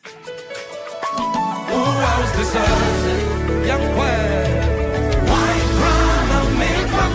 Who owns the sun? Young Quack. White brown, I'm made from.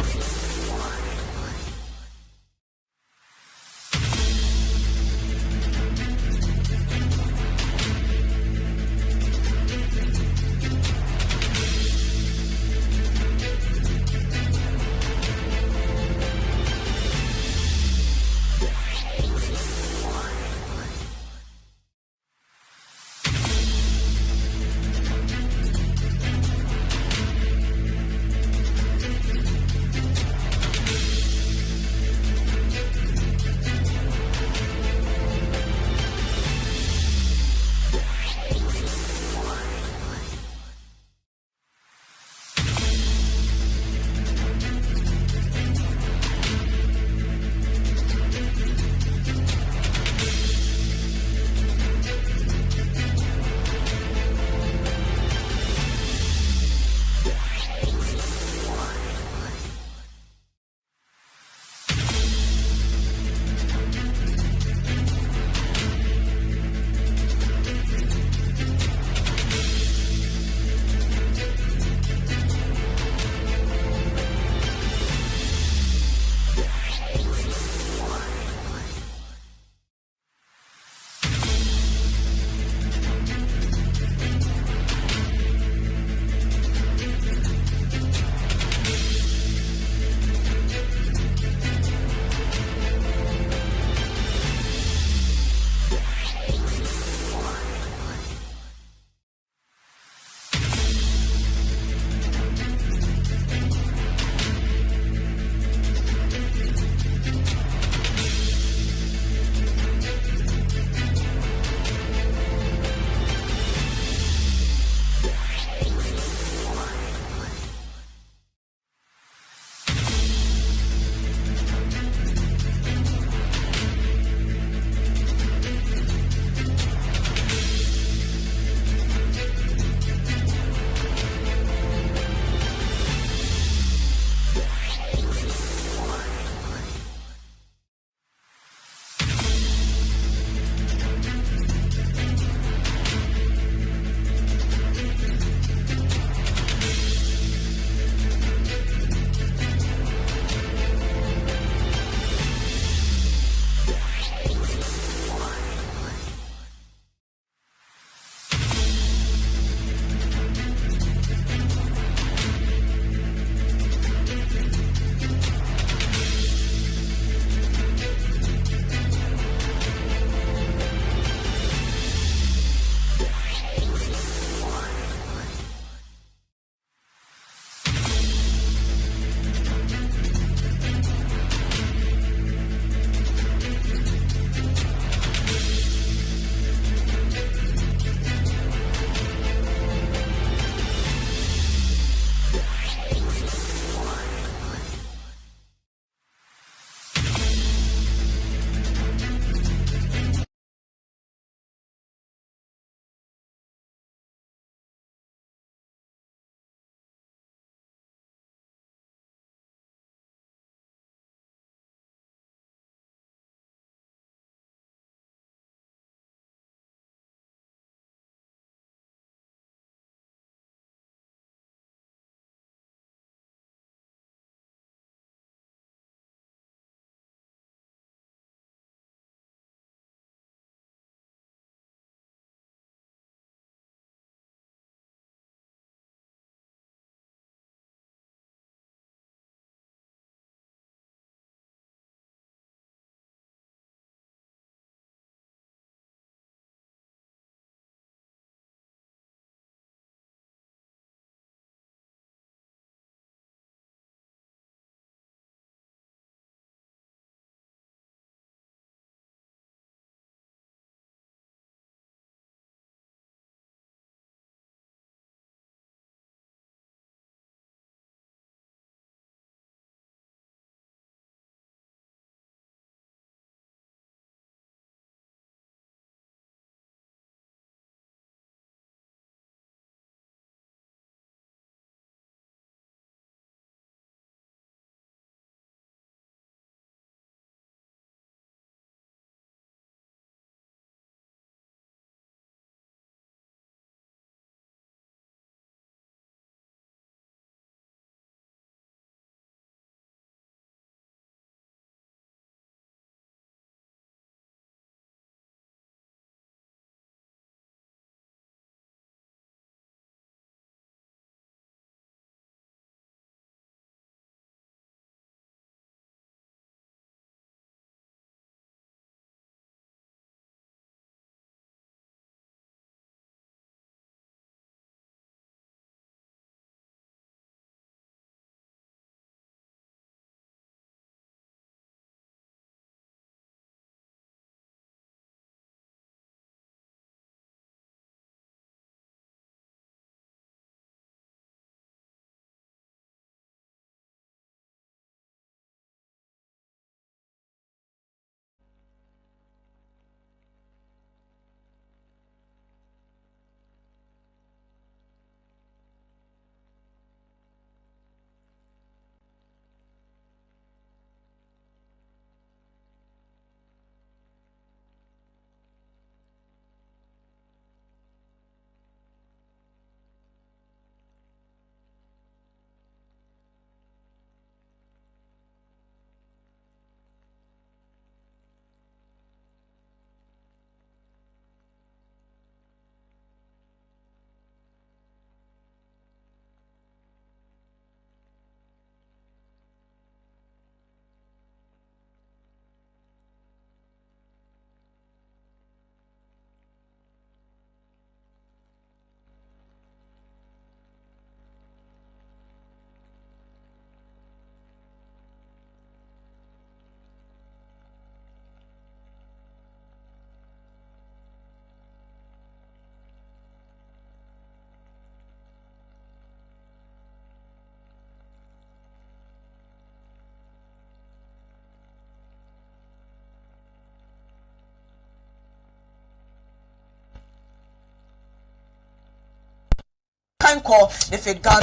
call if you got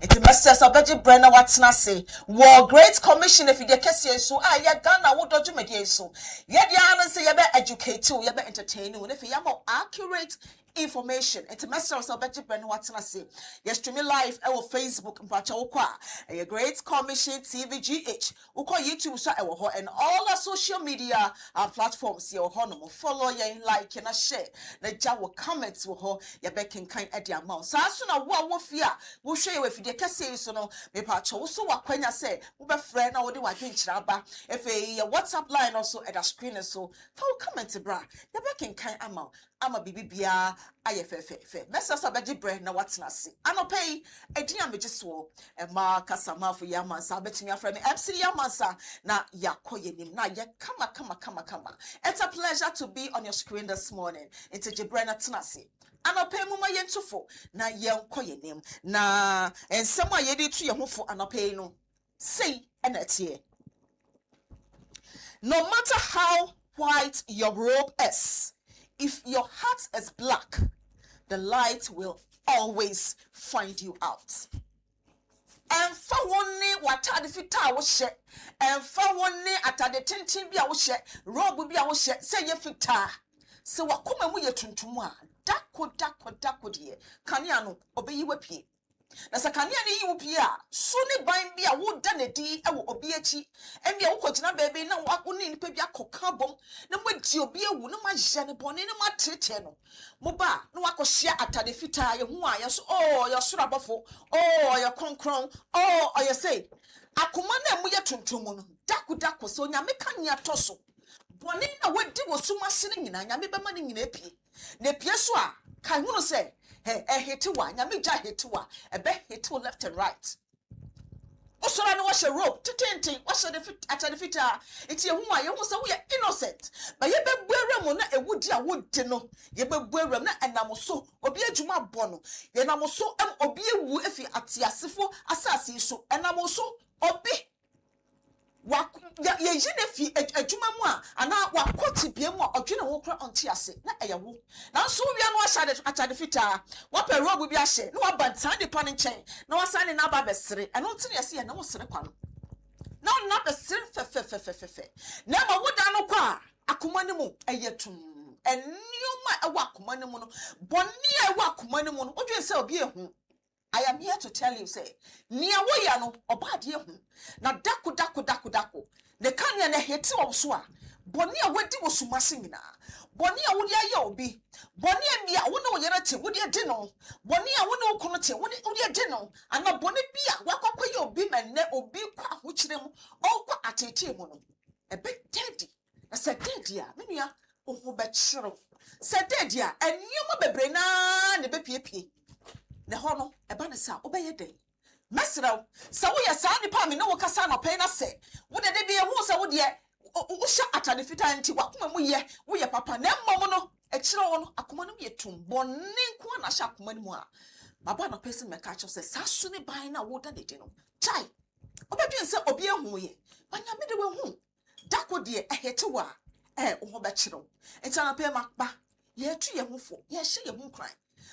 it masters of Beji Brenna what's not say war great commission if you get so ya Ghana what do you make so yet ya say you better educate you better entertain you if you have more accurate information and to master of Beji Brenna what's not say yes stream live our Facebook and a great commission TVGH we call YouTube so and all our social media platforms your honor follow ya like and share the jaw comments with her ya back in kind at the amount so as soon as what fear we'll show you if you can say so no me pacho so what when I say we be friend now what do I drink chaba if a WhatsApp line also at the screen so for comment bra ya back in kind amount I'm a bibia IFFF. Messers of Beji bread now what's not see. I no pay a dear me just swore and mark a sama for Yamansa, bet me a friend MC Yamansa na yakoyenim na ya kama. It's a pleasure to be on your screen this morning. It's a Jibrena Tnasi. I no pay muma yentufo na yankoyenim na and someone yedi to your mufo and pay no. Say and that's here. No matter how white your robe is, if your heart is black, the light will always find you out. And for one day, what the fita was shed, and for one day, at the tintin be our shed, robe will be our shed, say your fita. So what come and we are tuntumwa, dako dear, Kanyano, obey you a pea. Na sakania ni upia suni bain bia wo danedi e wo obiechi e bia wo kogina bebe na wo ni nipa bia kokabom na mwadi obi ewu na magye ne bone na matete no mo ba na wakohia atade fita ye hu a ye so oh ye soro abofo oh ye konkron oh ye say akoma na mu ye tuntum no dako so nya meka nya toso bone na wadi wo suma sene nyina nya me bema ne nyina pie na pie so a kai hu no say hey, hit one, Yamija hit one, a bet hit two left and right. Also, I know what's a rope to tinting, what's the fit at the fitter. It's your who I almost say we are innocent. But you be wearing a wood, ya wood dinner. You be wearing and I'm so, or be a juma bono. Then I'm also or be a woo if you at Yasifo, assassin so, and I'm also or be. Ye jinefi adwuma mu a ana wakoti biem a odwene wo kra onti ase na eyewo na so wia no ashade atade fita wa pe robu bi ahye na wa bantan de pan nchen na wa sane na ba besere eno ntine ase ye na wo sere kwa no na besere fe na ma woda no kwa akoma ne mu eyetum enioma ewa akoma ne mu no bonni ewa akoma ne mu no odwen se obi ehu I am here to tell you, say, near way no obadi hu. Na dako. The kanya ne heti wa uswa. Bonia wedi wo sumasingina. Bonia wudi ya obi. Bonia bia wono yerete wudi ya dino. Bonia wono konote wudi ya dino. Ana boni bia wakwa ye obi menne obi kwa huchiremu o kwa atete mu no. Ebe dedi. Na se dedi ya menua ohu be chiro. Se dedi ya eniyoma bebre na ne be pie. Ne hono eba ne sa obeye den mesraw sa wo ya sa ni pa me no wo kasa no pe na se wo de be hu sa wo de wo sha atade fita nti wakoma mu ye wo ye papa na mmom no e kire wo no akoma no ye tum bonne nko na sha akoma no mu a baba no person me ka che se sa su ni ban na wo da de no chai obedwen se obi ehu ye banya me de wo hu dako de ehete wa wo be kire wo enti na pe makpa ye tu ye hufo ye hye ye hu kran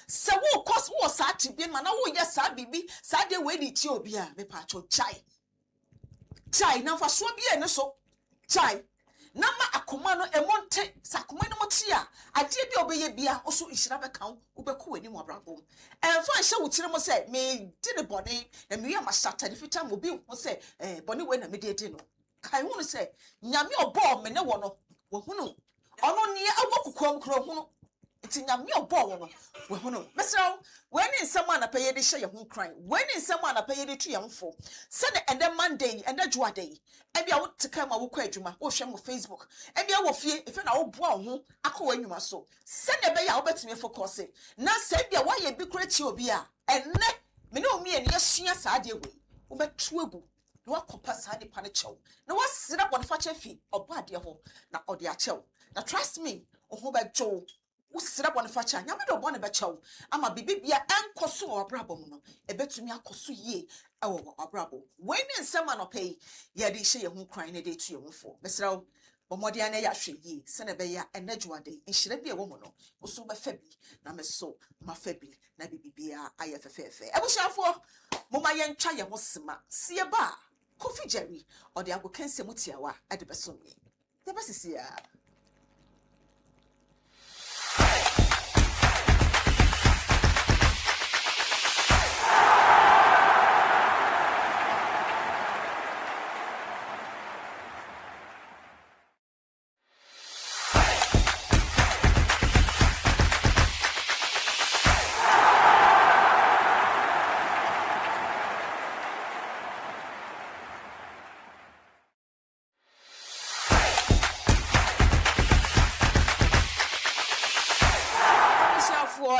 se wo kos wo sa tibi ma na wo ye sa bibi sa de we di ti obi a me pa cho chai na fa so bi ene so chai na ma akoma no emonte sa akoma no moti a ade bi obeye bia oso ihira be kan wo be ko wani mo abrabom fa hye wo tire mo se me di ne bone na me ya ma shata de fita mo bi wo se bone we na me de no kai hu no se nyame obo me ne wo no wo hu no ono ne awokukom kro hu no iti nyame obo wo we hono mesraw when in someone apeye de hye ye ho kran when in someone apeye de tu ye mfo se de ende monday ende jua day e bia wo tika ma wo kwa adwuma wo hwe mo Facebook e bia wo fie e fe na wo boa ho akọ anwuma so se de be ya wo betime focus na se bia wa ye bi kra chi obi a enne me ne omi ene yesua saa de we wo betu egu na wakopa saa de pa ne chew na wasira bonfa chefi oba de ho na ode a chew na trust me ho be jo usira bone facha nyame do bone be chew ama bibibia enkoso obrabo mu no ebetumi akoso yie ewo obrabo when nsema no pay ye de hye ye hu kran ne de tu ye hu fo mesrawo Omodi ane ya hwe yi sene be ya enadwade nhire bi e wo mu no wo so be fa bi na me so ma fa bi na bibia aye fefefe ebushafo moma ye ntwa ye ho sema sie ba Kofi Jerry ode agokanse mutiawa ade beso mi de besisia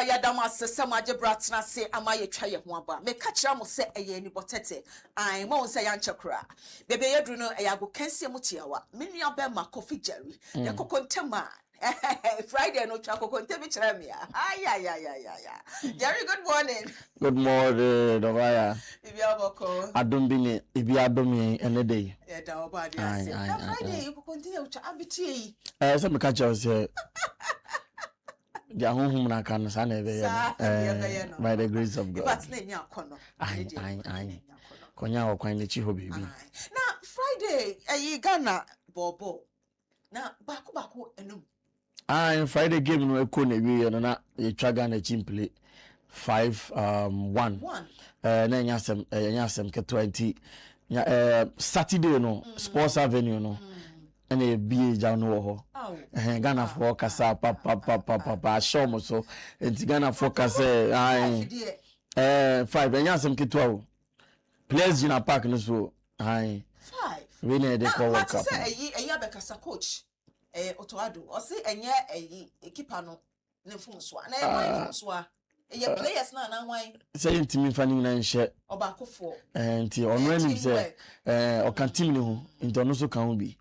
ya dama sese maje bratna se amaye twa ye ho aba me ka kira mo se eye ni botete ai mo se ya nchekura bebe yedru no e yago kansie mutiawa me nua be ma Kofi Jerry de kokontema Friday no twa kokontemi kira me ya Jerry, good morning. Good morning, Dovaya. Ibi aboko Adombini ibi adomi ene day. E da oba dia se Friday you kokontemi utwa abitie Se me ka kira se the home na kan sa na be by the grace of God. But na nya akono. Ai. Konya wo kwan lechi ho baby. Na Friday Ghana bobo. Na bako enum. Friday game no eko na wi no na ye twa Ghana team play 5-1. Na nya sem ke 20. Saturday no Sports Avenue no. And a be Jano ho. Ghana for Casa papa show mo so. And Ghana for Casa 5 and yasam kitwa. Players in a park no so. 5. We need the call cup. Say a Yabekasa coach. Otoado. Or say a keeper no funso. Na funso. Your players na why say to me fanning na share. Obakofo. And on when say or can team no into no so can be.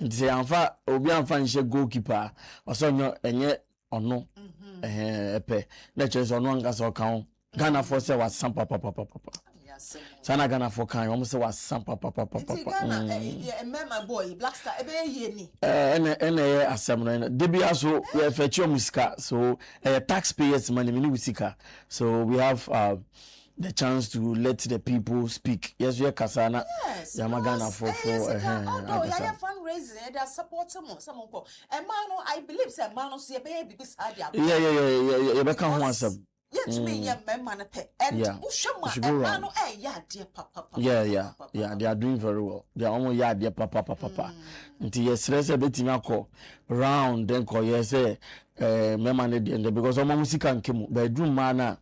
Nti se anfa obi anfa nhye goalkeeper oso no enye ono epe na chese ono ngasa okan Ghana for say was sam papa sana Ghana for kan omo say was sam papa Ghana my boy Black Star ebe ye ni ene asem no debi aso we fechi omusika so taxpayers money me ni usika so we have the chance to let the people speak. Yes, we are Kasana. Yes. Yamagana for fundraising. They are supporting someone called Emano. I believe say Emano see a baby because yeah. You become one sub. Yes, me yeah, man pay. And Emano, dear papa. Yeah. They are doing very well. They are almost dear papa. Until yes, let's a bit in round then call yes, memane because of music and kim bedroom mana.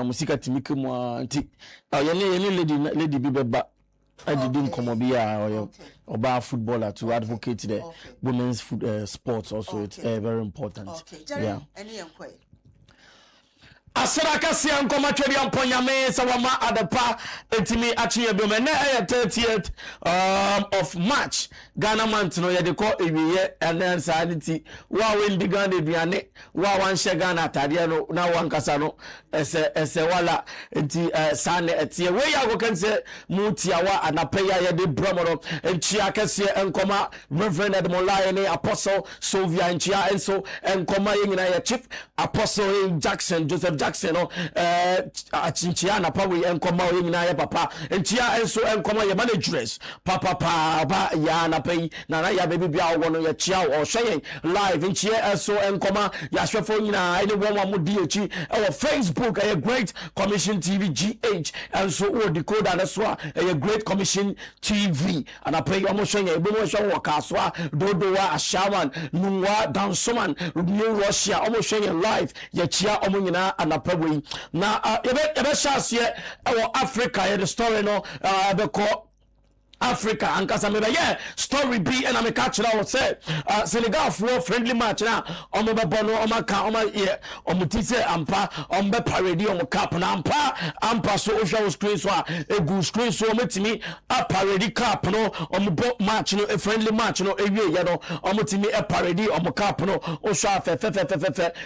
Musika timike mu anti ye lady bibeba adidi nkomo bia oba footballer to advocate the women's sports also. It's very important. Yeah. Any enquiry Asaraka si ankoma twedi amponyame sawama adepa etimi achiye bi na 30th of March Ghana month no ye de ko ewiye enen sanity wa wendi Ghana aduane wa wanhye Ghana atade no na wankasa no ese wala enti sane etie we ya go kense mutiawa anapeya ye de bromoro enchia kese enkoma Reverend Edmolaye ne Apostle Sylvia enchia enso enkoma yengina ye Chief Apostle Jackson Joseph Jackson no achinchia na pa we enkoma yengina ye papa enchia enso enkoma ye managers papa ba ya na pay na ya baby bia wo no ye chia o hwe live enchia enso enkoma ya hwefo nyina ene wo mo di echi e Facebook a Great Commission TV GH and so o decoder na so a Great Commission TV and I pay almost showing a promotion worker so dodowa ashaman nuwa dansoman new Russia almost showing live ye chia omo nyina anapabwe na ebe chance ye Africa ye the story no be ko Africa and Casameba, yeah, story B and I'm a catcher. I would say, Senegal for friendly match now. Omo Bono, Oma, yeah, Omutise, Ampa, Ombe Parady, Cap, and Ampa, so screen, so a good screen, so met me a parody cap, no, Omo match, no, a friendly match, no, a year, you know, Omutimi a parody, Omo cap, no, Osha,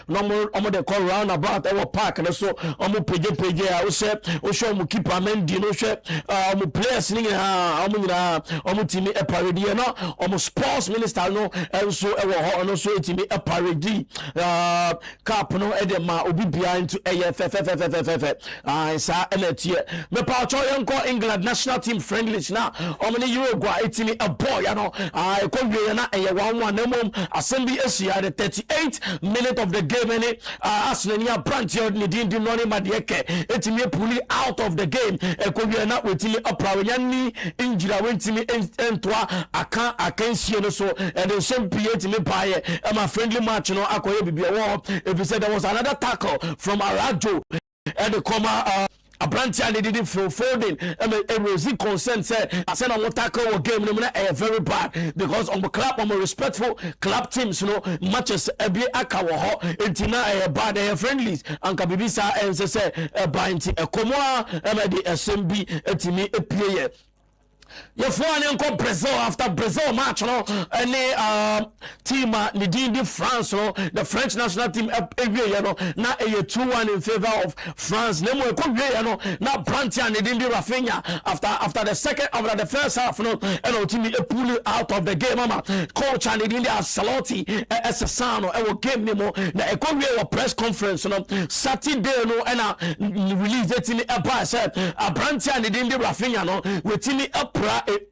no more, Omo the call round about our park, and so Omo Page, I would say, Osha, keep a men, you know, Omo players, nyina omo timi e parade no omo sports minister no enso e wo ho no so timi e parade cap no e de ma obi bia into eye fe sa enetie me pa cho yenko England national team friendlies na omo ne Uruguay etimi e boy ya no ko wie na eye 1-1 na mom assembly asia the 38th minute of the game any Arsenal branch ne din no ne madeke etimi pull out of the game ko wie na wetimi oprawanya ni injira wetimi entwa akansie no so and the same etimi baye my friendly match no akoye bibia wo if you said there was another tackle from Arajo and the comma a branch and they didn't feel folding and Rosie consent said I said I want tackle game very bad because on the club on respectful club teams you know matches be akawo intina bad friendlies and kabibisa and say binti komoa the SMB etimi epie you phone and Brazil after Brazil match no any team the France no the French national team you know na 2-1 in favor of France nemo you know na Brandt and the Rafinha after the first half no and team pull out of the game mama coach and the Saloti as a son no game nemo na e press conference no Saturday no and release it in a pass Brandt and the Rafinha no with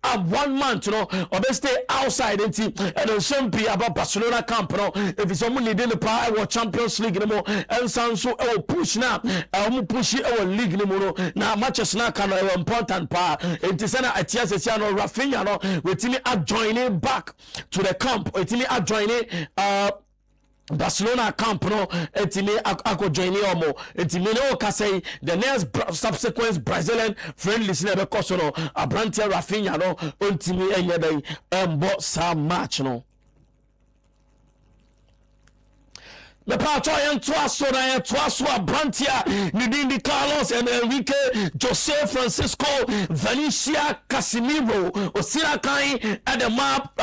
a 1 month, you know, or they stay outside and then some be about Barcelona camp, you know, if it's someone needing the power or Champions League, you know, and so push now, push our league, you know, now matches now can important part. It is an Atiasiano Rafinha, no, with me adjoining back to the camp, with me adjoining, Barcelona camp no etimi ako join omo etimi no ka say the next subsequent Brazilian friendly na be koso no Abrantia Rafinha no ontimi enye dai embo sa match no me pa cho yen toaso na yen toaso Abrantia Nidindi Carlos and Enrique Jose Francisco Valencia Casemiro Osira Kai at the map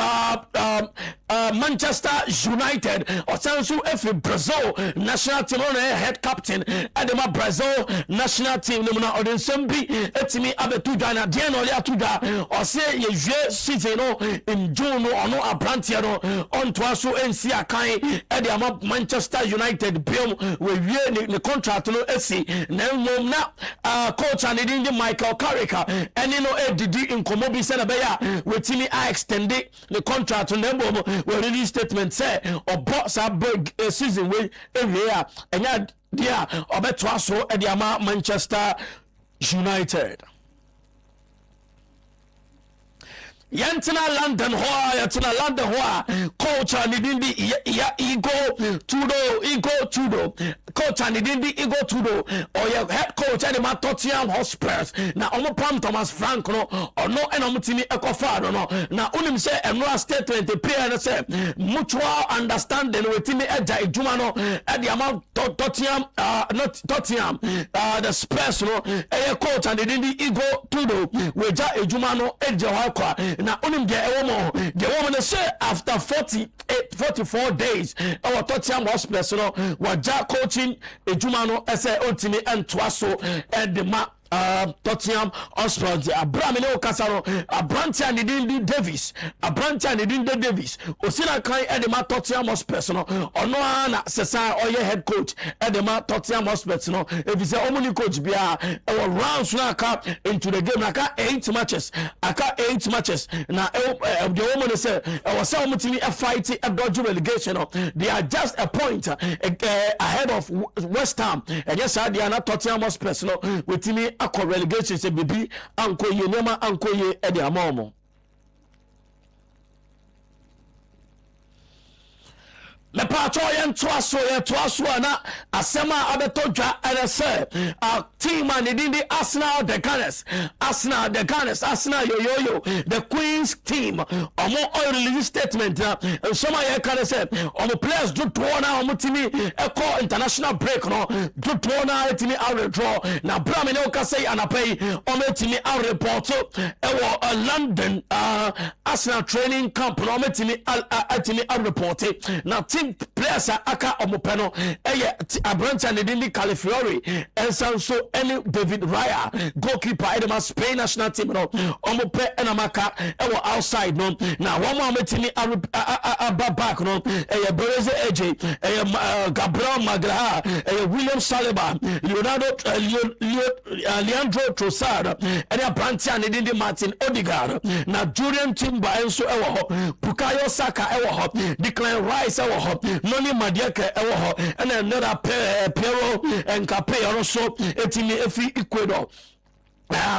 Manchester United Osansu F Brazil national team on head captain Adema Brazil national team numuna Odinsembi etimi abetu Ghana den oli atuda o say ye season no in June no ono Abrantia no on to aso NC akan Adema Manchester United biom we wie ne contract no esi na mom na coach and the Michael Carrick eni no edidi inkomo bi se na be ya wetimi a extend the contract no mom we release statement say obo sa big season we area enya dia obeto aso e dia Manchester United Yantina London hoa coach and Nidindi Ego Tudo coach and Nidindi Ego Tudo or your head coach and the Tottenham Hotspurs na omo Pam Thomas Frank no or no and omutimi ekofado no na unim say enroll statement the player say mutual understanding within eja ejuma no e the amount Tottenham not Tottenham the Spurs no e coach and Nidindi Ego Tudo weja ejuma no eje hwa na unim de woman say after 44 days our Tottenham Hotspur no waja coaching ejuma no say ontimi entwaso and the ma Tottenham Hotspur Abramine Okasaro Abrantia and Nidindi Davis Osina Kai Edema Tottenham Hotspur no ono ana sesa oye head coach Edema Tottenham Hotspur no if you say omuni coach bia our rounds na aka into the game aka 8 matches na the woman say our say omutimi a fight a dodge relegation no they are just a point ahead of West Ham and yes they are not Tottenham Hotspur no wetimi akọ relegation se bibi ankoye nema ankoye e de amomo le pacho yen toaso na asema abeto dwa ene se team and the Arsenal the Gunners yo the Queen's team omo oil release statement and some ya can say omo players do to na omo timi eco international break no do to na timi out draw na Bram no ka say anapay omo timi out report e London Arsenal training camp no omo timi out report na team play players aka omope no eye Abranta ne di Calafiori ensan so any David Raya goalkeeper edema Spain national team no omope enamaka ewo outside no na one more metini aba back no eye Bereze AJ Gabriel Magalhaes William Saliba Leandro Trossard and Abranta ne di Martin Odegaard na Julian Timber enso ewo ho Bukayo Saka ewo ho Declan Rice ewo ho Noni Madueke ewo ho and another Pero Nkape also etimi efi Ecuador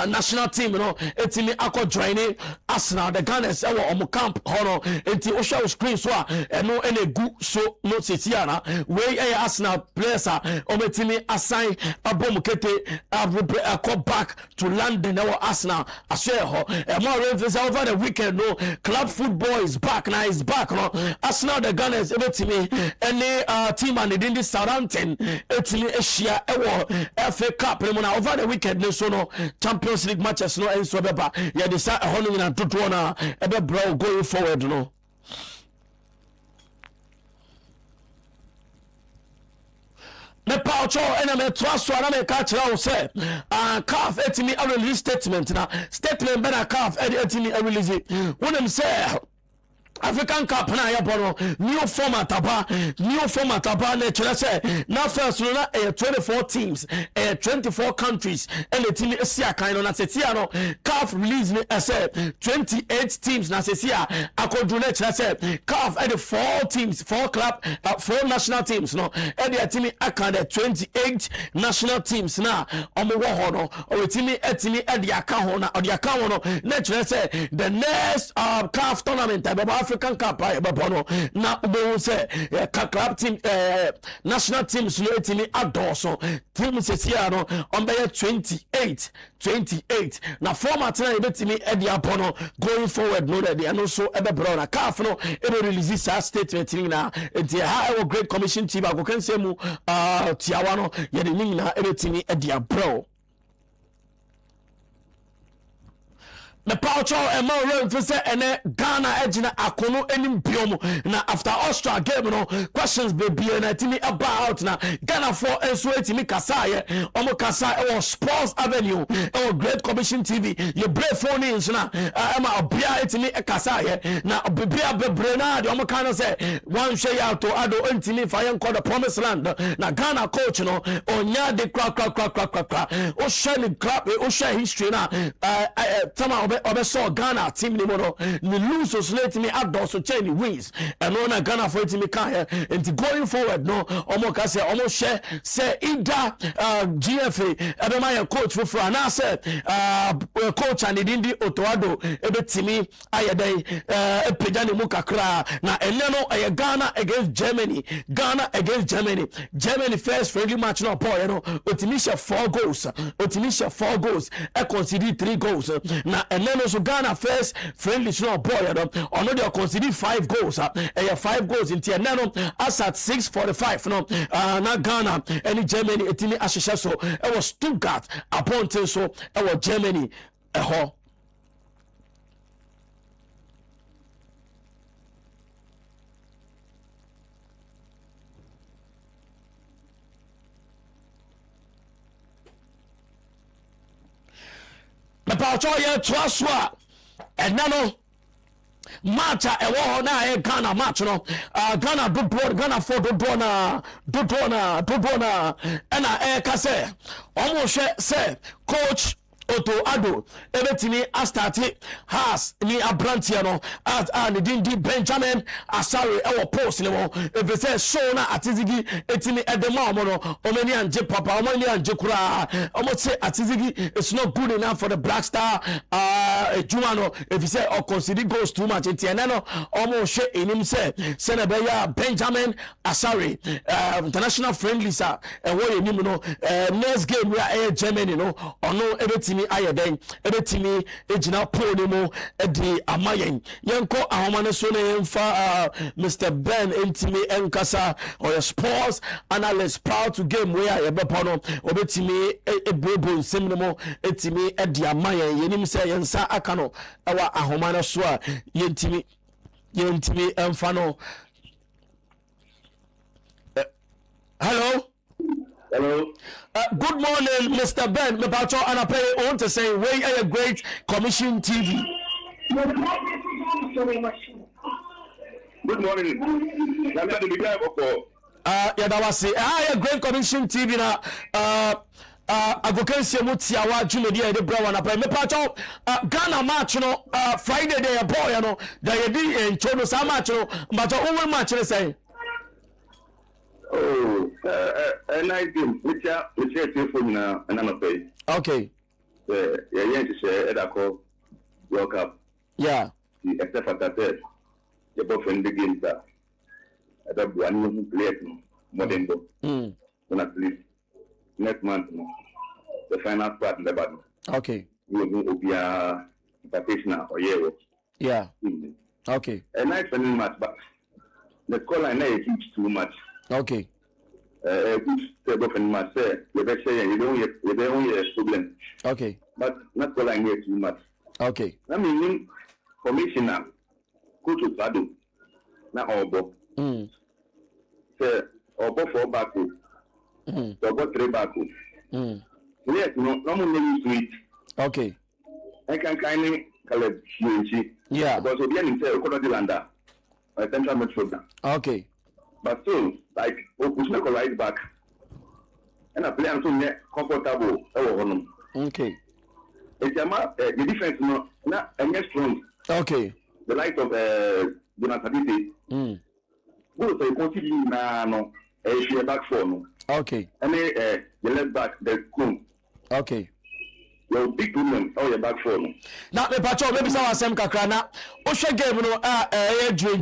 national team no etimi akọ joining Arsenal the Gunners ewo omo camp hono enti o show screen so no enegu so no sesiana we Arsenal players omo etimi assign abom kete akọ back to London ewo Arsenal ashe ho more reference over the weekend no club football is back now is back no Arsenal the Gunners etimi any team and in Southampton etimi Asia ewo FA Cup na over the weekend no so no Champions League matches no enso beba ya de sa hono nyina toto na ebe bro going forward no me pa ocho ena me traso na me ka kira wo se CAF etimi a release statement na statement be na CAF etimi a release wonem say African Cup na yaboro new format aba na kire say na first no na 24 teams 24 countries and the team esia kan no na setia no CAF release me say 28 teams na setia akodu na kire say CAF at the 4 teams 4 club 4 national teams no and the team aka the 28 national teams na omo wo ho no o team etimi e de aka ho na kire say the next CAF tournament African Cup no na ubo say club team national teams no etimi adoso teams esia no on be 28 na format na ebetimi e dia pono going forward no dey no so ebe bro na CAF no e release sa statement ni na enti ha great commission team agokan say mu tiawa no ye de ni na ebetimi e dia bro the poucho and more room for say and Ghana ejina akono enim biomo na after Austria game no questions be na timi about na Ghana for enso etimi kasa ye omo kasa e Sports Avenue e Great Commission TV ye brave phone in na ama obia etimi kasa ye na obia bebre na de omo kan say one share out to ado entimi fa yen call the promised land na Ghana coach no onya de kra o share the club o share history na tama obeso Ghana team ni mono ni lose so let me adoso chain wins and on Ghana for it me kan and going forward no omo ka say omo share say ida GFA ebe my coach for na say coach and dindi Otoado ebe timi ayedai epeja ni mu kakra na ene no Ghana against Germany first friendly match no boy no otimi share 4 goals e concede 3 goals na ene so Ghana first friendly no boy no ono dey concede 5 goals 5 goals into ene no as at 6:45 no na Ghana and Germany etimi ahihye so e was Stuttgart upon so e was Germany ho the poucho ye twaswa and nano match e wo na Ghana match no Ghana do Ghana for do na and ka say almost say coach Otoado ebetimi astarte has ni abrantia no at and dindi Benjamin Asare ewo post ni mo if say show na atizigi etimi edema mo no omani anje papa omani anje kura omo say atizigi it's not good enough for the Black Star ejuma no if say or consider goes too much enti ene no omo hwe enim say senabeya Benjamin Asare international friendly sir ewo enim no next game we are Germany no ono ebetimi ayeden ebetimi ejina pole mo edi amayen yenko ahomane so ne mfa Mr. Ben entimi enkasa or sports analyst proud to game where yebepo no obetimi ebrebo nsemnemo etimi edi amayen yenim se yensa aka no ewa ahomane so a yentimi emfa no Hello. Good morning, Mr. Ben. Me pacho anapay on to say we are a great commission TV. Good morning. Yeah, that was it. I a great commission TV na advocacy mutiawa jumedi de bra wana pa me pacho Ghana match no Friday day a boy no da ye di en chono sa match no but over match le say. Oh, night game. Which telephone na no pay. Okay. Yeah, to share that call World Cup. Yeah. Except for that, the boyfriend the game that I one play more than go. When at least next month, the final part in the battle. Okay. We will be a invitation or year. Yeah. Okay. A nice friendly match, but the call line is too much. Okay. Good boyfriend match, you better say you don't hear problem. Okay. But not call line too much. Okay. I mean, commissioner, go to Sado, now Obo. Say, Obo for Baku, Obo 3 Baku. Yes, no more used to it. Okay. I can kindly call it Shuichi. Yeah. Because we are in Landa, Central Metro. Okay. But still, like, push the right back. And I play until comfortable. Okay. It's the defense, not strong. Okay. The light of Jonathan go to continue now, a back four. Okay. And the left back, the Kun. Okay. Your big woman, or your back four. Now, the patch maybe some Sam Kakrana, Osha game no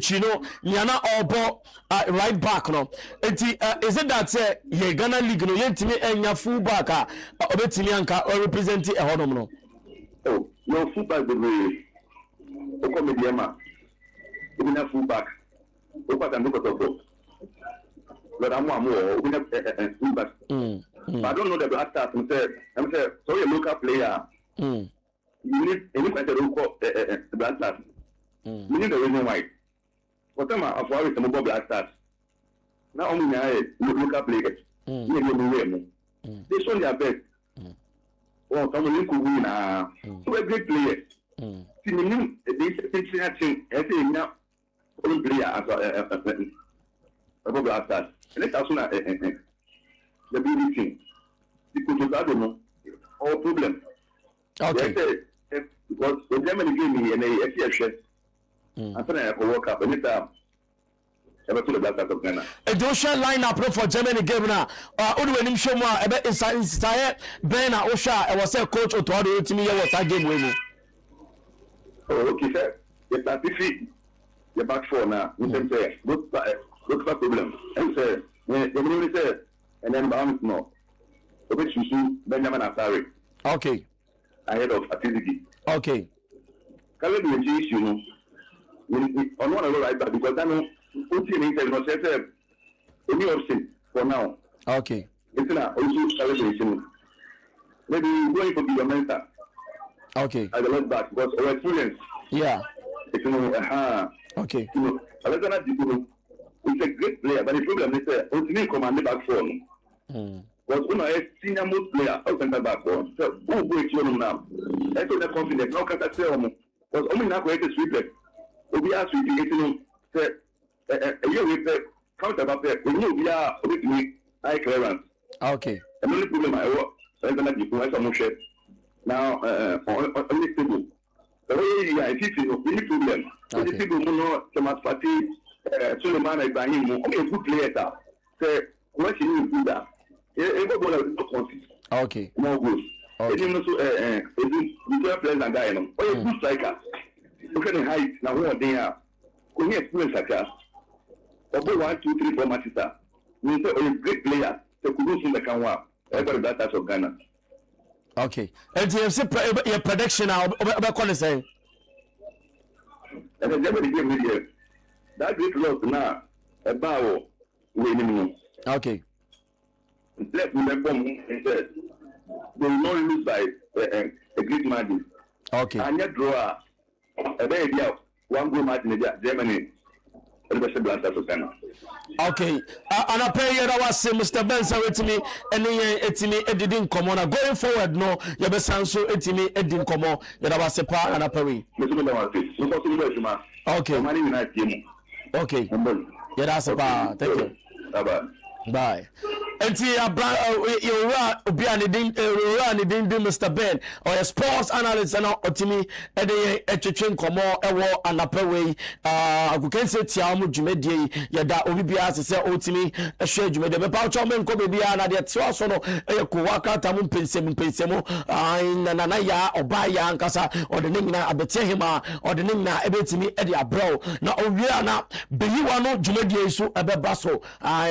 Chino, Yana Obo right back no. Is it that ye Ghana League no yet me and your full back or Betimianka or representing a honomo? Oh, your full back the way. Okomediama. Even a full back. Opa and look at the but I'm more, full back. But I don't know the black stars and said, sorry, a local player. You need any kind of local black stars. You need the reason why. Whatever of our some black stars. Not only local players. They show their best. Oh, someone could win. So a great player. See, this thing, I say now, only player as a black stars. And let's also the big thing. Because I don't know. All problem. Okay. Because the Germany gave me an AFC. I'm going to work up and it's ever to the black of Ghana. A Dosha lineup for Germany game now. Udwin Shoma, about inside Ben Osha, I was a coach or to me was a game winning. Oh, okay, sir. Yes, I defeat the back four now. We can say, good problem. And say, when the minister said, and then Bahamas no. Obey Susu, Benjamin Asari. Okay. Ahead of Atiziki. Okay. Can we do a G issue? On one of the right back because I know Putin is not set up any option for now. Okay. It's not also celebration. Maybe going to be a mentor. Okay. At the left back because our experience. Yeah. It's okay. Alexander Dikuno is a great player, but the problem is that Putin command back four. Because when I senior most player out center back four, so who go to now? That's the confidence. Now can I say because only now create a sweeper. We are sweeping it. A year with counter back there. We are with me high clearance. Okay. The only problem I work. Alexander Dikuno is a now only table. The way I see you, any problem. So the people who know Thomas Partey, Suleiman Ibrahim, only a good player. Say, what you do that? Okay. More good. Okay. And also, a pleasant guy. Or a good striker. You can hide now one day. When you experience like that, or 1, 2, 3, 4 matches. You say, a great player. So, could do some the Kanwa. Everybody that of Ghana. Okay. And you see your prediction now about what saying. And the Germany game here. That great loss now. A bow winning. Okay. Let's remember and said they will not lose by a great margin. Okay. And yet draw a very one goal margin in Germany. ɛde blasta so sɛn. Okay, anapɛ yɛ na wase Mr. Benson wetimi ɛne yɛn etimi edidi nkɔmɔ na going forward no yɛbɛsan so etimi edi nkɔmɔ yɛ na wase pa anapɛ wi. Mesu da wase. Nko so ndo adwuma. Okay. Mani nyina tie mu. Okay. Yɛ da se pa. Thank you. Bye. Bye. Enti abra yowura obi anidin Mr. Ben or a sports analyst na otimi ede etwetwe nkomo ewo anapawe akukense tia mu dwumedie yeda obi bia se otimi ehwe dwumedie be pa cho men ko be bia na de twa so no ko wakata mu mpensemu na ya oba ya nkasa ode ne nyina abete hima ode ne nyina ebetimi ede abro na owia na beyiwa no dwumedie so ebeba so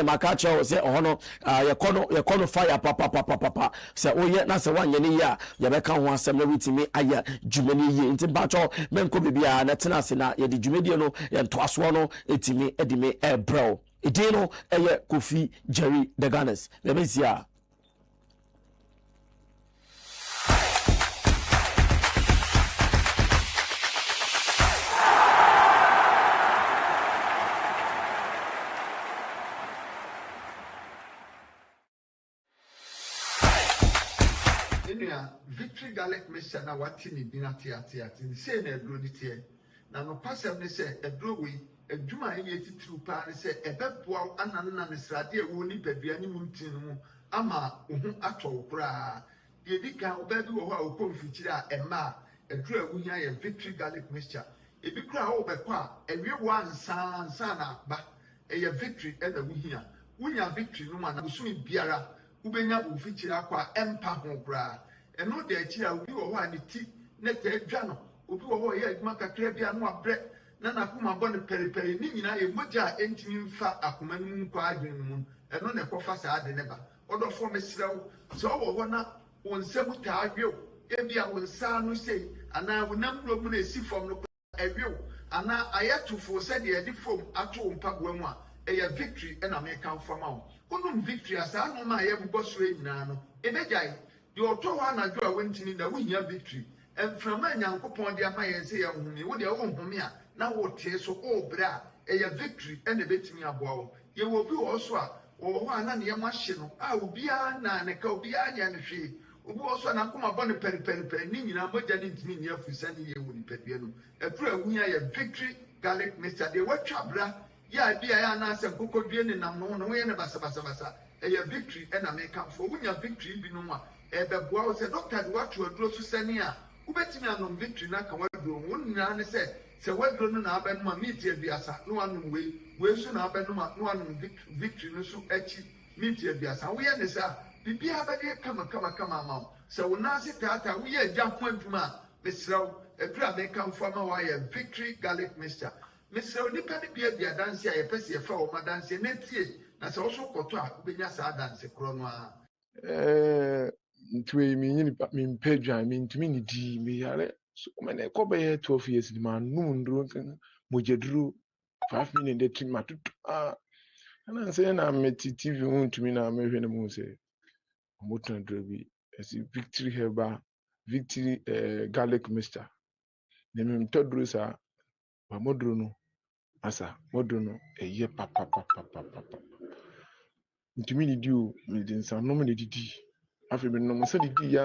maka che se ohono yɛkɔ no fire papa sɛ woyɛ na sɛ woanyɛ ne yie a yɛbɛka ho asɛm na wotumi ayɛ dwumani yie nti mpakyɛw mɛnkɔ biribiaa na tena ase na yɛde dwumadie no yɛntoasoɔ no ɛtumi de me ɛbrɛw ɛdin no ɛyɛ Kofi Jerry the Gunners bɛbɛsi a Victory Garlic Mixture na wati ni bina tia ni se na edro ni tie na no pasem ni se edro we adwuma ye titru pa ni se ebeboa ananna ne srade e wo ni badua ni mu ntin mu ama ohu atwo kura ye di kan obabi wo ho a okonfikyire a ema edro a wuhia ye Victory Garlic Mixture ebi kura ho bekọ a ewie wo ansa na ba ye Victory e na wuhia Victory no ma na busumi biara ubenya ofikyire akwa empa ho kura eno de achi a obi wo ho ani ti ne ta adwa no obi wo ho ye adwuma kakra bia no abrɛ na nakoma bɔ ne periperi ni nyina ye mogya entimi mfa akoma no nkwa adwen mu eno ne kɔfa saa de ne ba ɔdɔfo mesrɛw sɛ ɔwɔ hɔ na wonsɛm ta adwew ebia wonsa no sei ana wonam ro mu na esi fam no adwew ana ayɛtofo sɛ de ade fam ato mpaboa mu a ɛyɛ Victory ɛna meka mfama wo wonum Victory asa no ma yɛ bobɔ so nyina no ebegyae de oto wa na dwo a wentini na wohia Victory emframa nyankopon de ama yɛn sɛ yɛ nhumi wo de wo nhumi a na wo tie so o bra ɛyɛ Victory ɛna betimi aboa wo ye wo bi wo so a wo ho ana ne yɛ mahye no a obia na ne ka obia nya ne hwe obi wo so na koma bɔ ne periperi ni nyina mogya ne ntimi nya fusa ne yɛ wo ni padua no ɛdura wuhia yɛ Victory Garlic Mixture de watwa bra ya bia ya na asɛ kokodue ne nam no no yɛ ne basa ɛyɛ Victory ɛna mekamfo wonya Victory bi no a ebeboa wo sɛ doctor de wato aduro so sɛne a wobɛtumi anom Victory na ka waduro wo nyina ne sɛ waduro no na abɛnom a meat aduasa no anom wei so na abɛnom a no anom Victory no so akyi meat aduasa woyɛ ne sɛ bibia bɛde kama ama wo sɛ wo nase tata woyɛ agya ho adwuma a mesrɛw adura mekamfo ama woayɛ Victory Garlic Mixture mesrɛw nipa ne bia danse a yɛpɛ sɛ yɛfa wɔ ma danse na tie na sɛ wo so kɔtɔ a wobɛnya saa danse korɔ no a ntwe mi nyini mi mpedwa mi ntumi ni di mi yare so mene ko be 12 years di man num nduro kan mojeduru 5 minutes de trim matutu ana se na meti TV hu ntumi na mehwe ne mu se omotan nduro bi esi Victory Herba Victory Garlic Mixture ne mi mtoduru sa ba moduru no asa moduru no eye papa ntumi ni di o mi di nsa no me di afi bi no se di ya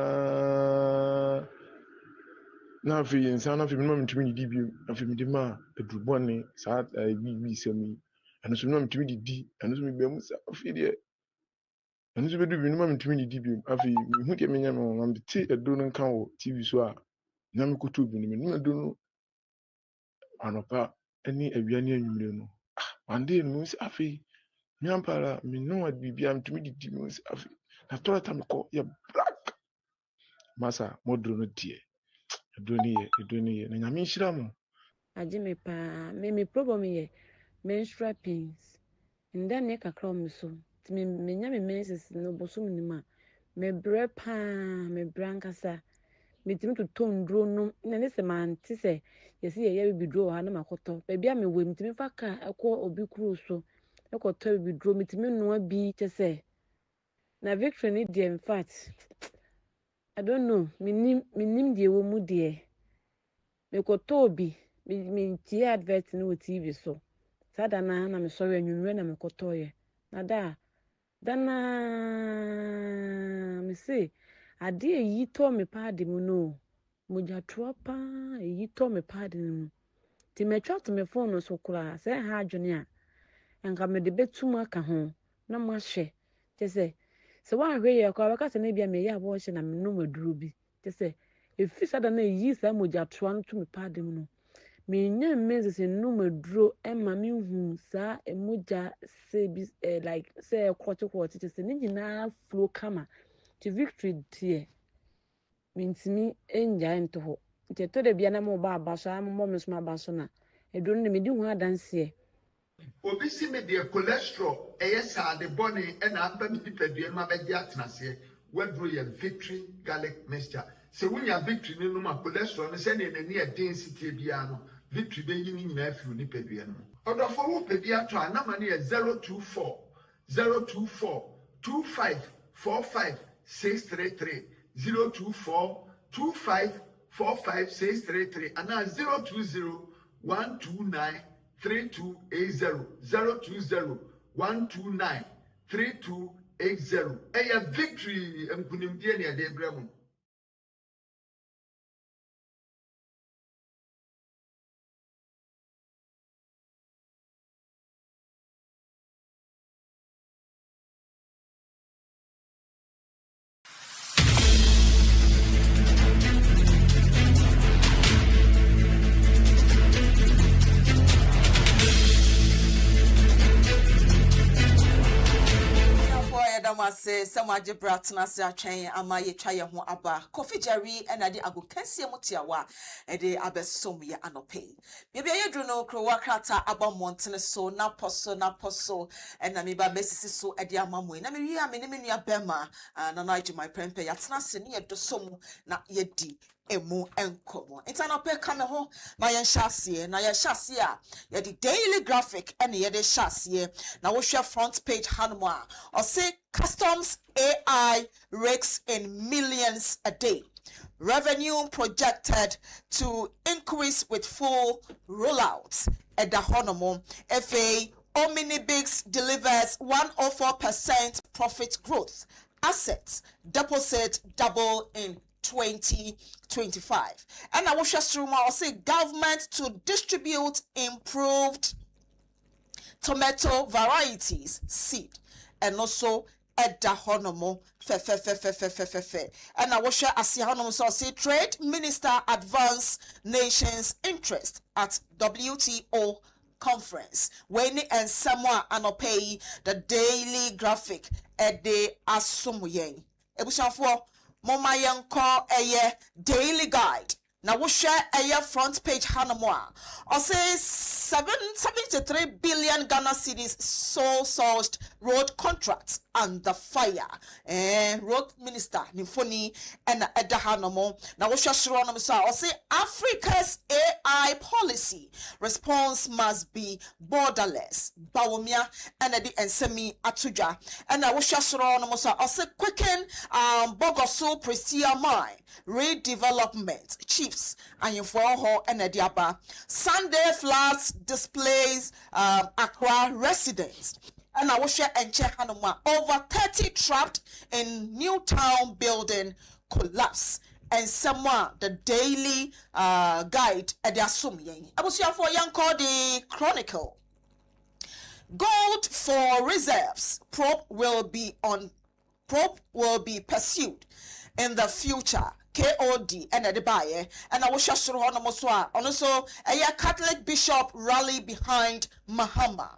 na afi insan na afi bi no ntumi di bi afi mi di ma edrubone sa bi semi anu so no ntumi di anu so mi be mu sa afi de anu so be du bi no ntumi di bi afi mi hu de menya me am ti edo no kan wo TV so a na me kutu bi no edo no anopa ani awia ne anwumre no ande no se afi mi ampara mi no ad bi am ntumi di mi se afi na tora ta me ko ye black masa modro no die edoni ye na nyame nhira mo aje me pa me problem ye menstrual pains nda ne kakra o me so ti me nya me menses no bosom ni ma me bre pa me brankasa me timi to tondro no na ne se man ti se yesi ye bibidro ha na makoto ba bia me we me timi fa ka ekọ obi kru so ekoto bibidro me timi no abi chese na Victory ni de in fact I don't know minim de wo mu de me koto obi me tie advert no TV so Sada na me sorry anwumre na me kotoye. Na dana me say ade yi to me paade mu no. Moja tropa yi to me paade mu. Ti me twa to me phone so kura say ha adwene a enka me de betum aka ho na mo ahwe. Te say se wa hwe ye kwa baka se na bia me ya bo hye na me no maduro bi. Te say efi sada na yi sa moja troa no to me paade mu no. Me nya mezes no maduro ema me hu sa emoja se bi like say quarter te say ni nyina flow kama to victory tie mintimi enja ento ho nte to de bia na mo ba aba so am me so aba so na eduro ne me di hu adanse obi si me de cholesterol sa de bone na aba mi dipadua ma ba di atenase waduro ye victory garlic mixture se wunya victory no ma cholesterol no se ne nani e density bia no victory be yi ni nyina afi oni padua no odofo wo padua to anama ne 024 25 45 633 024 25 45 633 and 020 129 3280 020 129 3280 a victory mkunimdie ne ade bremu. Say some brat na se atwen ama ye twa ye ho aba Kofi Jerry na de agokansie mutiawa e de abesom ye anope bia ye dru no krowa krata abamontene so na poso na me ba mesisi so e de amamu na me wi a me ne menua bema na na my prempe ya tena se ne ye dosom na ye di emu enkomo intanope kame ho na ye hyase na ye hyase a ye di Daily Graphic ene ye de hyase na wo hwe front page hanmo a o say Customs AI rakes in millions a day. Revenue projected to increase with full rollouts. At the Honomo, FA Omnibix delivers 104% profit growth. Assets deposit double in 2025. And I will say government to distribute improved tomato varieties seed and also Edda Honomo fe and I will share Honomo so say Trade Minister advance nation's interest at WTO conference when and someone anopay the Daily Graphic Ede Asumuyen Ebushanfo Moma Yanko Eye Daily Guide na wo share a front page Hanamoa or say 73 billion Ghana cedis sole sourced road contracts under fire. Road Minister Nifoni and Edda Hanomo na wo share Shronom so or say Africa's AI policy response must be borderless. Bawumia and the Ensemi Atuja and na wo share Shronom so or say quicken Bogoso Presia mine redevelopment chiefs and for and Ediaba Sunday floods displays Accra residents and I will share and check Hanuma over 30 trapped in Newtown building collapse and someone the Daily Guide at the Asumyen. I was here for young called the Chronicle. Gold for reserves probe will be pursued in the future. KOD and the buyer and I will share also a Catholic bishop rally behind Mahama.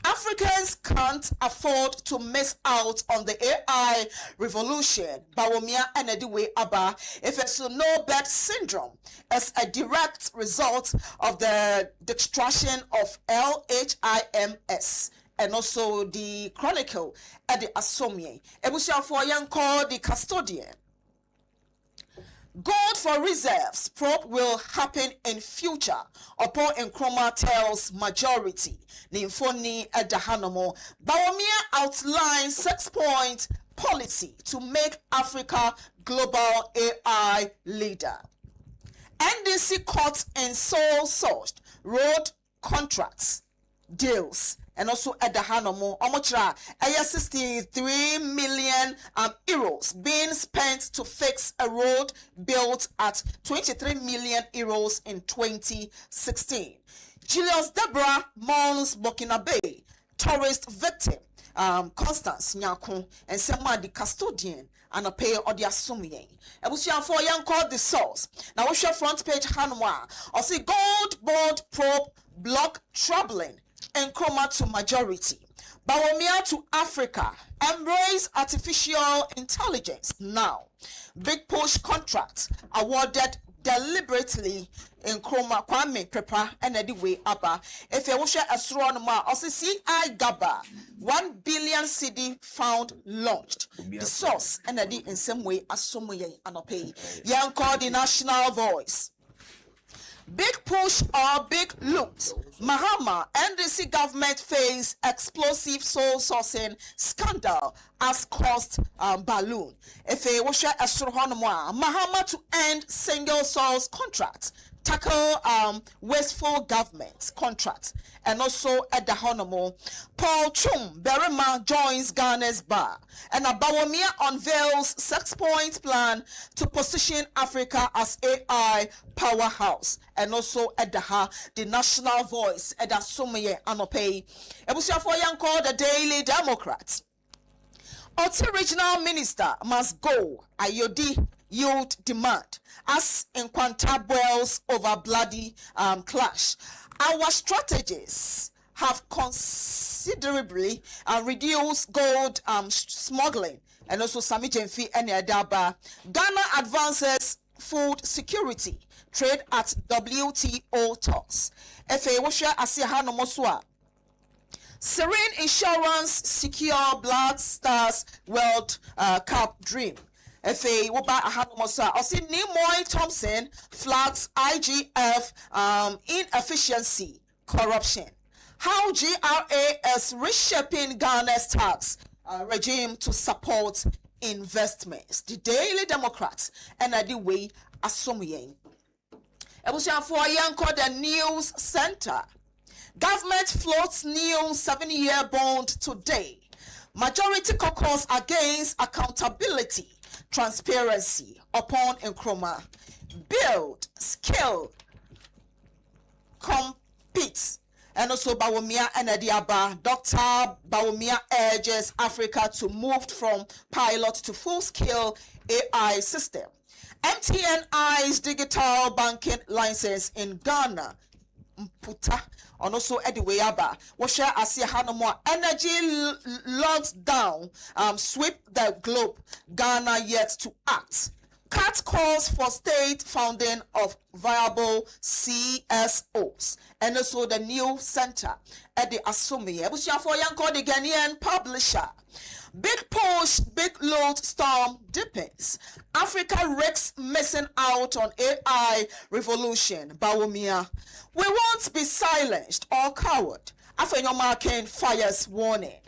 Africans can't afford to miss out on the AI revolution. Bawumia and Ediwe Abba if it's no bed syndrome as a direct result of the destruction of LHIMS. And also the Chronicle at the Asomye. Ebusia for young called the Custodian. Gold for reserves probe will happen in future. Upon Nkrumah tells majority. Nimfoni Edahanomo. Bawumia outlines 6-point policy to make Africa global AI leader. NDC cuts in sole sourced road contracts. deals. And also at the Hanomo, Omochra, 63 million euros being spent to fix a road built at 23 million euros in 2016. Julius Deborah mourns Burkina Bay tourist victim, Constance Nyako, and Sema the custodian, and a pay or the assuming. And we shall for young called the source. Now we shall front page Hanwa, or see gold board probe block troubling and chroma to majority. Bawumia to Africa, embrace artificial intelligence now. Big push contract awarded deliberately in chroma Kwame Pepa and Eddie Way Abba. If you wish a strong ma, also CI Gaba, 1 billion CD found launched. The source and Eddie in some way as some way and pay. Young called the national voice. Big push or big loot. Mahama NDC government face explosive soul sourcing scandal as cost balloon. If a washer astronomwa, Mahama to end single source contract. Tackle wasteful government contract. And also at the Honomo, Paul Chum Berima joins Ghana's bar. And Bawumia unveils 6-point plan to position Africa as AI powerhouse. And also at the national voice at the Sumaye Anope. Ebusia for young called the Daily Democrat. Oti regional minister must go. Ayodi yield demand as in Kwanta boils over bloody clash. Our strategies have considerably reduced gold smuggling and also Sami Jenfi and Adaba. Ghana advances food security trade at WTO talks. Efe Washa Asiha no Moswa. Serene Insurance secure Black Stars World Cup dream. FA Woba Ahanomosa. Osi Nimoy Thompson flags IGF inefficiency, corruption. How GRA is reshaping Ghana's tax regime to support investments. The Daily Democrat and the way Asomyen. Ebusia for young called the News Center. Government floats new 7-year bond today. Majority caucus against accountability, transparency upon Nkrumah. Build, skill, compete. And also Bawumia and Adiaba. Dr. Bawumia urges Africa to move from pilot to full-scale AI system. MTN eyes digital banking license in Ghana. Mputa. And also Eddie Aba. Washa Asia Hanomo energy locks down, sweep the globe. Ghana yet to act. Cut calls for state funding of viable CSOs. And also the new center at the Asumi. Ebusia for young called the Ghanaian publisher. Big push, big load storm deepens. Africa risks missing out on AI revolution. Bawumia. We won't be silenced or coward. Afenyoma Ken fires warning.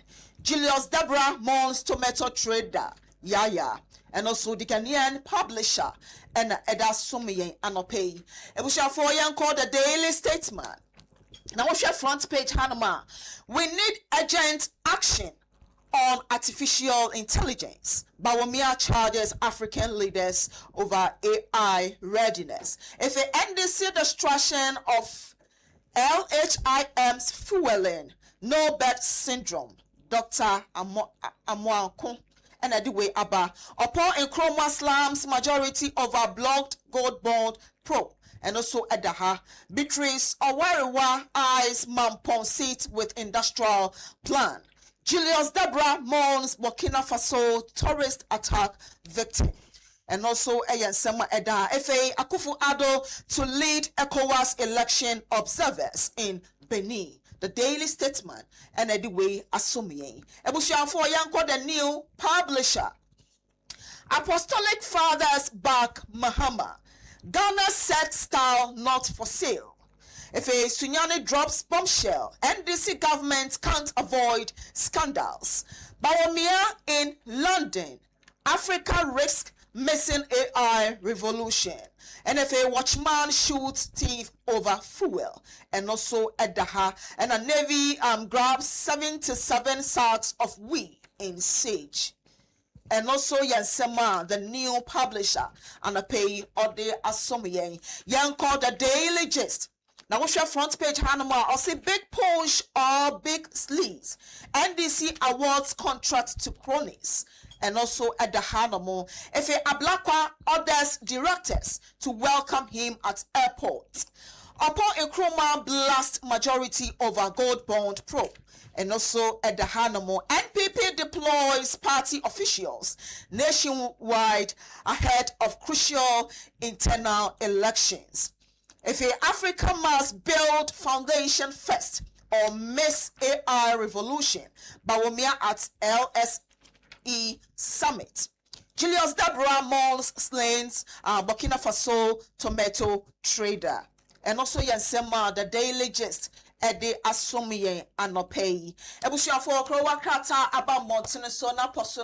Julius Deborah mourns tomato trader. Yaya. And also the Ghanaian publisher. And Eda Sumiye Anope. Ebusha for young called the Daily Statesman. Now what's your front page, Hanama? We need urgent action on artificial intelligence. Bawumia charges African leaders over AI readiness. If the NDC destruction of LHIM's fueling, no bed syndrome, Dr. Amwanko and Ediwe Abba, upon Nkrumah slams majority over blocked gold bond probe. And also Edaha, Beatrice Owariwa eyes Mampong seat with industrial plan. Julius Deborah mourns Burkina Faso tourist attack victim. And also Sema Eda FA Akufo-Addo to lead ECOWAS election observers in Benin. The Daily Statesman and Ediwe Asumie. Ebushia for Yanko, the new publisher. Apostolic Fathers back Mahama. Ghana set style not for sale. If a Sunyani drops bombshell, NDC government can't avoid scandals. Bawumia in London. Africa risks missing AI revolution. NFA watchman shoots thief over fuel. And also at Daha. And a Navy grabs 77 sacks of wheat in Sage. And also Yansema, the new publisher, and a pay or the Asomiye. Yan called the Daily Gist. Now what's your front page, Hanama? I'll say big push or big sleeves. NDC awards contract to cronies. And also at the Hanamo, Efe Ablakwa orders directors to welcome him at airport. Upon Nkrumah blast majority over gold bond probe. And also at the Hanamo, NPP deploys party officials nationwide ahead of crucial internal elections. If Africa must build foundation first or miss AI revolution, Bawumia at LSE Summit. Julius Deborah Malls slains Burkina Faso tomato trader. And also Yansema, the Daily Gist. Ede Asomiye Anopei. Ebusuafo Krowa Krata Aba Mountain so na poso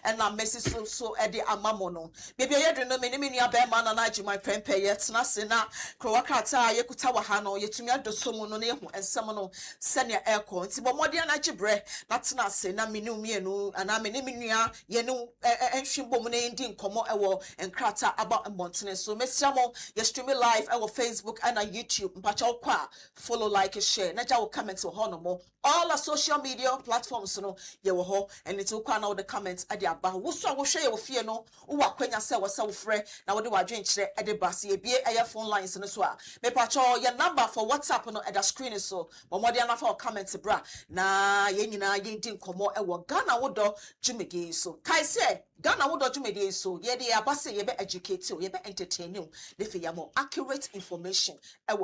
and na Messi so Ede Amamono. Baby Yedre no mini abe man na ji my prempe yet na se na Krowa Krata yekuta wahano yetumi adosomo no na ehu ensem no senia aircon nti bo mode na gibre na tena se na mini umienu ana mini nua ye no enhwimbo mu na ndi nkomo ewo enkrata Aba Mountain so mesiamo ye stream live ewo Facebook and YouTube mpacha kwa follow like and share. Naja will comment to Honomo. All our social media platforms, no, ye will ho, and it will come out the comments at the abba. Whoso will share your fear no, who are Quenya say was so free. Now, what do I drink at the bus? Ye be a phone lines in the swar. Me patrol your number for WhatsApp no at the screen is so. But more than for comments, bra. Na ye didn't come more. Ghana would do Jimmy Gay so. Kai say, Ghana would do Jimmy Gay so. Ye the abba ye be educate you, ye be entertain you. If you have more accurate information,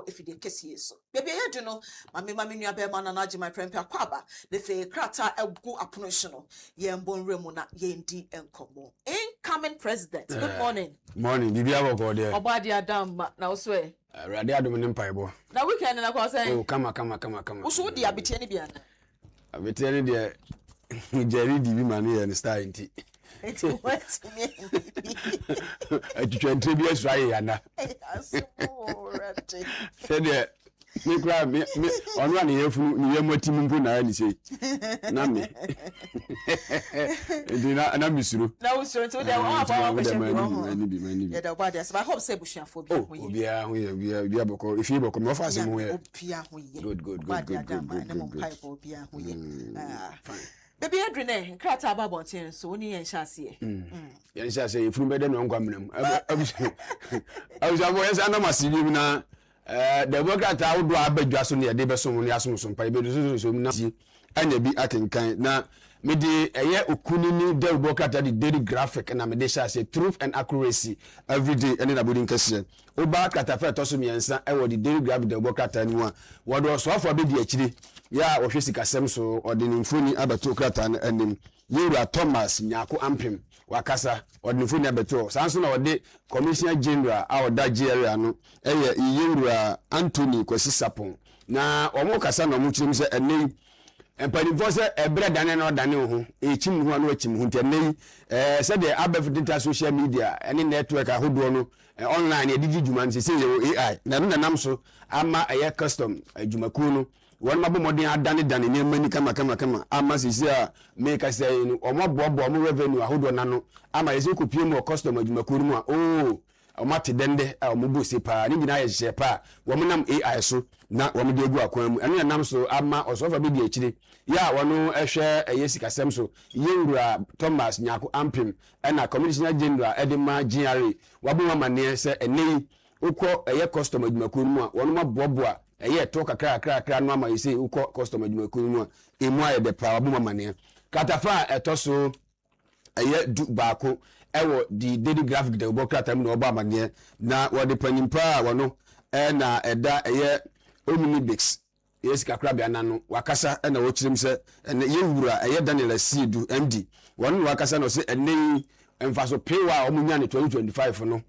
if you did case ye so. Baby, you do know, Mammy, you bear man and my friend Kwaba, the fair crata go approtional. Yambon Remona, Yendi and Como. Incoming president. Good morning. Morning, Bibia go there. Obadia dam, now swear. Radia Domin Pibo. Now we can, and I was saying, Oh, come. Who should the Abitani be? I be telling you, Jerry D. Money and Star in tea. It's what I try to be as right, said me grab me on one year from your team and say, Nami. And I'm Missuru. Now, sir, so there are about the body. I hope Sebusha for we are Boko. If you come off as somewhere, good. Baby Adrene, Crata Babontin, so only and chassis. Yes, I say, if you made them on Guamnum. I was always under my now. The worker at our do abbe Jason near Deberson, Yasmus, Pibe, and ye be acting kind. Now, Midi a year Ukunini, Del work at the daily graphic and Amedesha say truth and accuracy every day, and in a building question. Oba Catafa Tosumi and San, I would the daily graphic the work at anyone. What was so for baby actually? Ya or Jessica Semso or the Nfuni Abatokratan and then Yura Thomas Nyako Ampim Wakasa or Nfuni Abato Sanson or the Commissioner General our Dajeriano Yura Anthony Kwesisapon na Omokasa no muchim se ene empanifo se ebre dane no dane ho echim ho no echim ho ntene se de abafidita social media ene network ahodo no online e digi djuma nse se AI na no nam so ama eye custom djumaku no won mabo modern adane ne mani kama ama sisi a make say no omobobo mo revenue ahodo na no ama yesi kopie mo custom djumaku mu a oh omate dende a omobo sepa ni nyina ye shepa wo nam AI so na wo de egu akwan mu eno nam so ama osofa bi di akire ya wono ehwe eyesika sem so yewura Thomas Nyako Ampim na Commissioner General Edema GRA wabo mamane se enei ukọ eye customer adwumakuru mu a wono mabobo a eye to kakra no ama yesi ukọ customer adwumakuru mu a emu aye de pa wabo mamane katafa etoso eye du baako ewo di daily graphic de obokrata mu no oba amane na wo de panimpa wono na eda eye omnibix yes kakra bia nano wakasa na wo kirim se yewura eye Daniel Asidu MD wono wakasa no se ene emfaso pewa omunya ne 2025 no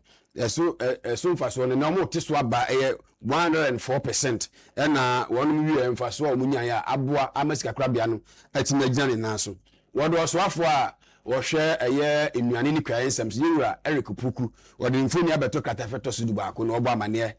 so mfaso no na mo tiso aba eye 104% na wono wi emfaso omunya ya aboa amasika kakra bia no atimagina ne naso wodo so afo a wɔhwɛ ɛyɛ nnuane ne kwae nsɛm so yɛwura Eric Puku wɔde mfoni abɛto katafɛtɔ so du baako na ɔbɔ amaneɛ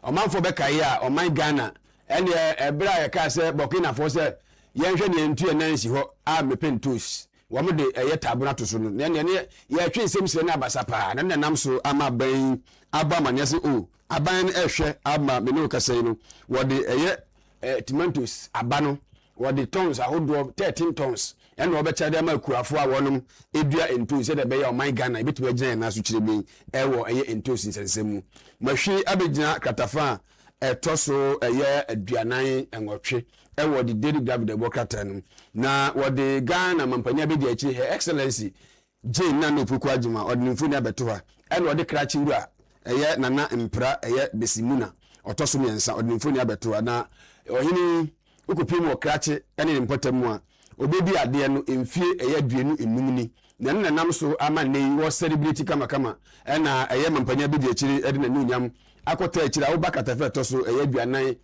ɔmanfo bɛkae a ɔman Ghana ɛne ɛberɛ a yɛka sɛ Burkina Faso sɛ yɛnhwɛ ne yɛntu yɛnan si hɔ a mepentos wɔn de ɛyɛ taabona to so no ne yɛtwe nsɛm sɛ ne abasa paa na nam so ama aban aba amaneɛ sɛ o aban no ɛhwɛ ama me ne wo kasa yi no wɔde ɛyɛ tomatoes aba no wɔde tons ahodoɔ 13 tons ɛna wɔbɛkyɛ de ama akuafo a wɔnom edua ntos sɛ de bɛyɛ ɔman Ghana ebitumi agyina yɛn naso kyerɛ bi ɛwɔ ɛyɛ ntos nsɛnsɛm mu mahwi abɛgyina kratafa a ɛtɔ so ɛyɛ aduanan ɛnwɔtwe ɛwɔ de Daily David Ebokrata no na wɔde Ghana mampanya bɛdi akyiri Her Excellency Jane Nana Opoku Agyeman ɔde mfoni abɛto ha ɛna ɔde krakye wura ɛyɛ Nana Mpra ɛyɛ Besimuna ɔtɔ so mmiɛnsa ɔde mfoni abɛto ha na ɔhene okopie mu ɔkrakye ɛne ne mpɔtam mu a obebi adeɛ no mfie ɛyɛ aduanu enum ni na ne nam so ama ne wɔ celebrity kama ɛna ɛyɛ mampanya bɛdi akyiri ɛde na nunyam akɔta akyiri a woba katafɛ ɛtɔ so ɛyɛ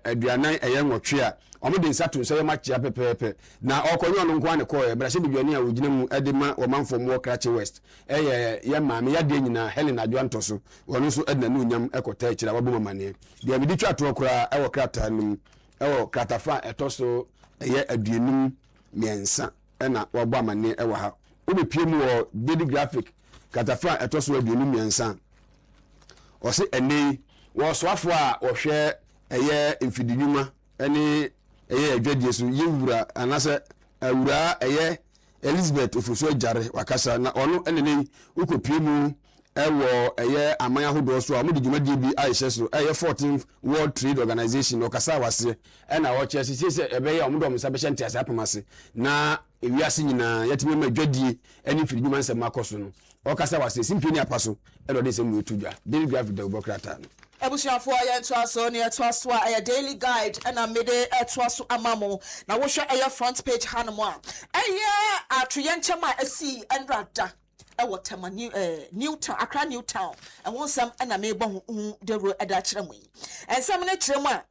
aduanan ɛyɛ nwɔtwe a ɔmo de nsa to nsa yɛ makyia pɛpɛɛpɛ na ɔkɔnyɛ ɔno nko ane kɔɔ ɛbrɛhyɛ biduani a wogyina mu ɛde ma ɔmanfo mu Krakye West ɛyɛ yɛ maame yadeɛ nyinaa Helen Adwoantɔ so ɔno nso ɛde na nunyam ɛkɔta akyiri a wabɔ mamaneɛ deɛ mede twa toɔ koraa ɛwɔ krataa no mu ɛwɔ kratafa ɛtɔ so ɛyɛ aduanum mmiɛnsa ɛna wabɔ amaneɛ ɛwɔ ha wobɛpie mu wɔ Daily Graphic kratafa ɛtɔ so aduanum mmiɛnsa ɔse ɛnɛ wɔsoafo a wɔhwɛ ɛyɛ mfidinwuma ɛne ɛyɛ adwadie so yɛwura anasɛ awura ɛyɛ Elizabeth Ofosu Agyare wakasa na ɔno ɛnene wokɔpie mu ɛwɔ ɛyɛ aman ahodoɔ so a wɔde dwumadie bi ahyɛ so ɛyɛ 14th World Trade Organization ɔkasa wase ɛna ɔkyerɛ sɛ ɛbɛyɛ a wɔde ɔmsa bɛhyɛ ntease apam ase na ewiase nyinaa yɛtumi ma adwadie ɛne mfidinwuma nsɛm akɔ so no ɔkasa wase simpie ne apa so ɛna ɔde nsɛm wɔtu dwa Daily Graphic da Ebokrata no ebusuafoɔ yɛn toa so ne yɛtoa so a ɛyɛ Daily Guide ɛna mede ɛtoa so ama mo na wohwɛ ɛyɛ front page hanom a ɛyɛ atoyɛ nkyɛm a ɛsi ɛnrada ɛwɔ Tema Newtown Accra Newtown ɛho nsɛm ɛna mebɔ ho dewuro ɛda kyerɛ mo yi ɛnsɛm ne kyerɛ mo a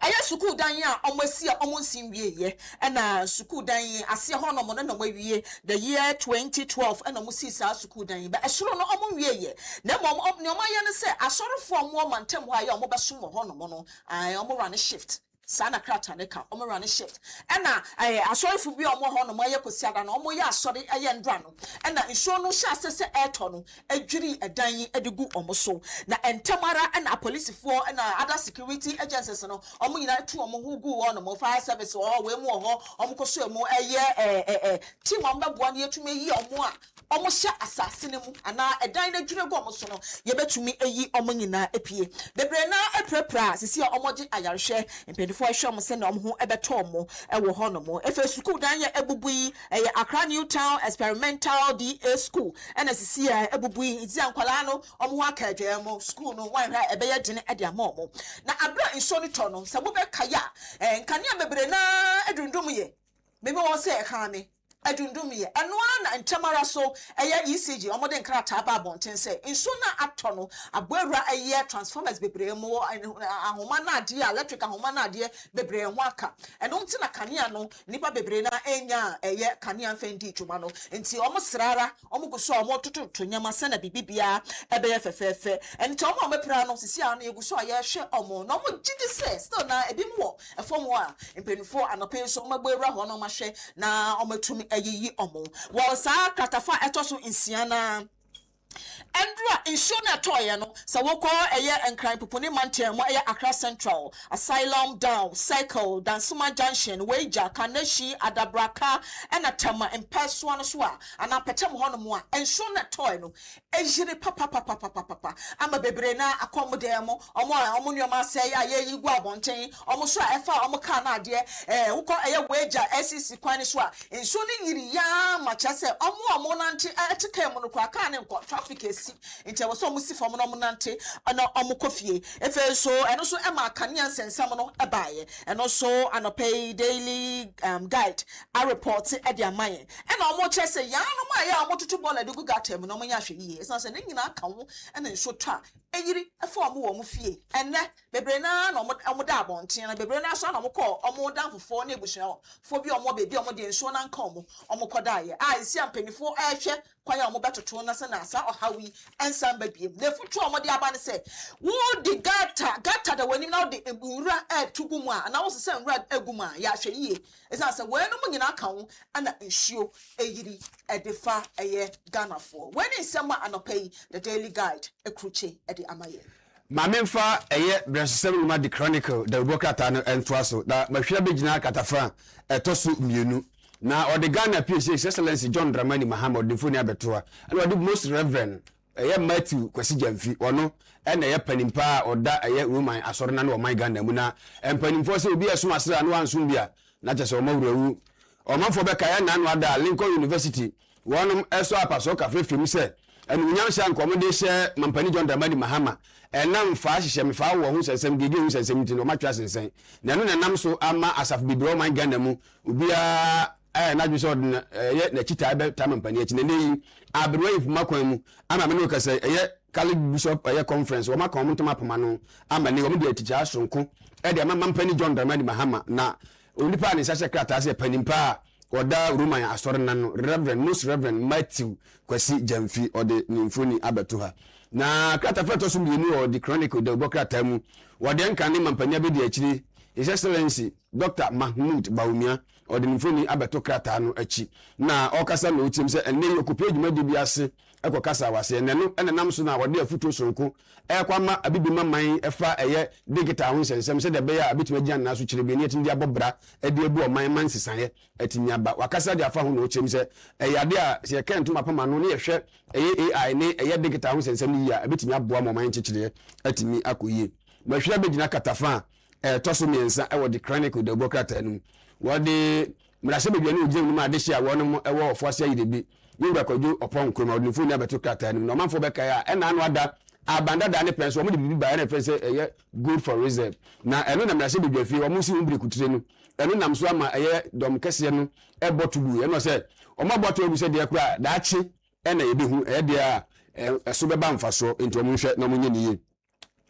ɛyɛ sukuu dan a ɔmo asi a ɔmo nsin wieyɛ ɛna sukuu dan aseɛ hɔ no mo na mo awie the year 2012 ɛna mo si saa sukuu dan ba ɛsoro no ɔmo wieyɛ na mo ne ɔmo ayɛ no sɛ asɔrefoɔ mo mantam hɔ ayɛ ɔmo bɛsom hɔ no mo no ɔmo run shift sana krata ne ka omo run shift ena asorefo bi omo ho no mo ye kosiada na omo ye asore eye ndra no ena nsuo no hya sese eto no adwiri edan edigu omo so na entamara ena policefo ena other security agencies no omo nyina tu omo hu gu ho no mo fire service ho we mu ho omo koso mu eye team omo beboa na yetumi yi omo a omo hya asase ne mu ana edan na dwire gu omo so no ye betumi eyi omo nyina epie bebre na eprepra sisi omo gi ayarhwe for shom send ho ebeto mo ewo ho no mo efe school dan ye ebubui eye Accra Newtown Experimental DA School ena sisi ya ebubui izi ankwala no omo ho akadwe mo school no wan ha ebeye dene ede amomo na abra nso ni to no sabo be kaya nkane bebre na edundum ye meme wo se eka me adundum ye eno na ntamara so eye ECG omode nkrata ba bonten se nso na ato no aboawura eye transformers bebre mo ahoma na ade electric ahoma na ade bebre ho aka eno nti na kanea no nipa bebre na enya eye kanea mfendi twuma no nti omo srara omo guso omo tototo nyama se na bibibia ebeye fefefe enti omo mepra no sisi a na yeguso aye hwe omo no omo gidi se still na ebi mo efom a empenfo anope so omo aboawura ho no mahwe na omo tumi ayi omo wo saa kratafa etoso insiana Andra inshona toya no sa woko eye enkran poponi mantem mo eye Accra Central Asylum Down Cycle Dansuma Junction Wager Kaneshi Adabraka ena Tema empeso no so a ana petem ho no mo a inshona toy no ejire papa ama bebre na akomode mo omo nyoma se ya yi gu abonten omo so a efa omo ka na ade woko eye Wager SCC kwan so a inshoni yiri ya ma cha se omo nante etike mo no kwa ka ne traffic si nti e wo so omusi fam no omunante ana omukofie efe so eno so e ma kanea nsensam no ebaaye eno so anopay daily guide a report e de amaye ena omo che se ya no ma ya omo tutu ball de guga tem no omo nya hwe yi esa se ne nyina aka wo ena nso twa eyiri efe omo wo mo fie enne bebre na omo da abonten na bebre na so na omo ko omo dan fofo na ebusuo fo bi omo bebi omo de nso na nka omo kodaye a isi ampanifo ehwe kwaya omo betoto na se na asa ohawi ensam babiem na futu omo de aba ne se wo di gata da wani na de ewura tugu mu a na wo se nwura agum a ya hwe yi esa se we no mo nyina aka wo ana nsuo eyiri edefa eye Ghana for when nsema anopai the daily guide ekruche ede amaye Mamemfa eye Brensesem Numa the Chronicle the Bokata no entwaso da mahwea begina katafa etoso mienu na ode Ghana PhD Excellency John Dramani Mahama ode foni abetoa and ode most reverend eye Matthew Kwasi Jamfi ono ena eye panimpa oda eye Roman asore na no Ghana mu na empanimfo se obi eso asira no ansum bia na chese o mawurawu o manfo beka ya na no ada Lincoln University wonom eso apaso ka fefem se enu nyam sha nkomo de hye mampani John Dramani Mahama enam fa hyehyɛ me fa wo hu sensem gege hu sensem nti no matwa sensen na no nanam so ama asaf bibiro man Ghana mu obia na dwi so ye na kita be ta mampani achi na nei abirwa ifuma kwan mu ama me no kasa ye Catholic Bishop ye conference wo maka omo ntoma poma no ama ne wo de aticha asonko e de mampani John Dramani Mahama na onipa ne sase krata se panimpa oda Roman asore na no Reverend Most Reverend Matthew Kwasi Jamfi ode nimfoni abeto ha na krata feto so mienu o the Chronicle de Bokrata mu wode nka ne mampanya be de akiri His Excellency Dr. Mahmoud Baumia ode nimfoni abeto krata no achi na okasa na otim se enne yokupe djuma de biase ekokasa wase enne no enenam so na wode afuto sonko ekwama abibi maman efa eye digital ho sensem se de be ya abituma gian na so kire be ne etindi abobra ede ebu o man sisaye atimi aba wakasa de afa ho na otim se eyade a se kentu mapama no ne yehwe eye AI ne eye digital ho sensem ni ya abitumi aboa mo man kikire atimi akoyie mahwira be gina katafa toso miensa ewo the Chronicle de Bokrata nu wode mrase be bianu ugye mu ade hia wono ewo ofo ase yidebi yimba kwadwo opon kroma wode funi abeto krata nu no manfo be kai a ena anu ada abanda da ne penso omo de bibi ba na fense eye good for reserve na eno na mrase be biafi omo si umbiri kutire nu eno nam so ama eye dom kese nu ebotubu eno se omo boto ebu se de kura da achi ena yebehu eye de a eso beba mfaso enti omo hwe na monye niye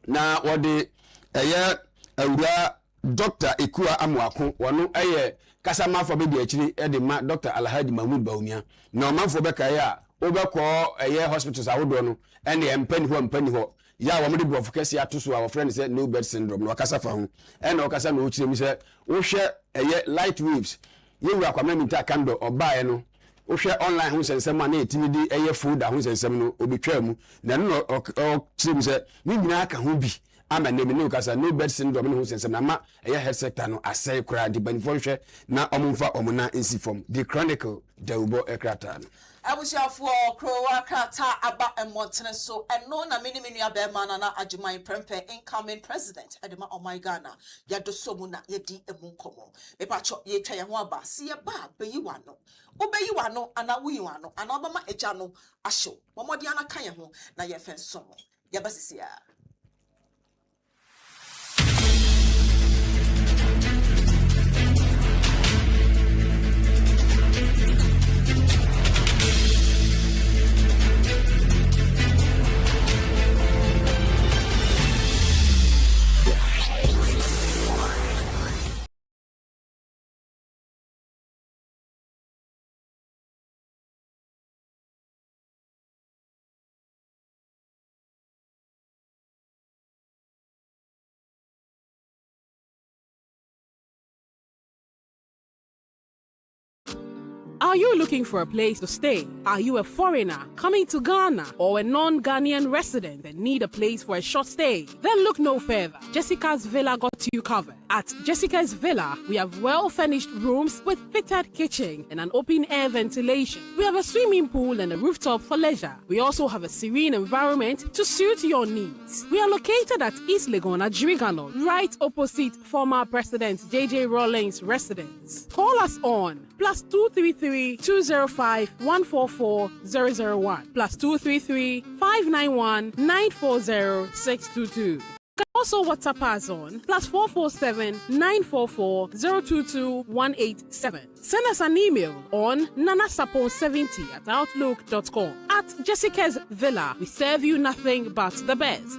na wode eye awura Dr. Ekua Amuako wono eye kasa mafo be de akiri e de ma Dr. Alhaji Mahmoud Baumia na mafo be kai a obekọ eye hospitals awodo no ene empani ho ya wo mede brofo kase atoso a wo friend say no bed syndrome no kasa fa ho ene o kasa na o kire mi say wo hwe eye light waves ye wura kwama mi ta kando obae no wo hwe online ho sensem na etimi di eye food ho sensem no obetwa mu na no o kire mi say ni nyina aka ho bi ama nemi no kasa no bed syndrome no sensem na ma eye health sector no asai kura di banifo hwe na omumfa omuna insi form the Chronicle deubo ekrata no abusiafo krowa krata aba emontene so eno na mini abema na ajuman prempe incoming president edema omai Ghana ya dosomu na yedi emunkomo mepacho ye twa ye ho aba si ye ba beyiwano ana wiwano ana obama eja no ahyo momodi ana kan ye ho na ye fenso no ya basisia. Are you looking for a place to stay? Are you a foreigner coming to Ghana or a non-Ghanaian resident that need a place for a short stay? Then look no further. Jessica's Villa got you covered. At Jessica's Villa, we have well-furnished rooms with fitted kitchen and an open-air ventilation. We have a swimming pool and a rooftop for leisure. We also have a serene environment to suit your needs. We are located at East Legon at Jirigano, right opposite former President J.J. Rawlings' residence. Call us on +233 205 144 001 +233 591 940 622. You can also WhatsApp us on +447 944 022 187. Send us an email on nanasapon70@outlook.com. At Jessica's Villa, we serve you nothing but the best.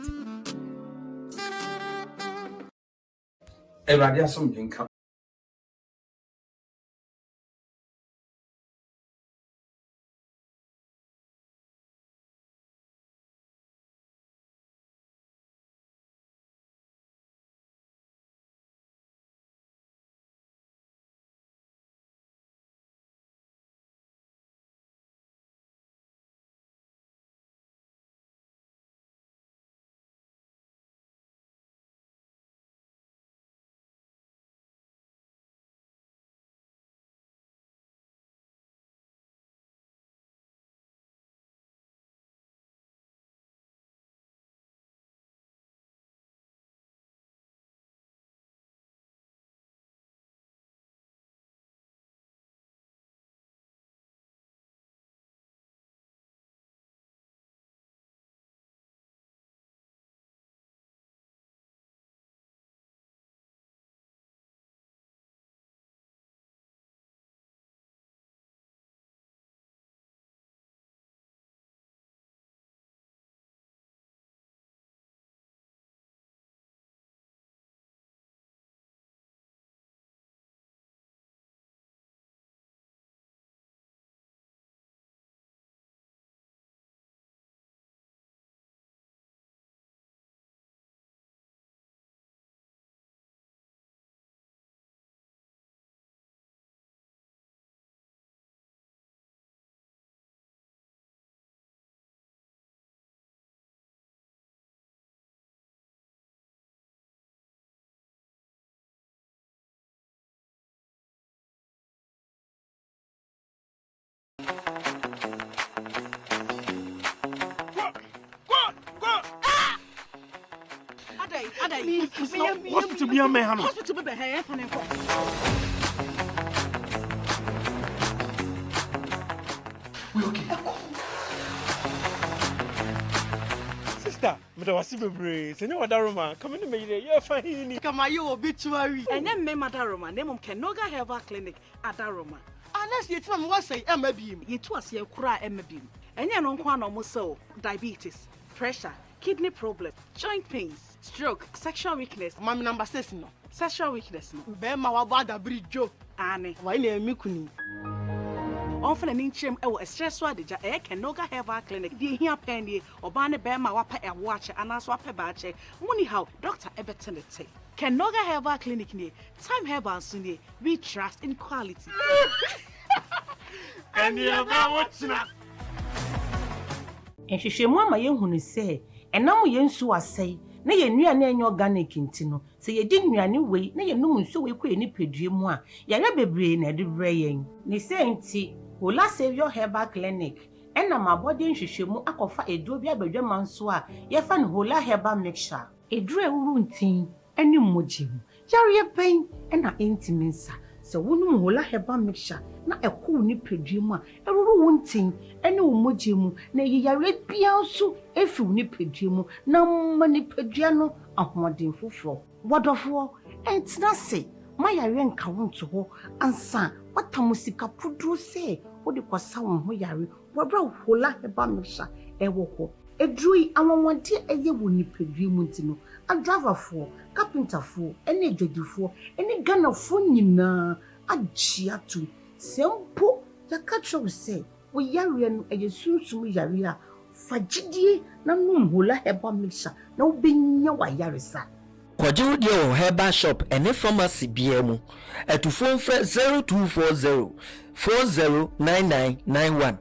Hospital be a man. Hospital be here for them. We okay. Sister, but I was super brave. You know what, Daruma? Come in, me. You're fine. Come on, you obituary. And then me Madaroma, name Kenoga Herbal Clinic at Daroma. Unless you tell me what say Emma Beam. You two as you cry Emma Beam. And you don't want almost so diabetes, pressure, kidney problem, joint pains, stroke, sexual weakness. Mami number 6 no. Sexual weakness no. Bema wa bada bridge. Ane. Why na mi kuni? Often an inchim a stressful deja Kenoga Herbal Clinic. The here penny or Bane Bema wapa a watch and as wapa bache. Money how Dr. Everton the take. Kenoga Herbal Clinic near Time Herbal Sunday. We trust in quality. And you know what's not. Nhwehwɛmu ama yɛhunu sɛ ɛnam yɛnsu asɛe na yɛnnuane enye organic ntino sɛ yɛdi nnuane wei na yɛnum nsu wei kɔ nipadua mu a yɛyɛ bebree na de brɛ yɛn ne sɛ nti Hola Savior Herbal Clinic ɛnam abɔde nhwehwɛmu akɔfa eduro bi abadwama nso a yɛfa no Hola Herbal Mixture eduro ewuru ntin ɛne mmogye yare pɛn ɛna ntimi nsa sɛ wonum Hola Herbal Mixture na ɛkɔ nipadua mu a ɛruru wo ntin ɛne wo mogye mu na yiyare bia nso efi wo nipadua mu na ma nipadua no ahoɔden foforɔ wɔdɔfoɔ ɛntena se ma yare nka wo nto hɔ ansa watam sika poduro sɛ wode kɔsa wo ho yare wɔbra Hola Herbal Mixture ɛwɔ hɔ eduru yi anwɔnwɔde ɛyɛ wo nipadua mu ntino adravafoɔ carpenterfoɔ ɛne adwadifoɔ ɛne Ghanafoɔ nyinaa agyia to sempo yakacho say we yare no eye sunsum yare a fagidie na nom Hola Herbal Mixture na obenya wa yare sa Kwajiru dio Herbal Shop ene pharmacy biemu etufo mfre 0240 409991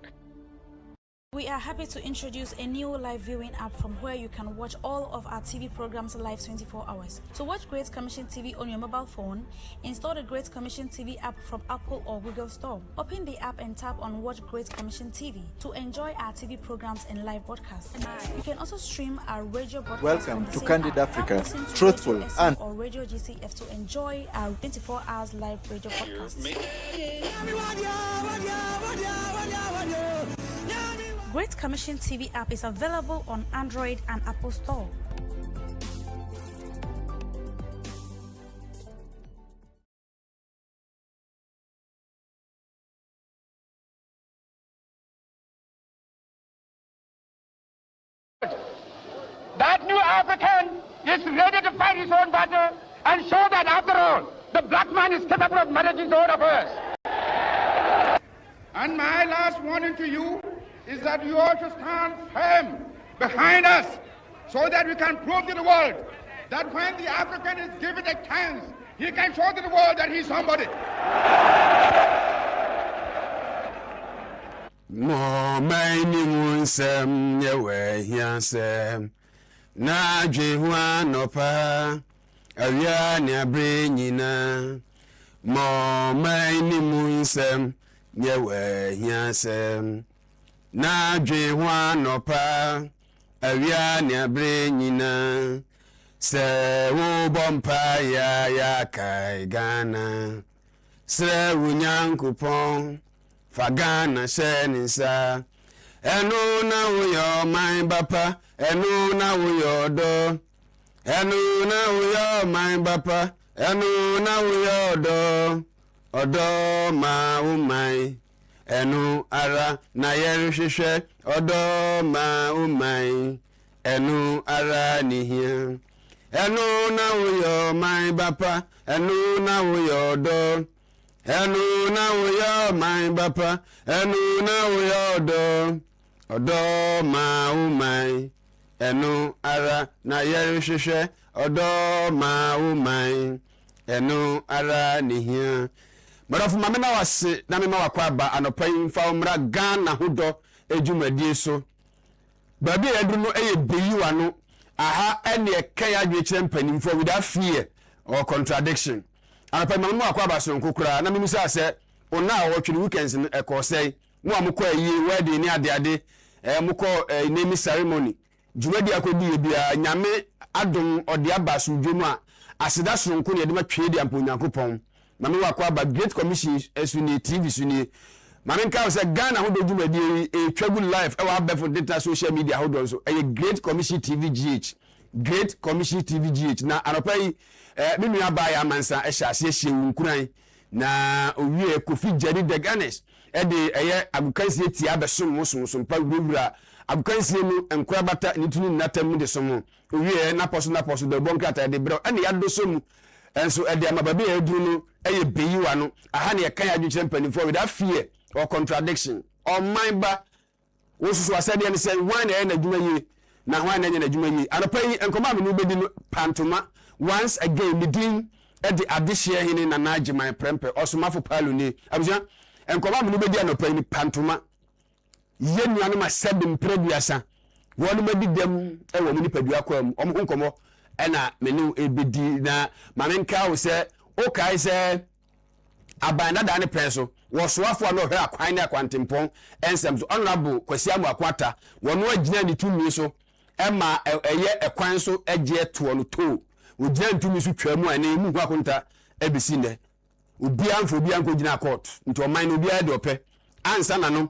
We are happy to introduce a new live viewing app from where you can watch all of our TV programs live 24 hours. To watch Great Commission TV on your mobile phone, install the Great Commission TV app from Apple or Google Store. Open the app and tap on Watch Great Commission TV to enjoy our TV programs and live broadcasts. You can also stream our radio broadcast. Welcome to Candid Africa, truthful and or Radio GCF to enjoy our 24 hours live radio broadcasts. Great Commission TV app is available on Android and Apple Store. That new African is ready to fight his own battle and show that after all, the black man is capable of managing his own affairs. And my last warning to you is that you all should stand firm behind us so that we can prove to the world that when the African is given a chance, he can show to the world that he's somebody. Mo maini munsem yewe hiansem na dwehua nopa awia ne abre nyina mo maini munsem yewe hiansem na dwehua nopa awia ne abre nyina se wo bompa ya kai Ghana se runyankopon Fagana Shenisa Enu na uyo my bapa Enu na uyo do Enu na uyo my bapa Enu na uyo do Odo ma umai Enu ara na yerishishe Odo ma umai Enu ara nihia Enu na uyo my bapa Enu na uyo do Enu na uyo my bapa Enu na uyo do Odo ma umai Enu ara na yerishishe Odo ma umai Enu ara nihia Marafu mamena wase na mema wakwaba anopa imfa umra Ghana hudo ejumadie so Babi edru no eye beyiwa no aha ene ekaya adwekire mpanimfo without fear or contradiction Anopa mama akwaba so nkokura na mimisa se ona wotwiri weekends ekosei mo amukọ ayi wedding ni ade mukọ name ceremony jumadi akodi bia nyame adom ode abaso dwemu a aseda sonko ne de matwe de ampo nyankopon mama wakwaba Great Commission esuni TV suni mama nka se Ghana ho do jumadi twagu live e wa befo data social media ho do so Great Commission TV GH Great Commission TV GH na anopa yi mimi aba ya mansa ehya se nkuran na owie Kofi Jari de Ganes de eye agukansie ti abesom so pa wura agukansie no enkura bata nituni natam de somo owie na poso de bonkata de bro ene ya do somu enso de amababe ya duru no eye beyiwa no aha ne kan ya dwukyere mpanifo without fear or contradiction or mindba wo susu asade ne say wan na adwuma yi na wan na adwuma yi anopa yi enkoma me no bedi no pantoma once again midin the addition hini na naji my prempe osomafo palo ni abuja enkoma me no bedi anopa ni pantoma yenu anu ma sebim preduasa wonu medi dem e wo ni padua kwam omo nkomo ena menu ebedi na mamenka wo se o kai se abanda da ne preso wo soafo no hwe akwan na kwantempon ensem so honorable kwasiamu akwata wonu agina ni tumi so ema eye ekwan so eje to no to ogyina ntumi so twamu ane mu hu akonta ebisi ne obia mfo obia nko gina court nti o man no obia de ope ansa na no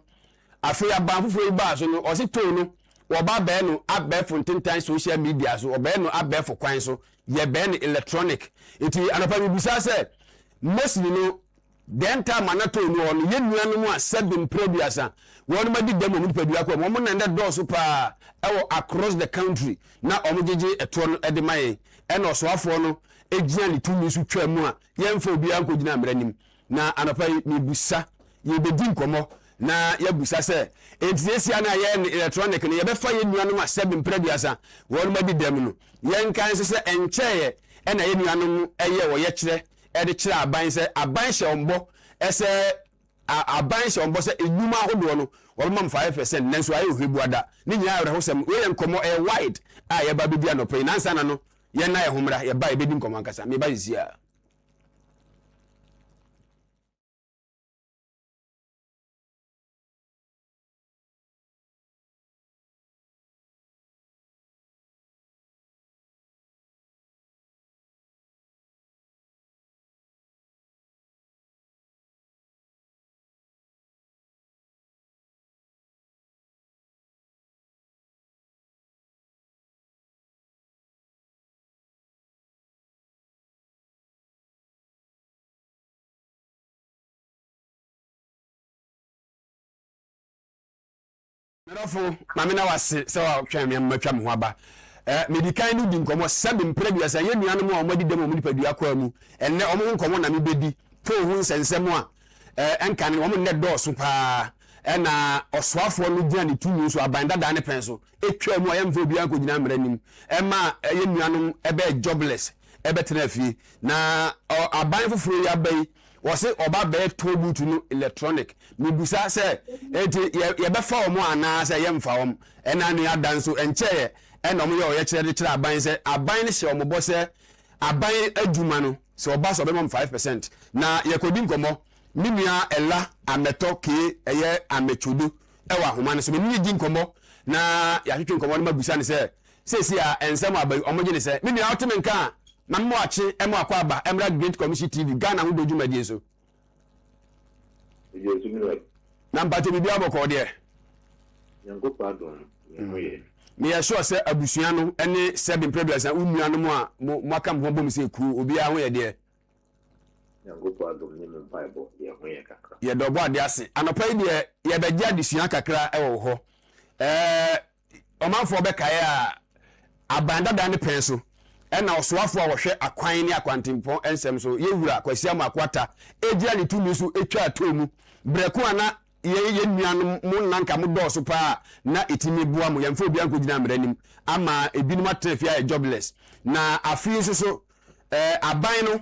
afi aban fofo iba so no o se to no wo ba be no abbe fontentan social media so obe no abbe fo kwan so ye be no electronic enti anapa bi bisa se mostly no denta manato no on ye nuanu mu asebim prebiasa wonu ma di demo mu padua kwa mo na nda do so pa ewo across the country na omjeje eto no ede mai ena osoafo no egina ni tumi su twamu a yemfa obia nko gina mranim na anapa ni busa ye bedi nkomo na ya busa se entiesi na ye electronic ne ye befa ye nuanu mu asebim prebiasa wonu ma di demo no ye nkan se encheye ena ye nuanu mu eye wo ye kire ede kire aban se aban hye ombo ese aban se ombo se enuma hodo no wolmam 5% nanso aye ohwebuada ni nya awre hosem we nkomo e wide a ye ba bedi anope nansa na no ye na ye homra ye ba ye bedi nkomo ankasa me ba yisia Merofo mamina wase se wa twa me matwa me ho aba medikan no di nkomo sabe mpredua sa ye nuanom a omadi dem omudi padua kwa mu enne omo nkomo na me bedi to hu nsensem a enka ne omo ne dooso pa na osoafo no gina ne tumi so abanda da ne pen so etwa mu ayamfo bia ko gina mranim ema ye nuanom ebe jobless ebe tenafi na aban foforo ya bai wose oba be tobutu no electronic mebusa se enti ye be fa omo ana se ye mfa om ena ne adanso enche ena omo ye o ye kire aban se aban ne se omo bo se aban adwuma no se oba so be 5% na ye kodi nkomo minua ela ameto ke eye amechodo ewa homa ne so me di nkomo na ya twetwe nkomo no mabusa ne se a ensem aban omo gye ne se minua oteme nka na mo achi emo akwa aba Emra Great Commission TV Ghana hu dojuma die so na mpate bibia boko de yango pardon me ya sure say abusua no ene seven previous na unua no mo a mo aka mo bom se ku obi a ho ye de yango pardon ni mo bible ye ho ye kakra ye do bo ade ase anopa de ye be gya disua kakra e wo ho omanfo be kae a abanda da ne pen so ena osoafo a wohwe akwan ne akwantempo ensem so yewura kwasi am akwata egia ne tumi so etwa atomu breko ana ye nuanom mo nanka mo dooso pa na etimi bua mo yamfo bia ko gina mranim ama ebinim atrefia jobless na afi so aban no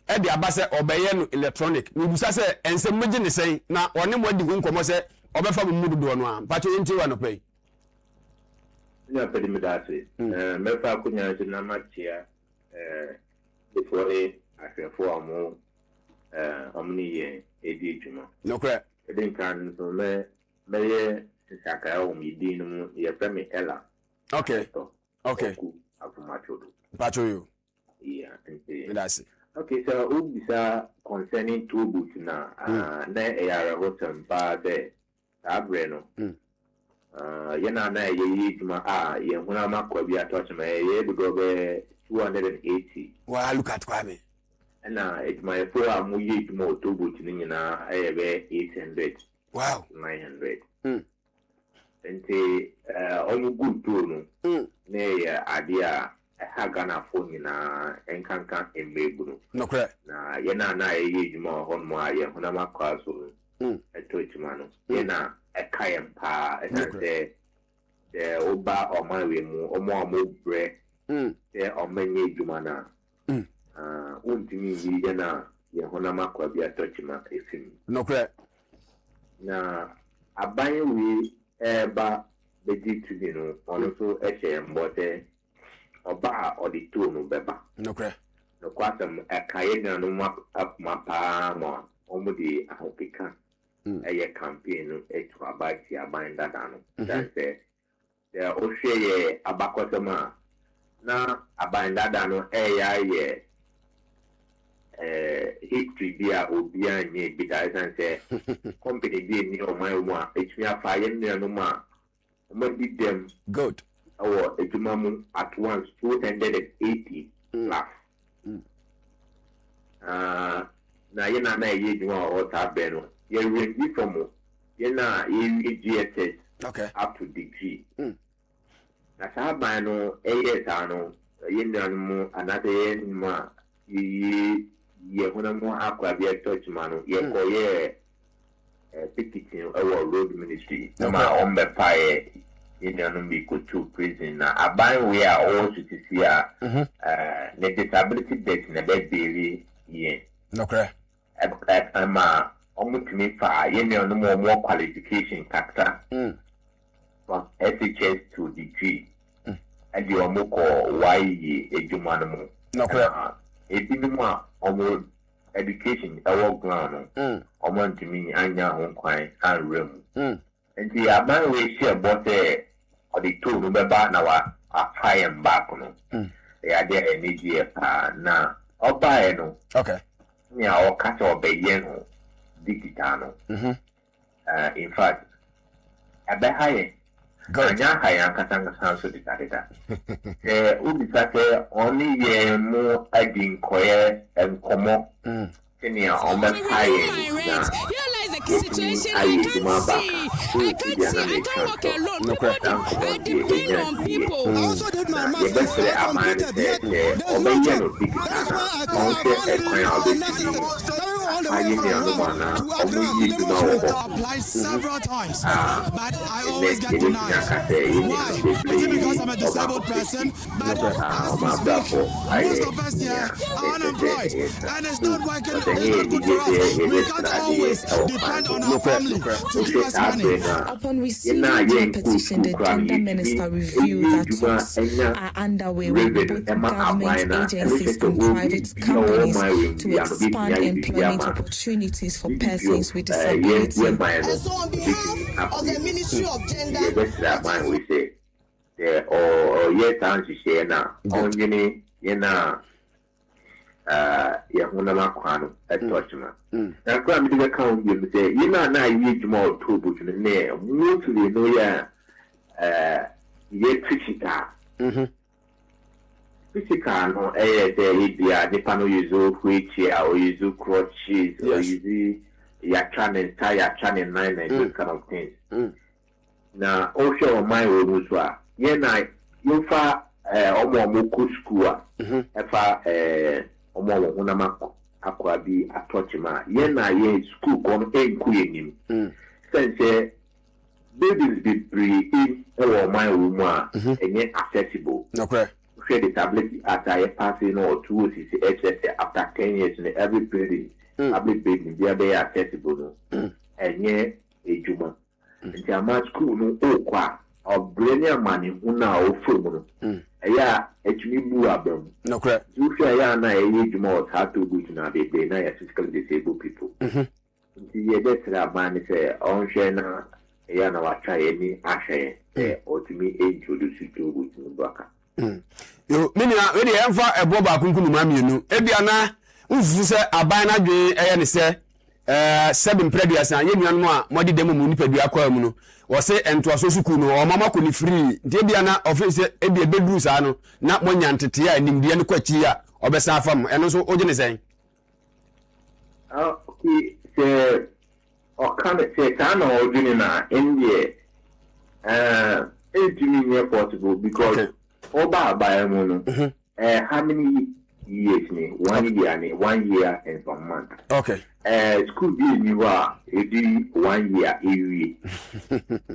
e de abase obeye no electronic ni busa se ensem meje ne sen na one mo adi nkomo se obefa mo mudu no a pacho enti wa no pay ya pedi medase mefa kunya na machia before afefo amu omni ye edi djuma no kra edin kan so me saka o mi dinu ye premi ela okay afumachodo pacho you yeah medase okay so ubisa concerning two boots na na era hotem ba de abreno yana na ye juma ye huna makwa bi atouch me ye do be 280 wa look at kwame na ejuma for amu ye juma otobo tini na be 800 wow 900 ente onu good to no na ye ade a ha Ghana for na enkankan embebu no correct na yana na ye juma ho mo ye huna makwa so atouch mano yana ekayem pa ese oba omawe mu omo bre omenye djuma na untimi yi na ye hona makwa bia tochima efim no kre na aban wi eba bedi tudi no ono so eche mbote oba odito no beba no kre no kwasam ekaye na no ma pa mo omudi ahopika eye campaign no etu abati aban dada no that's ohweye abakotama na aban dada no ye history dia obia nye bida sense company bi ni o mai mu a etumi afa ye no ma mo di dem good our ejumamu at once 280 plus na ye na ye ejuma o ta be no ye range from ye na ye GSS okay up to degree na saba no sa no ye nanu another ye ma ye hona mo akwa bi touch mano ye ko ye picketing our road ministry ma on be pae ye nanu bi ko to prison na aban we are all to see the disability debt na be very ye no kra ma almost me for no more qualification kakra. From SHS to degree. And you are more why a human. No, a bit more almost education, our ground. Almost to me, I know quite and room. And the man we share both or the two remember now are high and back. They are there in Nigeria now. Or buy no. Okay. Yeah, or cut or bayeno digital. In fact, a be high. Good. I can't answer the data. Ubi Sate only ye more adding coyer and como. Senior almost high. Situation I can't see. I can't walk alone. I depend on people. I also did my master's so I completed yet. There's no job. That's why I thought unnecessary. To apply several times, but I always get denied. Why? Is it because I'm a disabled person? But as we speak, most of us here are unemployed, and it's not working. It's not good for us. We can't always depend on our family to give us money. Upon receiving the petition, the gender minister reviewed that talks are underway with both government agencies and private companies to expand employment opportunities for persons with disability. And so on behalf of the Ministry of Gender, Yahuna Kwano at Tochima. Now, come to the account, you say, you know, now you need more to put in the name. Mostly, no, physical. Physical, no, the panel use wheelchair or use crutches or use Yatran and tie Yatran and 9 and those kind of things. Now, also, my rules were, you far almost school, omo wonama akwa bi atochima ye na ye school kon enkuyenim sense babies be free in our my room and accessible share the tablet after a passing or 2 CCHS after 10 years in every building public building they are accessible and ye a juma and the school no okwa or brilliant money una o fumu yeah, actually, move up. No crap. You say, I need more hard to go to now. They are physically disabled people. The other man say, on Shana, Yana, what try any ashe, or to me, introduce you to with Mbaka. You mean, really, I'm for a boba kunkum, mammy, you know. Ebiana, say, a bina day, and say, 7 previous and young more demo munipedia quamuno. Was say and to a sosukuno or mama could free. Debiana office a bedroom, not one yantia and Indian quatia or besafam, and also Oden saying. Okay, say, or can't say, can or Junina, India, it's near possible because Oba by a mono, how many years, 1 year, 1 year and some month. Okay. School day you are 1 year every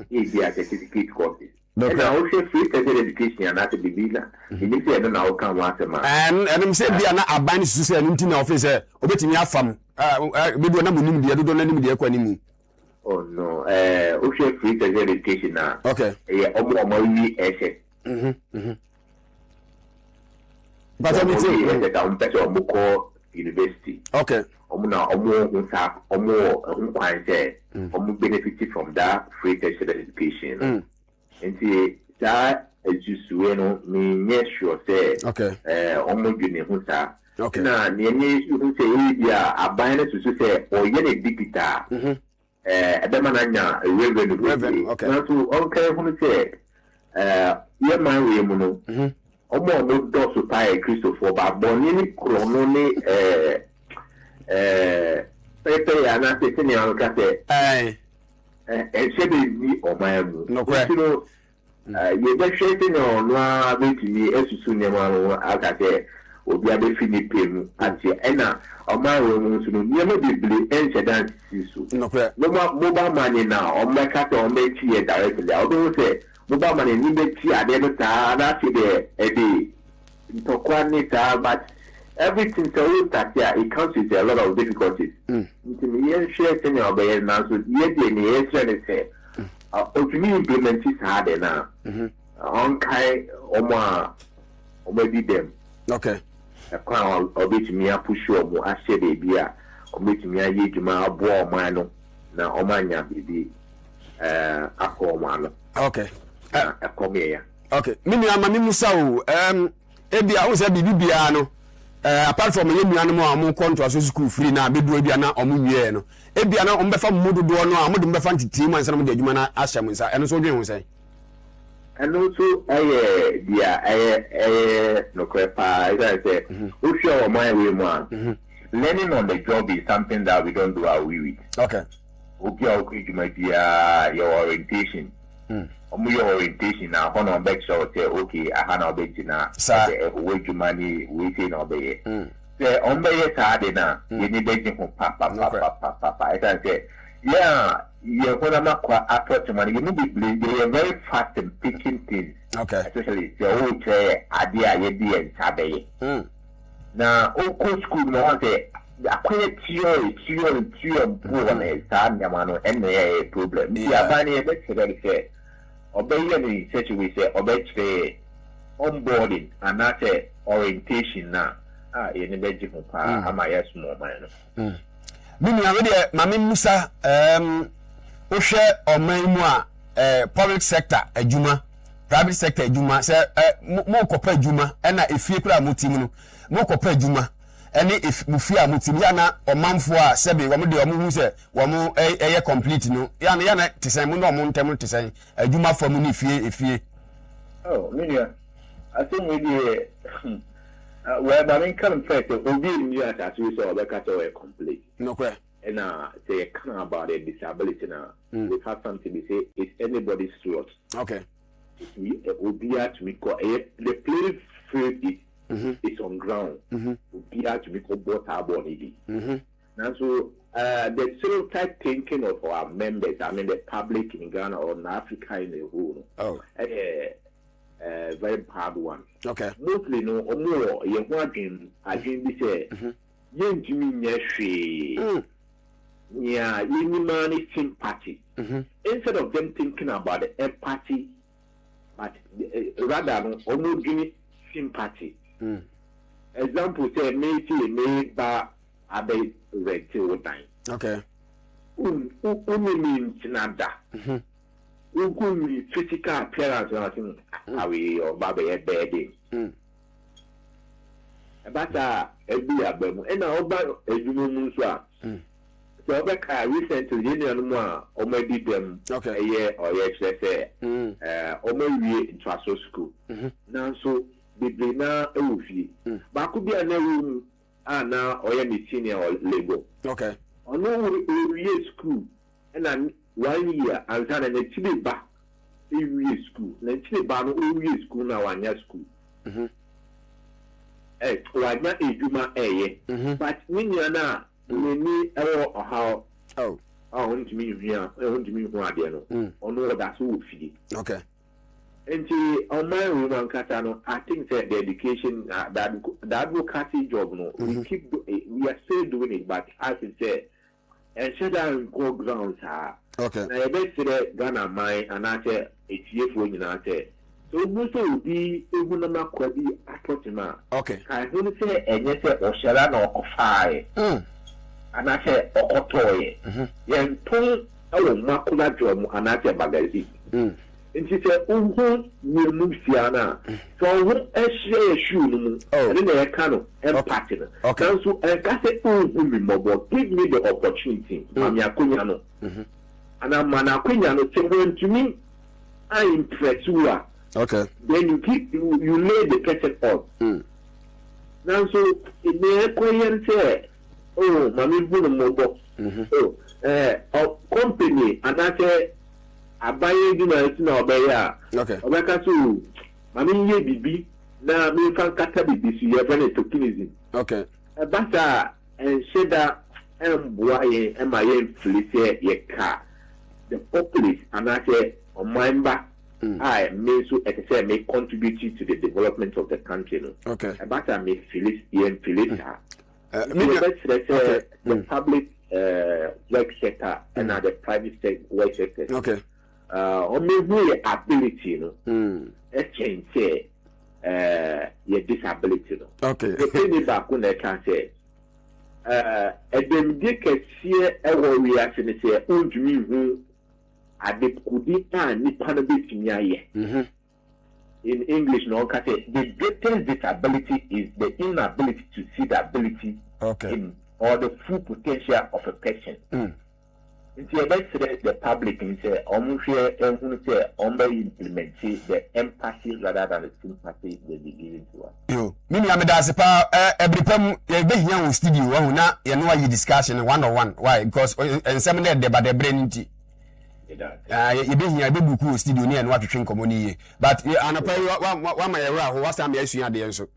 year certificate courses. And I also free education and not to be visa. You need to know come once a month. And I'm saying be an abandoned society officer, obeting your farm. We do not know the other than the equanimity. Oh no, also free education now. Okay. But I'm saying that I'm better on university. Okay. Benefit from that free tertiary education. And see that as you me sure say okay. Okay. Now, you say, yeah, a binary to say, or yet digital. A demananya, a revenue. Okay. Now, to okay, who say, yeah, my woman. Omo no do so tie Christopher ba bonini chrononi pepe ya na se ni an ka se se be ni o ma mu no kwa ye be shete no no abetimi esusu ne ma no aka se obi abe fini pemu ati ena o ma ro mu so no ye ma bibli en chedan sisu no kwa mobile money na o ma ka to o ma ti e directly o do say mobile money ni be ti ade no ta na ti de e be ntokwa ni ta but everything so that it comes with a lot of difficulties. Intimate share thing or by now, so yet the answer say, to me implement is harder now. On Kai Oma maybe them. Okay. A crown or bit me a push or I said a beer or bit me a year to my boy mano. Now Omania be a call okay. A come here. Okay. Mimi Musa ebi a wo se bibia no apart from ye nuanu mo am konto aso school free na be do bia na omo wie no ebia na ombe fa modu do no amodu mbe fa ntiti mu ansa na mo de adwuma na ahyam nsa eno so dwen ho sai eno so dia no krepa I say o sure o my way mo learning on the job is something that we don't do away with. Okay. Obi a o you might be your orientation. Your orientation now, on a back show say, okay, I have no bet now. Wait to money, waiting obey. Say, on by a card now, you need betting from papa. I say, yeah, you're going to not quite approach money. You need they are very fast in picking things. Okay. Especially the old idea, and Saturday. Now, old school, no, say, I quit theory, poor and Sam, and a problem. Yeah, Bunny, a bit say. Obey any such we say obey onboarding and not orientation now. In the bedroom, am I small man? Mimi already, Mammy Musa, share or Maimua, public sector, a Juma, private sector, Juma, say, more copper Juma, and if you could have Mutimu, more copper Juma. Any if Mufia Mutimiana or Mamfua Sebi, Wamu de Omu, Wamu a complete no, Yana to say Muno Montemu to say a Juma for Muni if ye. Oh, Minia, I think we well, but in current fact, will be in you as we saw the cattle complete. No, and say kind about a disability now. We have something to say, it's anybody's slot. Okay. It will be at me, the playing field is. It's on ground. We have to be water body. Now, so the stereotype thinking of our members, I mean the public in Ghana or in Africa in the whole, very bad one. Okay. Mostly no or more. You want him? I think we say, "Yen Jimmy Yashi." Yeah, any man is sympathy. Instead of them thinking about the empathy, but rather almost giving sympathy. Example say me ba abe rete o time. Okay. Means nada. Me physical appearance na tin awe or baba e bedding. But ebi abemu e na oba edumo mu so a. So oba ka recently union mu a o ma di dem. Okay. Eye or ye say o ma wie into school. Now so the na ewufi ba ku bia na room ana oya me senior or label. Okay. Ono we school and 1 year and na tibi ba we school na tibi ba no we school na wanya school wanya eduma but ninya na ni ewo oha ntimi hia ntimi hu ade no ono da so ofi. Okay. And on my room and Catano, I think that the education, the advocacy job, no, we are still doing it, but as I said, and shut down go grounds are okay. Now, I bet that Ghana mine and I say it's here for you now. So, most will be even a quadi approachment. Okay. I don't say, and yes, or shall or fire. And I say, or toy. Yen told our macula job and I say, bagasi. And she said, "Oh, you move Siana." So, what a shoe, and then I can partner. Okay. So, I said, "Oh, mobile, give me the opportunity." Mamia Kunyano. And I'm Manakunyano saying to me, I impress you. Okay. Then you lay the person on. Now, so, in the Korean say, "Oh, Mammy Mobile." Oh, company, and I say, abaye di na esi na obaya obeka so mami ye bibi na mi fan kata bibi su ye bene tokenism bata sheda emboa ye ema ye influence ye ka the populace and I say o member I may so as I say may contribute to the development of the country. No? Okay. But I may feel it. The public work sector and the private work sector. Okay. Only ability, change your disability. Okay. The thing back when I can say, we reaction is say, in English, no can say the greatest disability is the inability to see the ability in or the full potential of a person. The public and say, implement the empathy rather than the sympathy they be giving to us. Yo, mini amedase pa every time you be here in studio, na you know you discussion one on one. Why? Because and some there but the brain nti. You be here be buku studio ni and what twin komoni. But anapa wa ma yera ho wasa me asu ade enso.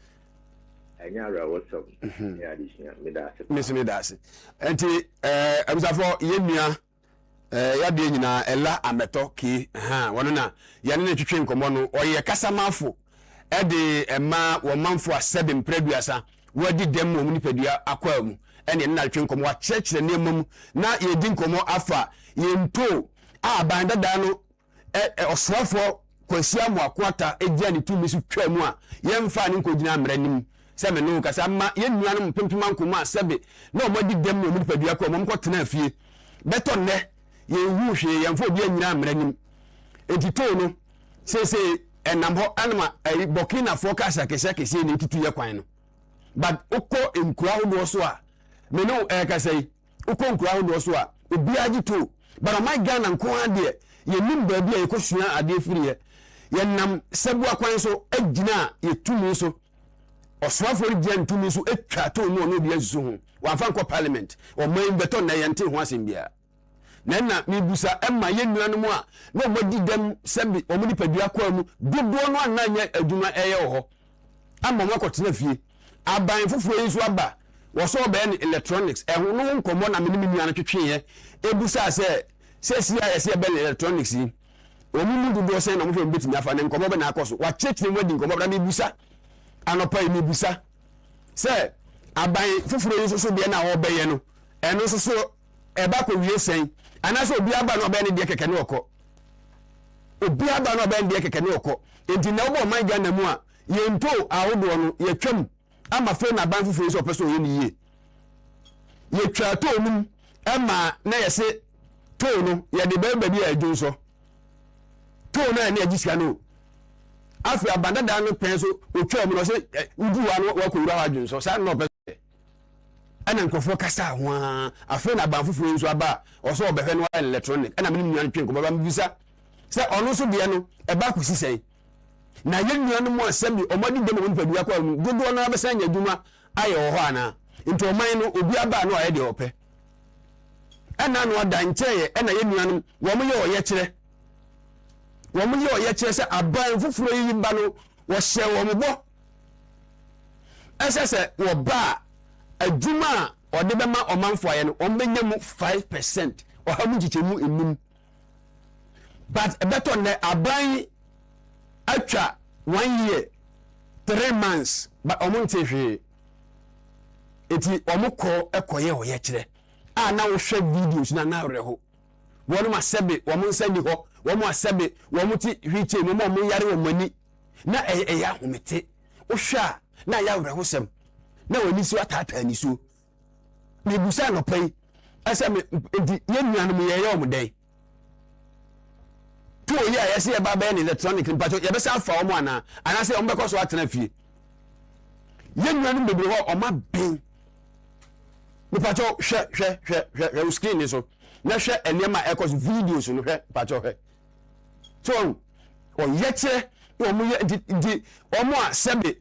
Anyara what's up? Yeah, this medase. Medase. Enti abusafo yenua ya de nyina ela ameto ki wono na ya ne twetwe nkomo no oye kasamafo e de ema wo manfo asebe mpraduasa wadi dem mo nipadua akwa mu ene na twetwe nkomo wa church ne emam na ye di nkomo afa ye nto abanda da no osofo kwasia mu akwata egia ne tumi so twa mu a ye mfa ne nkogina amranim se me no kasa ma ye nua no mpempema nkomo asebe na omodi dem mo nipadua akwa mo mkotena afie beto ne ye hu hwe ye mfo bia nyina amranim entito no se enam ho anama Burkina Faso kese ne tutu ye kwan no but ukọ enkura hodo so a me no kasai ukọ enkura hodo so a obi agito but my Ghana nko ade ye nim ba bia ye kosua ade firi ye nam sebu akwan so agina ye tumi so oswafo ri dia ntumi so etwa to no bia susu ho wa fa nko parliament o man beto na ye nte ho asem bia na mibusa emma ye nuanu mu a no modi dem sebi omudi padua kwa mu dodo no ananya adwuma eye ho amma mo akotena fie aban foforo yi so aba wo so be ne electronics ehun no nkomo na meni nuanu twetwe ye ebusa se sia ye se be electronics yi omumu dodo se na mo fe betimi afa ne nkomo be na akoso wa chechire mwadi nkomo na mibusa anopa yi mibusa se aban foforo yi so be na wo be ye no eno so eba ko wie sen anaso obi aba no be ne de keke ne okọ obi aba no be ne de keke ne okọ enti na obo man Ghana mu a ye nto ahodo no ye twam ama fe na ban fufu so opeso ye ni ye twa to num ama na ye se to no ye de be bi adwun so to na ne agisika no afi abanda da no pen so otwa mu no se uduwa no wa ko wura wa adwun so sa no opeso ana nkofo kasa ho afa na ban fufu nso aba oso obehwe no electronic ana meni nwan twen ko baba mbisa se ono so de no e ba ko sisen na ye nwan mo asemi omodi dem mo npadua kwa gogo no abesa nya dwuma aye ho ana nti oman no obi aba no aye de ope ana no da ncheye ana ye nwan wo mo ye oye kire se aban fufu yi ba no wo hye wo mo bo esese wo ba adwuma ode bema omanfo aye no ombenya mu 5% ohamu chichemu enum but better ne aban atwa 1 year 3 months but omonte hwe eti omukọ ekoye oye kire a na wo hwe videos na reho wonu masebe wo mo sadi ho wo mo asebe wo mo ti hwiche mo mo yare wo mani na ya homete wo hwa na ya reho sem na wani so atata ni so me busa no pai asa me ye nuanu me ye om den to ye ya se ba ba ni electronic mpacho ye be sa fa omo ana se ombe ko so atena fie ye nuanu bebre ho oma ben mpacho hwe screen ni so na hwe enema e ko videos no hwe mpacho hwe so o ye che o mu ye di omo a sebe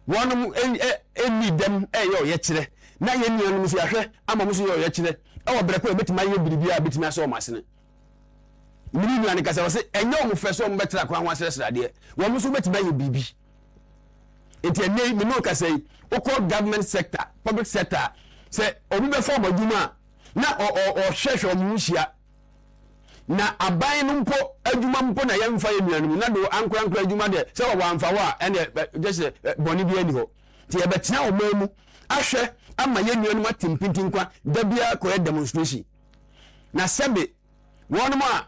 wonu eni dem eyo ye kire na ye nuanu musu ahwe ama musu ye kire e wo breko betima ye biribia betima aso masene mini nuanu kasa wose enye o mu feso mo betra kwa ho asresrade wo musu betima ye bibi enti enye me no kasa yi okọ government sector public sector se obi be fo boduma na o hwehwe o mu hia na aban no mpo adwuma mpo na yɛmfa yɛ nuanum na do ankora adwuma de sɛ wɔ amfa wa ɛne just bɔne bi ani hɔ ti yɛbɛtena ɔman mu ahwɛ ama yɛ nuanum atimpintin kwa da bia kɔyɛ demonstration na sɛbe wɔnom a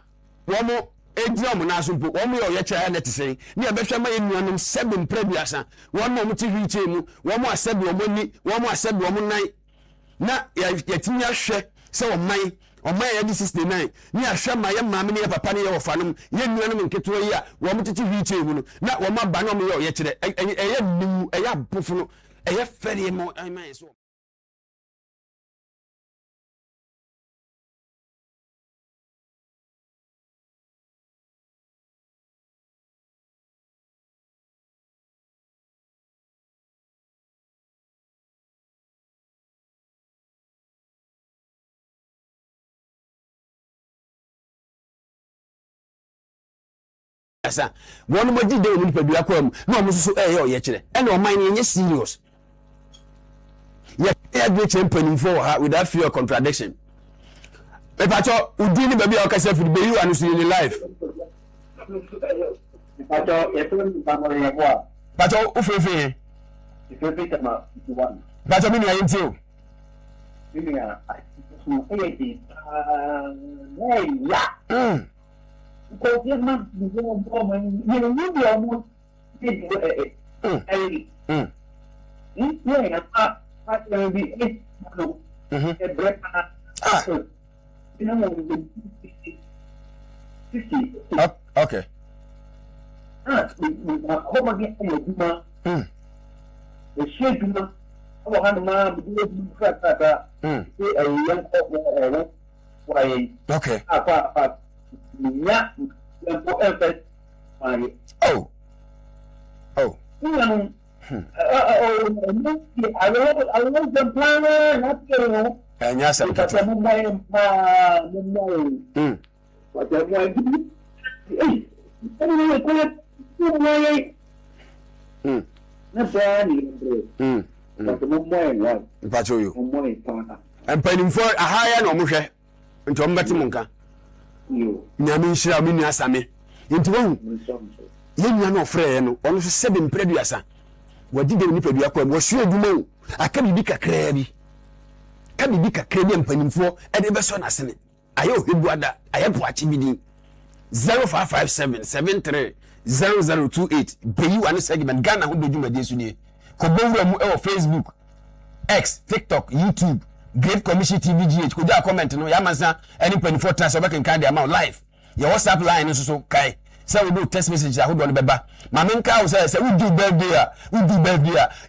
wɔmo egyina ɔmo na so mpo wɔmo yɛ ɔyɛ kyerɛ na te sɛ ne yɛbɛhwɛ ma yɛ nuanum sɛbe mpraduasa wɔn ɔmo te hwikyɛ mu wɔmo asɛbe ɔmo ni wɔmo asɛbe ɔmo nan na yɛtimi ahwɛ sɛ ɔman yɛ di 69 ni ahwɛ ma yɛ maame ne yɛ papa ne yɛ wɔfa nom yɛ nuanom nketewa yi a wɔn tete hwikyɛ mu no na wɔn aba na wɔn yɛ ɔyɛ kyerɛ ɛyɛ nimu ɛyɛ abofo no ɛyɛ fɛre mo ɛman yɛ so. Asa one mo di dey ni padua kwa mu na omo so oyɛ kyerɛ ɛna ɔman ni nyɛ serious yɛ de champion for her without fear of contradiction e pacho udi ni baby akasa fi be you anu so in life pacho ufefe pacho mi ni ayi ti o Because this man is going to come and you almost did okay. Nyame nhyira me nua asame nti wahu ye nua no frɛ no ɔno so sɛbe mpraduasa wadi de nipadua kwa wo hwe adwuma o aka bibi kakraa bi ka bibi kakraa bi mpanimfoɔ ɛde bɛsɔ na sene ayɛ ohwebuada ayɛ poakye bidin 0557730028 beyi wane segment Ghana ho dodwuma de so nie kɔbɔwura mu ɛwɔ Facebook, X, TikTok, YouTube, Great Commission TVGH kuja comment no ya mansa any 24 times oba kan dey amount live your WhatsApp line no so kai say we do text message ahodo no beba ma menka wo say we do birthday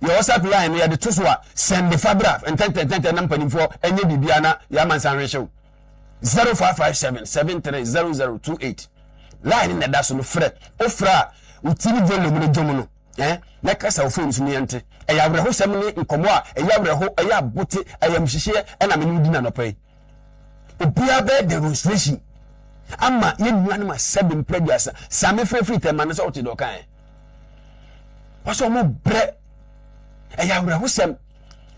your WhatsApp line ya de to so send the fabraf and 10 number for enye bibia na ya mansa rehyew 0557730028 line na da so no frɛ ofra utini volume no dwomo no na kasa wo phone so ne yente eyawre ho sem ne nkomo a eyawre ho eya bote eyam hihye na me nudi na nopai obia be demonstration ama ye nuanu ma seven previous same free tema no so wote do kan waso mo bre eyawre ho sem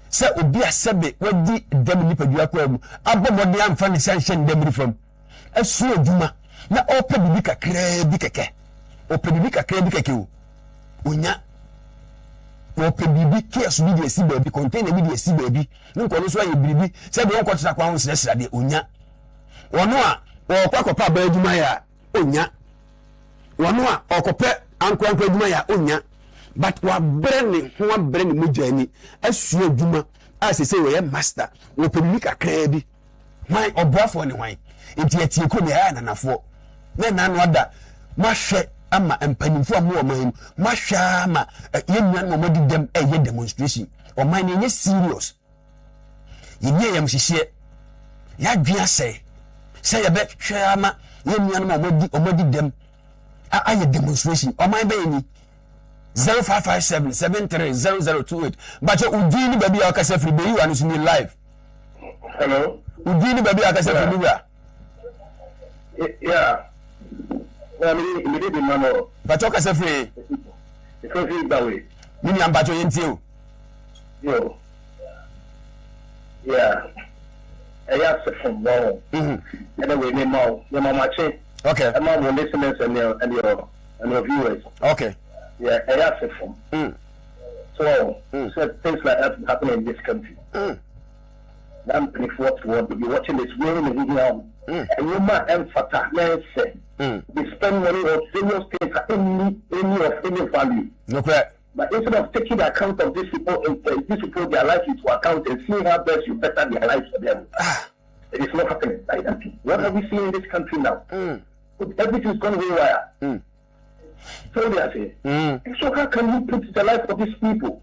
se obi asebe wadi dem ni padua kwa mu abomode amfa ne hyenhyen dem fam asu oduma na opa bibi kakra bi keke opa bibi kakra bi keke o onya ope bibi kiasu bi de esi baabi container bi de esi baabi nko no so aye bibi se be wonko tata kwa ho sresra de onya wono a okwakopa ba adwuma ya onya wono a okope ankwa adwuma ya onya but wa bre ne ho abre ne mujani asu adwuma asese we ye master ope bibi kakra bi hwan obrafo ne hwan enti atie ko ne ya nanafo na nanu ada mahwe ama empanimfo amu oman mahwa ama yenua no modi dem eye demonstration oman ne nye serious yenye yam hihye ya dwia se ye be hwa ama yenua no modi dem aye demonstration oman be ni 0557730028 but udi ni baby akasa free be you anu ni live hello udi ni baby akasa free be yeah. Me did no. But talk as a free. Because it's that way. Mini am bacho yentiu. Yo. Yeah. yes from wow. Anyway, your mama chain. Okay. And my listeners and your viewers. Okay. Yeah, yes from. So things like that happen in this country. I'm 24th world, you're watching this really video. And you might emphasize, we spend money on various things for any value. No correct. But instead of taking account of these people their life into account and seeing how best you better their lives for them, it is not happening like that. What have we seen in this country now? Everything's gone haywire. So they are saying. So how can you put the life of these people?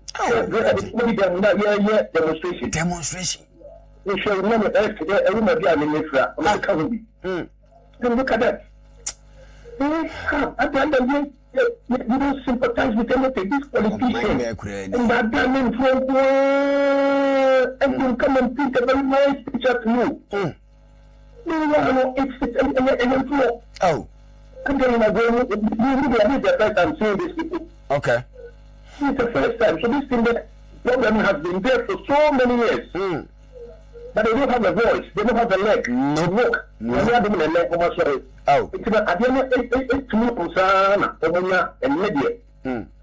Demonstration. Demonstration. We shall remember everybody are in Israel. Then look at that. At the end of the day, you don't sympathize with anything. This politician and that damn from and will come and pick a very nice picture to you. No, it's oh. I'm telling you, this is the first time seeing these people. Okay. It's the first time. So this thing that problem has been there for so many years. But they don't have a voice. They don't have a leg to walk. They don't have a leg. Oh. It's at the end it's to move Sana, Omona, and Media.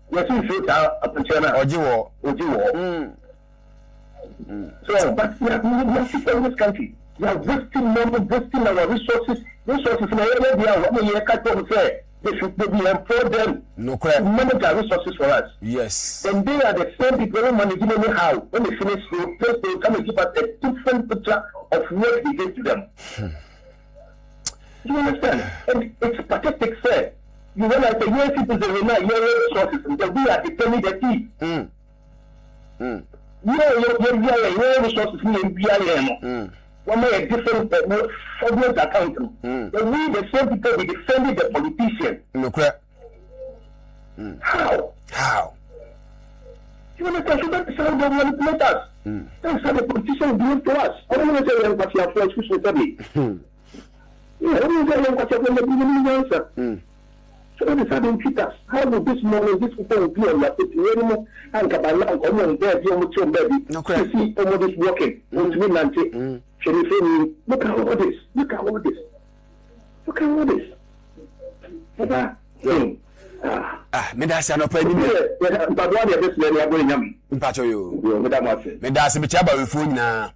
Yes, you should have a Pachana or Jiwo. So, but we are people in this country. We are wasting money, wasting our resources. Resources in the area, they are what we can't say. They should be employed them. No correct. Manage our resources for us. Yes. And they are the same people who manage anyhow. When they finish school, first they come and give us a different picture of what we gave to them. Do you understand? And it's pathetic, sir. You realize the young people they will not hear resources until we are defending the tea. Your resources in one may a different fraudulent account. But we, the same people, we defended the politician. No correct. How? You understand? So that is how they manipulate us. That's how the politician belongs to us. I don't want to say what you have for us, which will tell me. Yeah, I don't want to say what you have for us, so that is how they treat us. How will this morning, this people will be on their feet anymore? And Kabbalah, on there, baby. No correct. You see, all this working. Look at all this. Look at all this. Look at all this. Me da se anopa ni me. But what are this lady going yam? Mpacho yo. Me da se be chaba we fu nyina.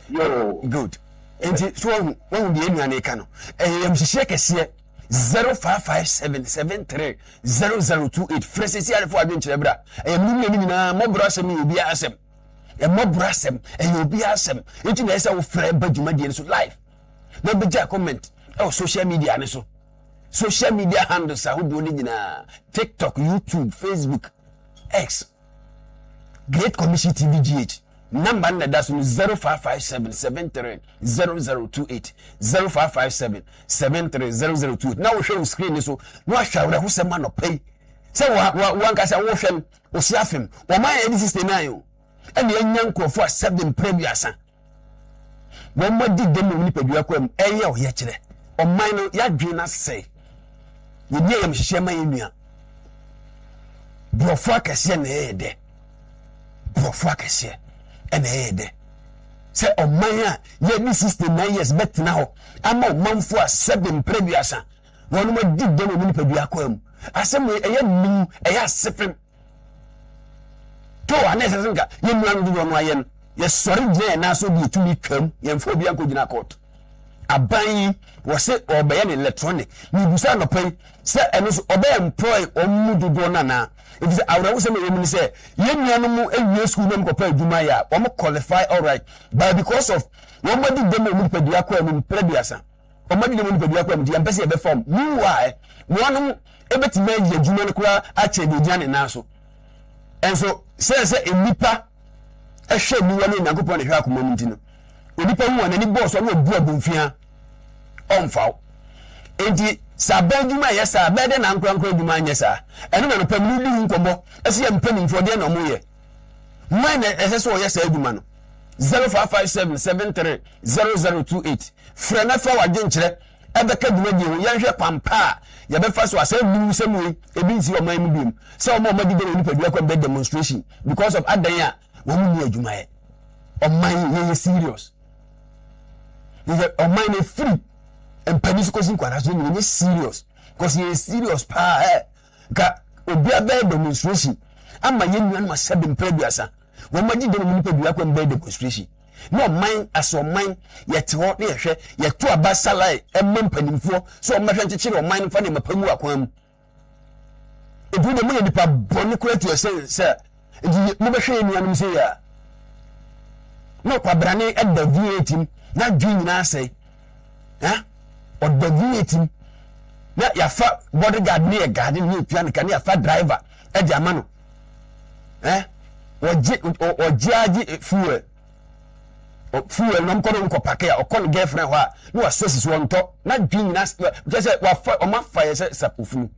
Yo, good. Enti so won de enu ane ka no. Yam hihye kese 0557730028 fresi alfo adwenkyere bra. Yam ni nyina mo bro asem ni obi asem. Mo bro asem obi asem. Enti na esa wo frɛ badwuma de so live. Na be ja comment social media ne so. Social media handles are who TikTok, YouTube, Facebook, X. Great Commission TVGH. Number that's 0557730028. 0557730028. Now we show screen so no shall who say man pay. Say one can say ocean or siafim. Or my edit system now. And the young crow for 7 previous. One more did them when you pay your quem. Ayo yetchre. Or mine ya dream say. You near him, Shema India. Brofakes and Ede. Brofakes and Ede. Say, oh, Maya, this is the 9 years better now. I'm a month for 7 previous. One more did them when you pay your quem. I said, I am a suffering. To a necessary, you run to one iron. Yes, sorry, Jay, and I saw you to me come, and phobia could not court. Aban was say obey an electronic. You busa no pay. Say and obey employ omudu do na. It is our say me say ye nuanom e school nem ko pay djuma ya. Omo qualify all right. But because of nobody dem mu pedua kwa mu prebiasa. Omadi dem mu pedua kwa mu di ampese e be form. Meanwhile, nuanom e betima ye djuma no kwa ache de diane na so. And so say enipa e hwe mu wani Nyankopon ne hwe akoma mu ntino. Onipa hu anani boss o bu abunfia onfaw enti sabaduma yesa bede na nkwankwa duma anyesa eno na no pamulu di nkombo ese ya mpanimfo de na omoye man ese so yesa aduma no 0557730028 frana fa wadwenkyere ebeka duma di ho yanhwe pampa ya be fa so asem semu ebi nsi o man mu bim se o ma di de onipa dua kwa demonstration because of adan a wo mu ni aduma ye o man ye serious on mine free and pennies causing quarantine is serious because he is serious pa ka obi abe demonstration ama yenwan ma 7 prebiasa wo ma gide no pedua kwa mbe demonstration no mine aso mine yete ho na yehwe yeto abasalai emmem panimfo so o mahwe nchechire o mine fa ne mapamu akwan mu edu de mo ye nipa boni kura to say mo be hwe enuanum say ya no kwa brane e da V8 na dwi nyina say o da V8 na ya fa bodyguard ne garden ne pian kan ya fa driver e di amano ojiaji fuel no mkono nko pake o kon girlfriend ho a no asosis won to na dwi na just wa fa o ma fa ye sapofunu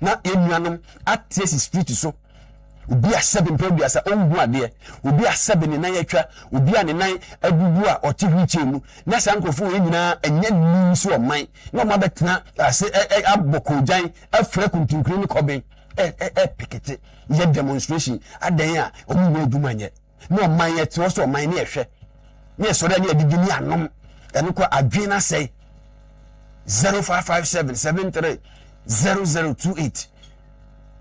na enuanom atesi street so obi a 7 prebiasa ongu ade obi a 7 ne nan yatwa obi a ne nan adubu a oti hwiche mu na sankofo we nyina enya ni so o man na o ma betena ase abokojan afra kuntunkuru ni koben pikete ye demonstration adan a omu aduma nye na o man ye te so o man ne ehwe ne so da ne adidi ni anom eno ko adwen na sei 0557 730028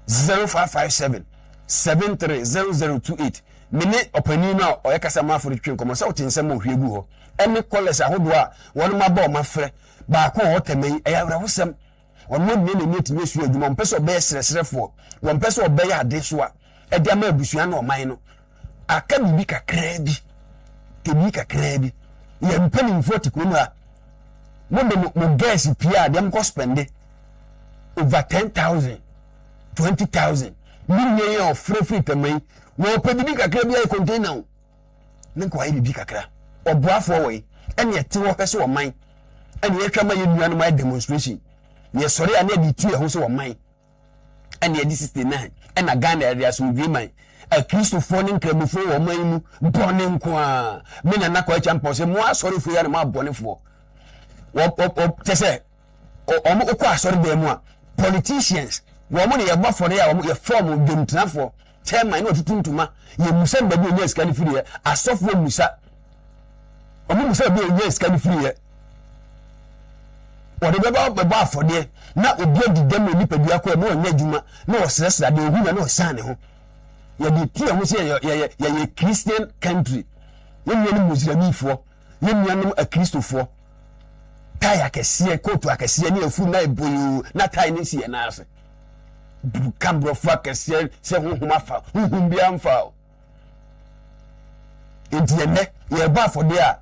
0557 730028 mene opani no o yakasa ma afori twen komo sa otinsem ohwegu ho ene college ahodo a won ma ba o ma frɛ ba ko ho temei eyawra hosem won mo ne ne meti mesu adwuma mpeso be sresrefo won peso obe ya ade so a e dia ma abusua na oman no aka bibi kakra bi kebi kakra bi ye mpani mfoti ko no a mo gas pia dem ko spend over 10,000 20,000 minye of free temei wo pe bibi kakra bi ai container ne ko ai bibi kakra oboafo we ene ete wo pese wo man ene yetwa ma yedua no ma demonstration ye sori ane di tu e ho so wo man ene di 69 ena Ghana area so bi man a Christopher ne nkramufo wo man mu bone nko a me na nakwa champion se mo asori fo ya ne ma bonefo wo tese o mo ko asori be mu a politicians wo mo ne ye bofo ne ya wo mo ye form demtrafo chairman no tutuntuma ye musa ba bi onye scan free asofo musa o mo musa bi onye scan free o de ba afode na obi adidam ni padua ko e mo onye adwuma na o sresra de ohu na o san ne ho ye di ti ho se ye Christian country ye nwa muslimifo ye nwa a Christofo taya kese kotu akese ni afu na eboyu na tai ni si na ase kambro fa kese se huhuma fa huhum bia mfa entiene ye ba for there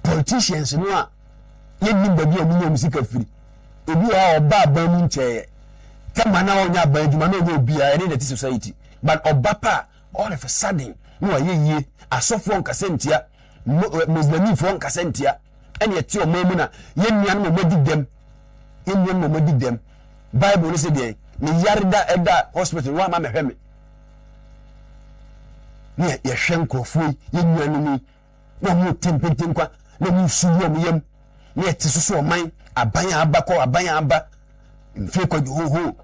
politicians no a ye ni babi amunye musika firi obi a oba ba mu nche kama na onya ba adwuma na onya obi a any society but obapa all of a sudden no ye asofo nkasentia muslimifo nkasentia ene yeti o mamu na ye nuan mo madidem ye nuan mo madidem bible ni se de me yarda eda hospital wa ma mehwe me ne ye hwenkrofo ye nuan ni na mo tempentem kwa na mo suwo mo yam ne yeti soso o man aban abakọ aban aba mfe kwa ho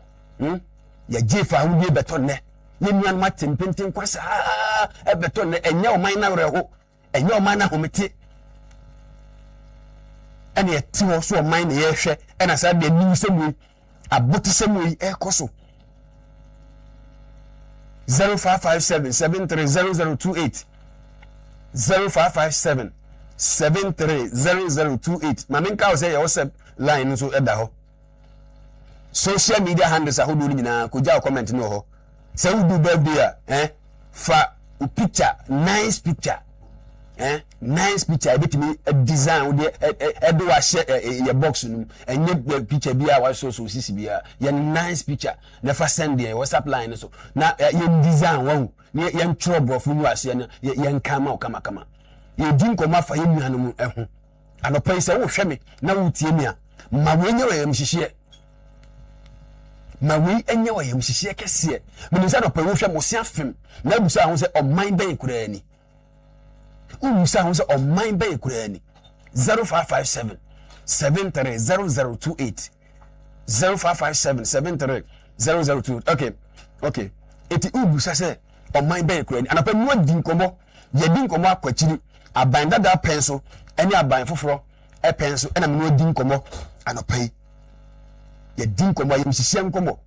ya jefa hu bi beton ne ye nuan ma tempentem kwa sa e beton ne enya o man na reho enya o man na homete ene yeti wo so o man ne ye hwe ena sa de ni semu abote semu ekoso 0557 730028 0557 730028 maminka o say your WhatsApp line so eda ho social media handles ahodo ni nyina ko ja comment no ho say we do birthday fa picture nice picture nice picture betimi design we edo wa share your box no enye picture bia wa so sisi bia ye nice picture na fa send your WhatsApp line so na ye design wa ye ntro fu mu ase ye nkama o kama ye din ko ma fa ye nuanu mu ehu anopai se wo hwe me na wo tie mi a ma we nye we mhihie ma we enye we mhihie kese me nsa no pa wo hwe mo se afem na busa ho se o man ben kura ni ubusa ho se o man ben kura ni 0557 730028 0557 730028 okay eti ubusa se o man ben kura ni anapa no din komo ye din komo akwachiri aban dada penso ene aban foforo penso ena me no di nkomo anopai ye di nkomo ye msisia nkomo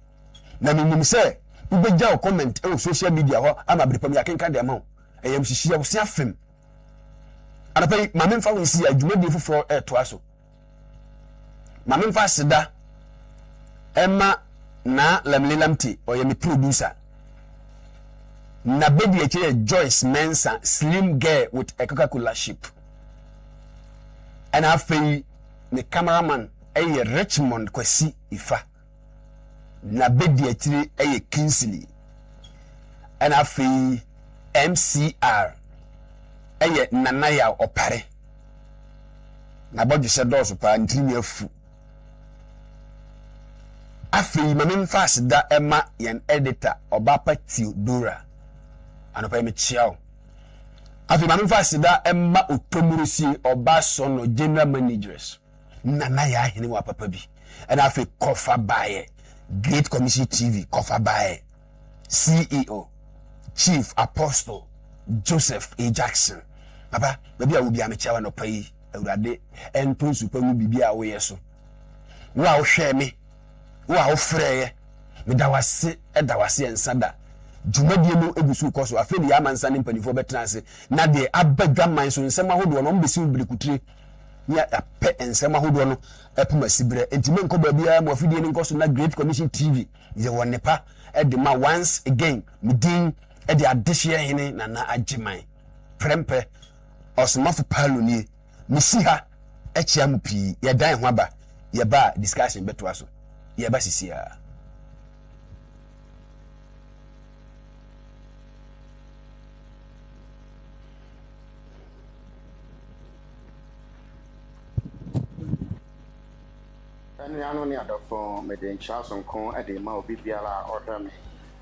na menim se ubegya o comment e social media ho ama brepam ya kenka de ma ye msisia wo sia fem anopai ma memfa wo si adwumadi foforo to aso ma memfa seda Emma na lamlilamti or yemi producer na bedi eche Joyce Mensa slim girl with a Coca-Cola ship and afei the cameraman Richmond Kwesi Ifa na bedi eche Kingsley and afei MCR Nanaya Opare na bodi se doso pa ntimi afu afei mamem fast da Emma yen editor Obapa Theodora anopa me chiao afei mamem fast da Emma Otomurusi Obaso no general managers nana ya hene wa papa bi and afei Kofa Baye Great Commission TV Kofa Baye CEO Chief Apostle Joseph A. Jackson papa baby a wo bia me chiao no pai awurade enton super mu bibia wo yeso wa wo hwe me wa ofreye me dawase ensada dwumadie no egusu koso afeli ya mansa ne mpanifo betranse na de abadwaman so nsema hodo no mbesi bilekutire ya ape ensema hodo no epuma sibre entime nko ba bia mo afidie ne nkoso na Great Commission TV ye wonepa de ma once again midin de adehye hene na agiman prempe osmafo paloni misi ha echia mu pi ye dan ho aba ye ba discussion beto aso ye ba sisia ene anu ni adofo meden chason kon ade ma obi biara odame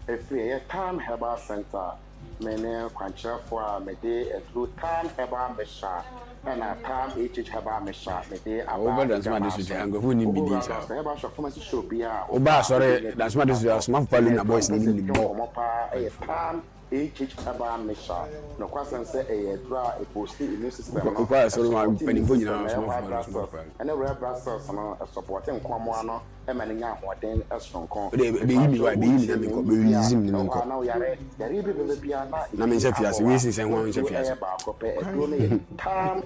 efri ye Time Herbal Center mene kwanchefo a mede edru Time Herbal Mesha na Time Herbal Mesha mede aba that's my this ango who ni bidi sa Herbal shop pharmacy show bia oba sorry that's my this smart palin na boys ni mo pa e Time Herbal Mesha no kwasan se e dra e post immune system no kwa sorry ma penifo nyina smart and the red blood cells no supporting kwamo ano e manya ahoden esronkon be yimi wa be yimi na me ko be yizim ni nko na yare be bia na me nche fiase we sin ho nche fiase ba ko pe edro ne Time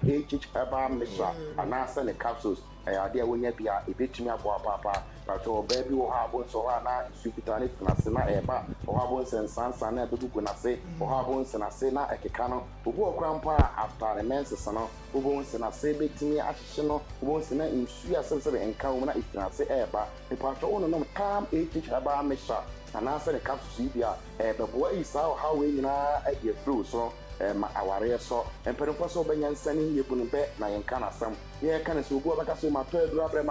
Herbal Mesha anasa ne capsules ade a wonya bia ebetumi abo papa pato baby wo ha bo so ha na sukita ne finase na eba wo ha bo sensansa na begugu na se wo ha bo senase na ekeka no obu okrampa after menses no wo bo senase betumi ahye no wo bo sena insu asem enka wo na ifinase eba e pato wo no Time Herbal Mesha anasa ne capsules bia bebo isa ha we nyina ade through so ma aware so emperemfo so benyansani yebunu be na yenka na sam ye ka na so ogu abaka so mato adurabre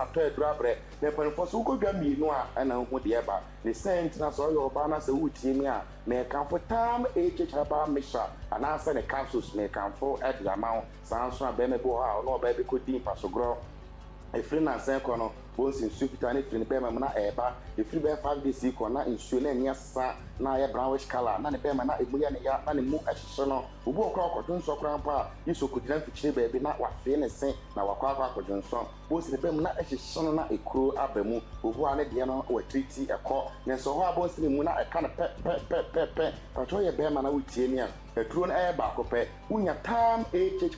na emperemfo so kodwa mienu a na hu de eba the saint na so yo ba na se wutie mi a na kanfo Time Herbal Mesha anasa ne capsules na kanfo edama sanso abemebo ha no ba be kodin pasogro efiri na sen kono bonsi nsupita ne firi ne bema na eba efiri be 5 days ko na nsuo na nia sa na ya brownish color na ne bema na emuya ne ya na ne mu ahihye no obu okra okoto nso kra mpa isokudina fichire bebi na wafe ne sen na wakwa akodo nso bonsi ne bema na ahihye no na ekuro abamu obu ane de no wa treaty eko ne so ho abonsi ne mu na eka na pe pato ye bema na wutie ni a eturo na eba akopɛ unya Time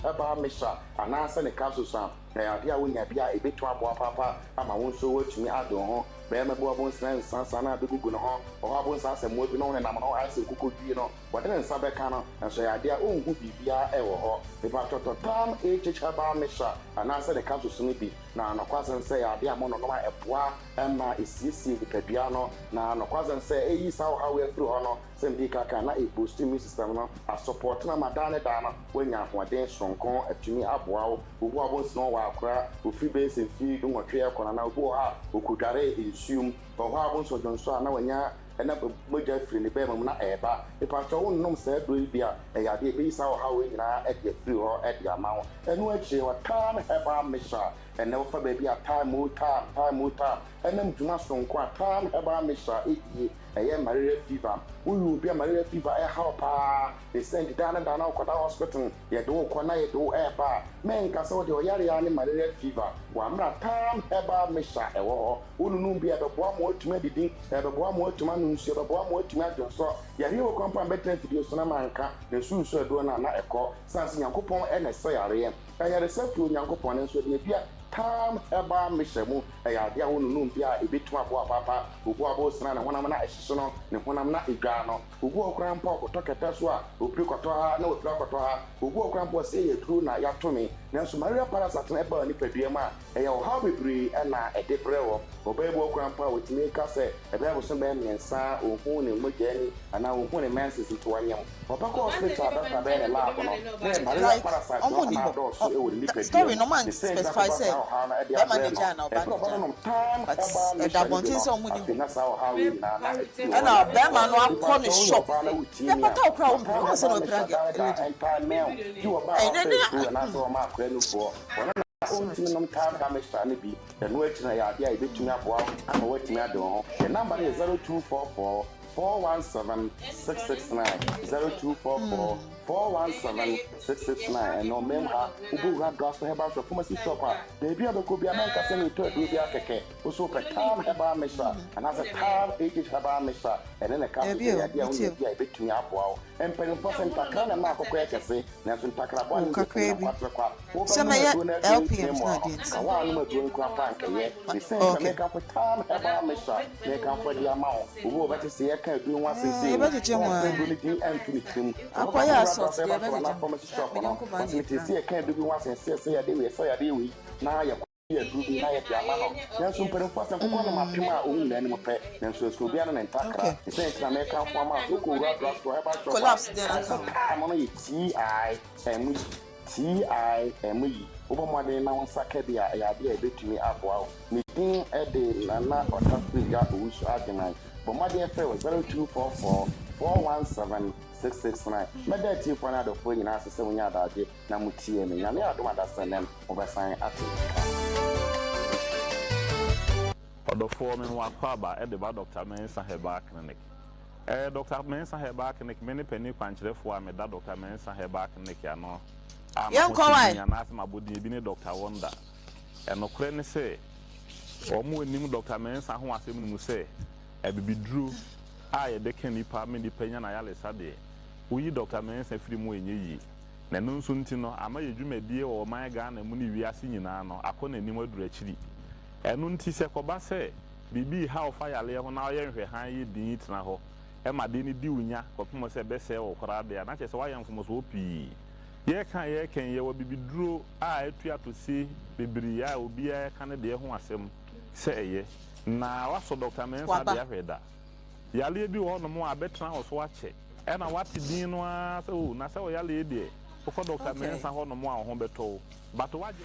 Herbal Mesha anasa ne capsules na ya dia wonya bia ebetu aboa papa ama wonso watumi adon ho be ma bo abon san sansa na begugu no ho o abon sansa mo bi no ne nam no ase kokodi no wode ne nsa beka no so ya dia onhu bibia e wo ho be pa toto Time Herbal Mesha anasa ne capsules no bi na anokwasen se ya dia mo no no eboa ma esiesie dipabia no na anokwasen se eyi sa ha we afiri ho no sembi kaka na e boost immune system no a support na madane dana wonya hoden sonkon atumi aboa wo abon no wa akra ofi base fi do nwotwe ekona na obo ha okudare ensum ho abon so jonso na wanya na moja free ne be mam na eba e pa to wonnom se do bia e ya de be isa ha we nyina e de free ho e de amawo enu achi wa Time Herbal Mesha and never for baby a time. And then do not so quite time about Mr. A young malaria fever. We will be a malaria fever. A helper. They send it down hospital. Yet do corner do air bar. Men can so the Yari malaria fever. One time about Mr. A war. Wouldn't be at the one more to meditate. At the one more to manage. The one more to manage. So, Yahoo compound better to your Sonamanka. The soon so do not a call. Sans Yankopon and a soya. I had a set to Yankopon and so the Tam eba mishemu ya dia wonu numpia ebetu abo papa ogu abo sna na wonam na ehyeso no ne wonam na edwa no ogu okran pa okotoketa so a opri koto ha na opri koto ha ogu okran pa se ye tru na ya tomi nanso malaria parasite na eba ni padua ma eya o ha bebri na edeprewo obebo okran pa wotimi ka se ebe so be nsa ohun ne mogani ana ohun ne menses to wanyam opako hospital doctor be na lab no na malaria parasite na do so e wo ni padua story no man specify say the manager now but the bontin so mudi and our Bema no akọ ne shop ya pata okra o se no brage Ontinum time damage to be the note na ya dia ebetumi aboa ama watumi ade ho the number is 0244 417 669 0244 417 669 and no member ubu ha draft herbal for pharmacy shop there be abeko bia man ka se no to do bia keke so per time herbal mixture and as a time age herbal mixture and then a cap ya dia only bia ebetumi aboa and per percent takana na akoko ekese na so takra bo ni kwa so me LPM na dent awa no ma do kwa bank ye the same make up for time herbal mixture make up for the amount ubu obeti se ye kan do one sisi akwaya sort the better see a can do one say ya dey we so ya dey we na ya do na ya piama no nanso mpere and kokon ma pema o nna ni mo pe nanso so bia na ntaka the same na make am for ma so ko ra draft to herbal collapse there am no TIME Oba mwade na wansaka dia ya dia betumi aboa meeting ede nana otafi ya usu agenai but mwade efe 0244 417 669 meda ti fana do fo nyina asese munya adaje na mutie me nyame adom adasanem obesan ate odofo me wakwaba ede ba Dr. Mensa Herbal Clinic Dr. Mensa Herbal Clinic many penny kwanchirefo a meda Dr. Mensa Herbal Clinic ya no Yankowai na asema bodi bi ne Dr. Wonder enokre ne se omo enim Dr. Mensa ho asem nu se ebibidru a ye de kan nipa me nipa nya na yale sade uyi Dr. Mensa firi mu enye yi na no nso nti no ama ye dwumadie wo man ga na mu ni wiase nyina no akọ na enim aduru akiri enu nti se koba se bibi ha ofa yale ho na ye nhwe han ye din tena ho e ma de ni di unya kopimo se be se wo kora de na che se wa yamfo so opi ye kan ye wo bibiduro a etu atosi bebiri ya obi ya kan de ho asem se eye na waso Dr. Mensa de ahweda yale bi wo no mo abetra ho so ache e na wati din no a se o na se o yale de ko Dr. Mensa ho no mo a ho beto but waje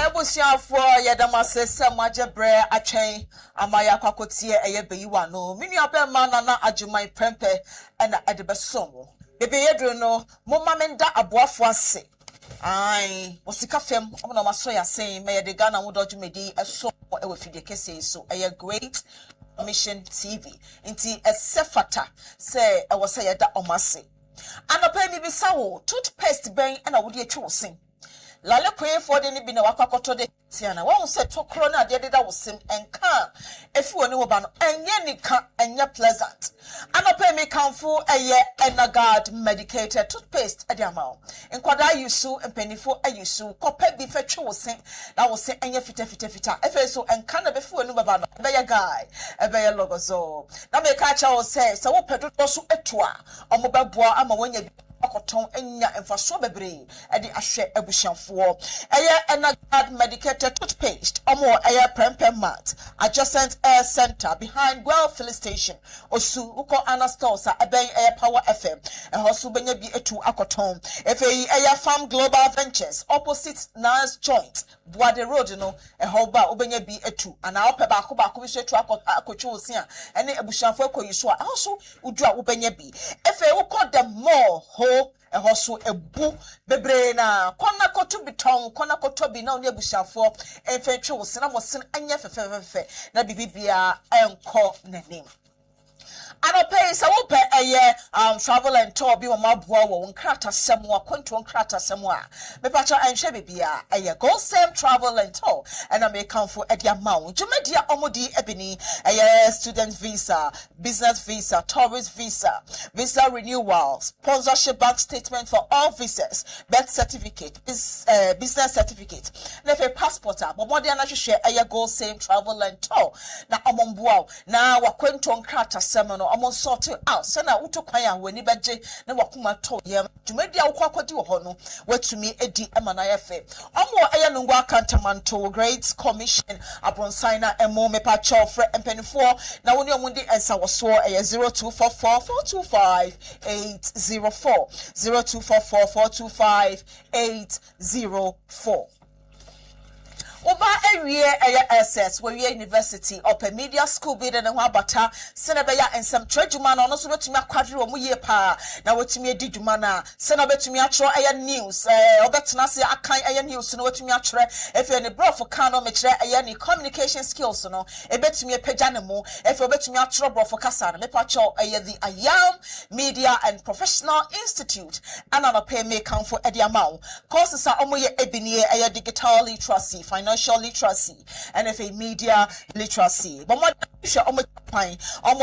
Ebusiafo yedamase semajebre atwen amaya kwakotie eyebeyiwa no mini abema nana ajumai prempe na edebesomo bebe yedru no momma menda aboafo ase ai osika fem omna maso ya sen me yede Ghana wodojumedi eso ewe fidie kese so Great Mission TV inti esefata se ewo se yeda omase anopa mi bisawo toothpaste ben na wodi atwi wosen lale kwe for de ni bi na wakwakoto de tiana won se tokro na de da wosim enka efi woni wo ba no enye nika enye pleasant anopa mi kanfo eye Enagard medicated toothpaste ade amao enkwada yusu empanifo ayusu kopa bi fetwe wosin na wosin enye fita efe so enka na befi woni ba no be ya guy ebe ya logozo na me ka cha wo se wo pedo so etua omo beboa ama wonya akoto akoton enya emfaso bebre e de ahwe abusianfo Enagad medicated toothpaste omo prempe mat adjacent air center behind Guel filling station osu uko anastosa eben Power FM hosu benya bi etu akoton efei farm global ventures opposite Nas joint Boade road no hoba obenya bi etu ana ope ba ko bi so etu akotwe osia ene abusianfo akoyi so a hoso udu a obenya bi efei uko the more ho hoso ebu bebre na kona kotu biton kona kotobi na oni abusiafo enfetwe wo sena mo sen anya fefefefe na bibibia enko nanim ano pay so wo pe travel and tour bi wo maboa wo nkrata semo akonto nkrata semo a me pacha enhwe bibia Gold Same Travel and Tour and I make come for edia mawo jumedia omodi ebini student visa, business visa, tourist visa, visa renewal, sponsorship bank statement for all visas, birth certificate, business certificate, nefe passport but more than share Gold Same Travel and Tour na omomboa na wakwento nkrata semo no amon sort out sana utokwan wani beje na wakuma to yam jumedia ukwakodi wo hono watumi edi emana fe omo nungwa kantamanto Great Commission abronsaina emo mepa chofre empenifo na woni omundi ensa woso 0244425804 0244425804 Oba ewie SS we university open media school bi de ne ho abata sene be ya ensem traduma na ono so betumi akwadre wo mu ye pa na wetumi edi dwuma na sene betumi atro news obetena se akan news no wetumi atro efe ne brof kan no me kire ne communication skills no ebetumi epagya ne mu efe obetumi atro brof kasa na me pa cho the Ayam Media and Professional Institute ana no pay me kan for edi amaw courses a omo ye ebinie digital literacy, financial literacy, and media literacy. But more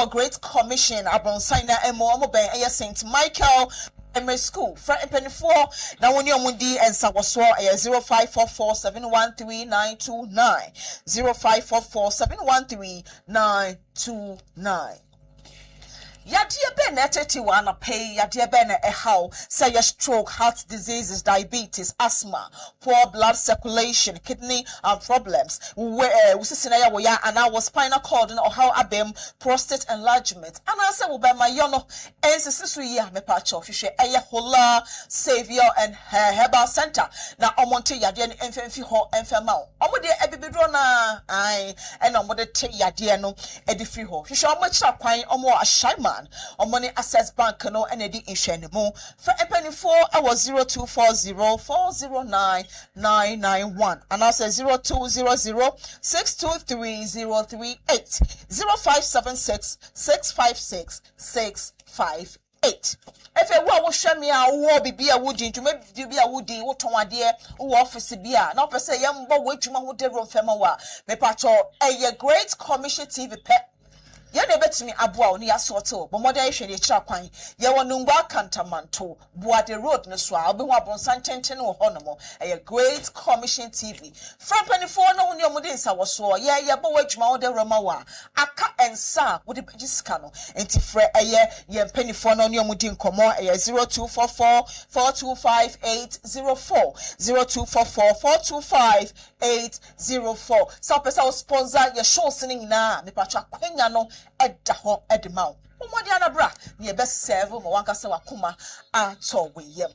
Great Commission abronsaina emo omo ben St. Michael Primary School for Penny4 now when you're mundi and Sawaswa 0544713929 0544713929 Yadia ben eteti wana pay yadia ben how say your stroke, heart diseases, diabetes, asthma, poor blood circulation, kidney problems. We see we ya and our spinal cord or how abem prostate enlargement. And I say we by my yono ensisu ya me pacho fishe hola savior and herbal center. Na omonte yadia ni enfemfi ho enfemao. Omode ebibidro na ai and omode te yadia no edifi ho. Fishe omocha kwan omo a shaiman. On money access bank no NAD insurance for penny 4 was 0240409991 and I say 0200623038 0576656658 if you want to show me a war be a woody to make you be a woody what on dear who office be a now per se young boy which man would ever femawa me patcho a Great Commission TV pet. Ya na betumi aboa oni asorto bo modern hwe ne kira kwan ye wonungwa kantamanto Boade road ne so a obehu abonsan tenten wo honomo Great Commission TV from 24 no oni omudi nsa wo so ye bo wadwuma wo de roma wa aka ensa wo de giska no enti frɛ ye penifo no oni omudi nkomo 0244425804 0244425804 so pesa sponsor your show singing na me patwa kwanya no edda ho edma omodi anabra ne be serve mo wanka se wakoma ato weyem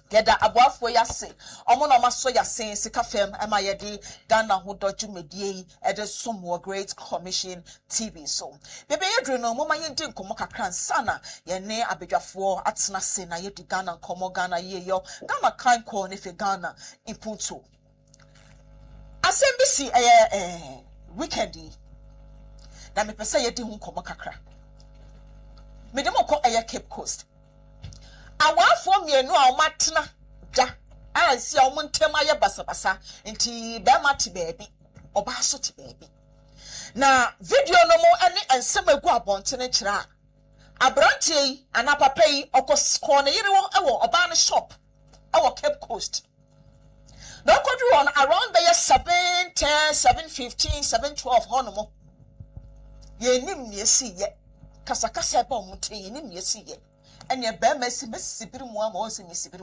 Geda aboafo yase omo no maso yase sika fam ema yede Ghana ho dodwumedie ede somo Great Commission TV so bebe yedru no mo ma yedi nkomo kakra nsana ye ne abedwafo atena se na yedi Ghana nkomo Ghana yeyo Ghana kan ko ne fe Ghana impunto asembisi weekendi na me pese yedi hu nkomo kakra me dem ko Cape Coast awafo mienu a omatena da ansi a omontema ye basabasa nti be mate baabi oba so te baabi na video no mo ene ensem agu abontene kira abrantie ana papa yi okosko ne yire wo ewo oba ne shop ewo Cape Coast no kodru on around the 7:10 7:15 7:12 honomo ye nim ye si ye kasakasa ba omontene ye nim ye si ye and your bear messy Mississippi more Mississippi.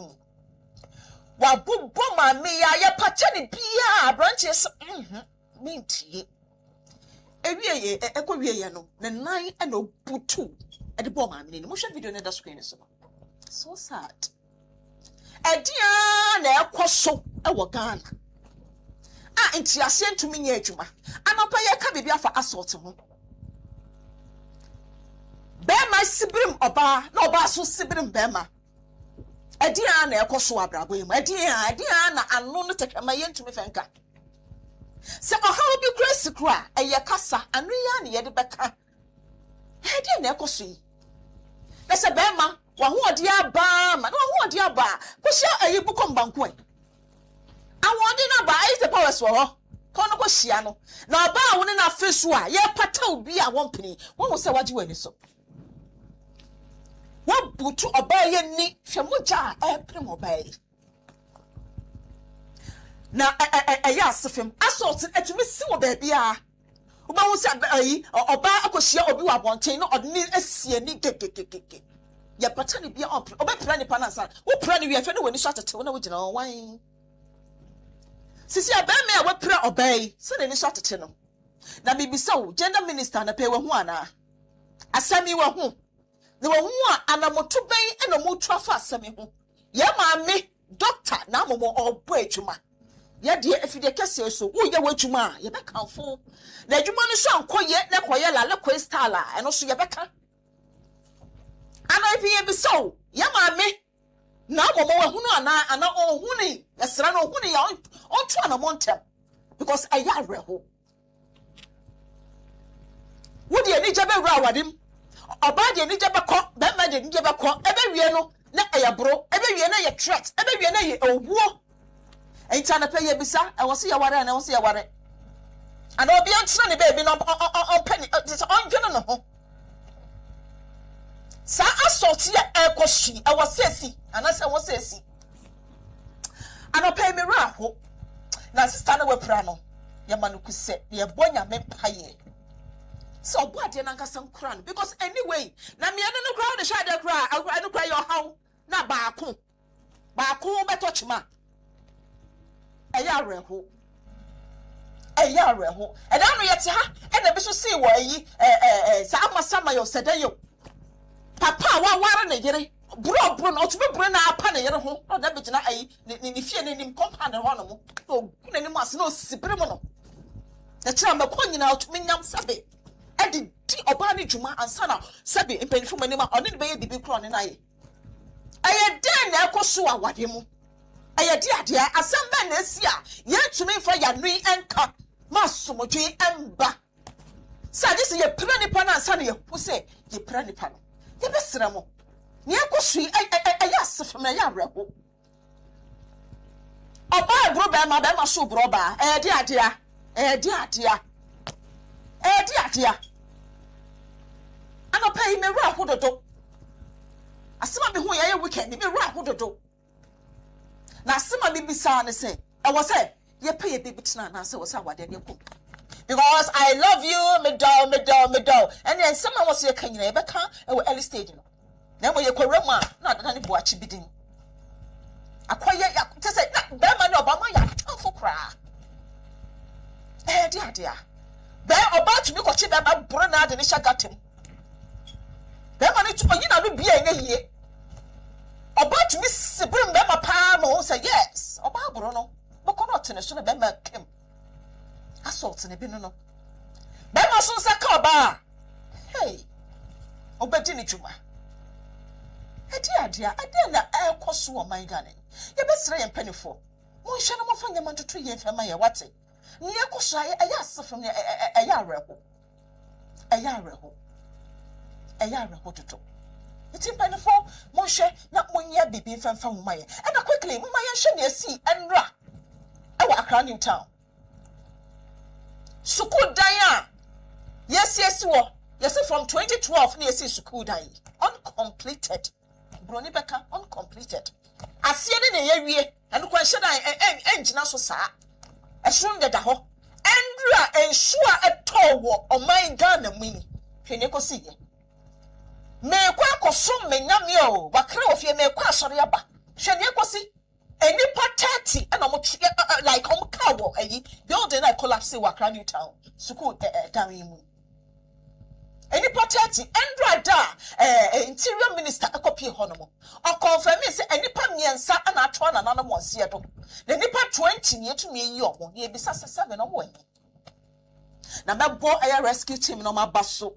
Wabu Boma me ya patani pia branches minty. Ewie ekwe no na nan e no butu e de Boma me no video na da screen so sad. Edia na ekoso e wo Ghana. Inti ase ntumi nya adwuma. Anopa ye ka bibia fa assault ho. Bema sibrim oba na oba so sibrim bema. Edia na ekoso abrabo yim. Edia na anu no tekama ye ntumi fenka. Se ohawo bi grace kra eye kasa anu ya na ye de beka. Edia na ekoso yi. Na se bema wa ho odi aba ma na ho odi aba. Ko hia ayi bukom banko e. Awon na ba is the powers for her. Kono ko hia no. Na ba woni na fesu a ye pata obi a won pini. Won wo se waji wani so. Won butu oba ye ni hwemuja e prim oba yi. Na ya asefem assault etumi si wo ba bia. Oba wo se ayi oba akohia obi wa bonten no odni asie ni kekekeke. Ye pata ni bia oba pra ni panasa. Wo pra ni wi afa no wani so atete wo na wo gina wan. Sisi abeme a wepra obey so ne so atete no na bibisa wo gender minister na pe we hu ana asami we hu ne we hu a anamoto ben eno mo twafa asami hu ye maame doctor na momo obo adwuma ye de afide kese so wo ye wadwuma ye be kanfo na adwuma no so ankoye na koye la le ko style a eno so ye be ka ana bi ye bisa wo ye maame na momo we hunu ana ohuni esra no ohuni ya onto ana montem because aya reho wodi ani jabe wura wadim oba de ani jabe ko be ma de ani jabe ko ebe wie no na aya bro ebe wie na ye threat ebe wie na ye owuo enta na pe ye bisa e wo se ya ware na wo se ya ware ana obi antena ne baby no on penny on dwene no ho sa assault ye ekoshi e wo sesi anase wo sesi anopa mi ra ho na sister na wepra no ye manuku se ye bonya me paye so obo ade na nkasa nkura no because anyway na me ene no kura de sha de kura anu kura yo haw na baako beto chima eya reho e da no yete ha e na bi so see wo yi sa amasama yo sedayo papa wa ware na yere bro no to be bro na apa na yere ho o da begina ayi ni fie ni nim compound ho no mo to kuna ni mas no sibere mo no na tira makonyi na to menyam sabe e di oba ni dwuma ansa na sabe empanifo mani ma oni be ye bibi kro ne na ye aye den na ekoso awade mu aye di ade asem ba na asi a ye tumi fa ya nui enka masomodwe emba sa dis ye pra nipa na ansa na ye hu se ye pra nipa no ye besra mo ni ekosui aye asefem na ya reho oba bro ba ma so bro ba di ade ano pay me ra hododo asema be hu ye weekend me ra hododo na asema be bisa ne say e was say ye pay be bitina na say was awade ne ko because I love you me do and then someone was ye kan ye be kan e early stage no na mo ye kwaramu a na adana ne boachi bidin akoye ya say na be ma ne obama ya tanfo kra di ade be oba tumi ko chi be ma bro na ade ne shagatem be ma ne tu oyina no bia ene hie oba tumi sibrim be ma pa ma ho say yes oba bro no boko no tene so na be ma kem assault ne bi no be ma so se ka oba hey obedi ni dwuma ade na ekoso o man gane ye be sere ye mpanifo mo hwe no mo fa nyama ntoto ye fema ye wate ni ekoso aya asefem ne aya reho toto iti mpanifo mo hwe na mo nya bibi femfa mo maye and quickly mo maye hwe ne asi enra e wa Accra New Town school dan a yes wo yes from 2012 na yes school dan uncompleted broni beka uncompleted asie ne ye wie anu kwa hye dan engina so saa ehun de da ho endra ensua etowo o man Ghana mu hwe ne kosi ye me kwa kosum me nyame o wakra ofie me kwa asori aba hwede kosi eni patati and like kawo building I collapse wakra new town school down mu eni patati endra da interior minister akopie honomo o confirm say eni pa miensa ana atwa na nanom onse do na eni pa 20 ne etumi yi omo ne ebisa 7 no wo na mebo air rescue team no mabaso.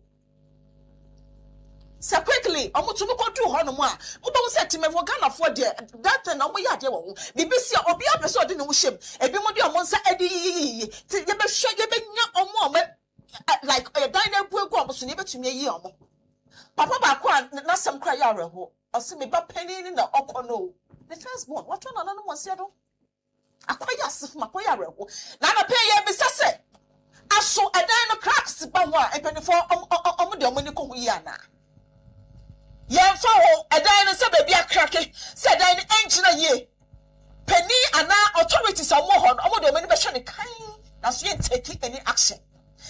So quickly, I'm to look to Honomo. Who don't say to me for Ghana for that and I'm ya de won. BBC or be episode in shame. E be mo de monsa edi. Ti ye be hwe ye be nya omo like a dine bu egu omo so ne betumi yi omo. Papa ba kwa na sam kra ya reho. O se me ba penny na okono. The first born, what one anano mo se do? Akwaya asif makwaya reho. Na na pay ye be sase. Aso edan no cracks ba ho a epenifo omo de omo ni ko hu yi ana. Yen fa ho edan no se baby akrake se edan engine ye penny ana authorities are more omo de omani be hwe ne kan na so yen take any action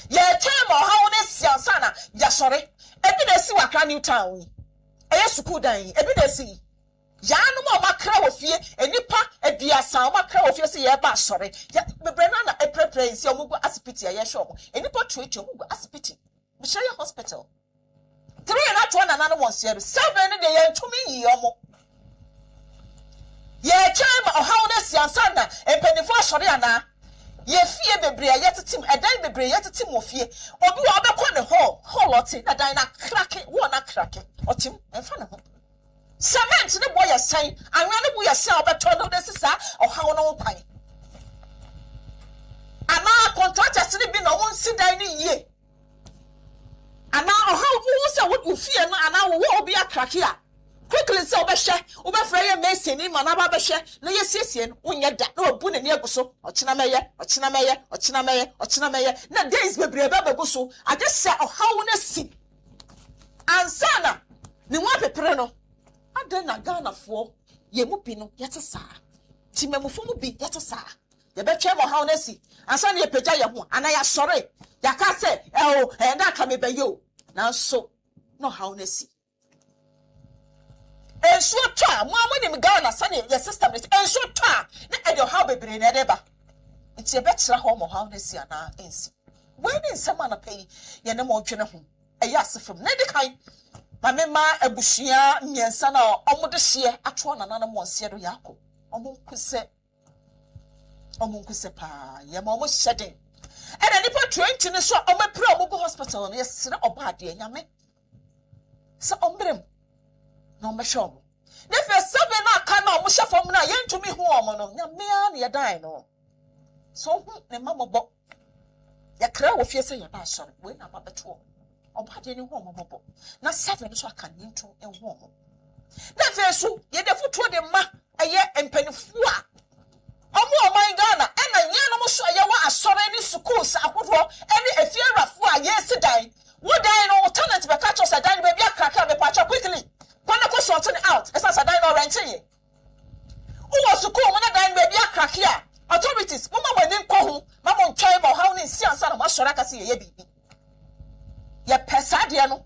ye time o ha wona siansa na ya sore ebi na si wakra new town eye school dan ebi na si ya no mo makra wo fie enipa aduasa o makra wo fie se ye ba sore ya bebre na e prepare si omo go asipiti ye hwe omo enipa treat omo go asipiti me share hospital 3 and 1 and another 7 de yen tumi yi omo ye chama o hawnes yansana empenifo asore ana ye fie bebre ye tetim edan bebre ye tetim ofie obi wa obekọ ne hall oti na dan na krake wo na krake otim emfa ne ho cement ne boy yasan anwa ne boy yasan obeto no de sisa o hawo no kwan ana contractors ne bi na won si dan ne yie ana how who say what you fear no ana wo obi akrake a quickly say obefra ye mason ni mana ba behwe na ye siesie no onye da na obu ne ne aguso ochina meye na days bebre ba baguso ade say how na si ansana ni wa pepre no ade na Ghana fo ye mu bi no yete saa timemufo mu bi yete saa ye betwe mo how na si ansana ye pagya ye ho ana ya sore ya ka say na ka me be yo na so no how na si enso twa mo amani me Ghana sane your system is enso twa na e de how bebre na deba nti e betira ho mo how na si ana ensi when in sama na pay ye na mo twene ho e ya asefam na de kan ma me ma abushia miensa na omo de hye atwo na na mo nse do yakọ omo nkuse pa ye ma omo hyeden e na nipa 20 ne so omo pre omo go hospital no yesere oba ade nyame so ombrem no me show ne fe sebe na aka na omo hyefom na ye ntumi hu omo no nyame a na ye dan no so hu ne mamobo ya kra wo fie se ye ba sore we na ba beto oba de ne hu omo bobo na 7 so aka ni ntu e hu omo na fe so ye de futuo de ma eye empanifu a omo Ghana ena ye no mo so ye wa asore ni schools akodo eni efiarafo a ye si dan wo dan no talent be catch us dan be bia kraka be pacha quickly kwana ko sort out esa dan no rent ye wo school mo na dan be bia kraka authorities mo ma wani nko ho ma mo ntwai mo how ni si ansa na mo sora kase ye bibi ye pesa de no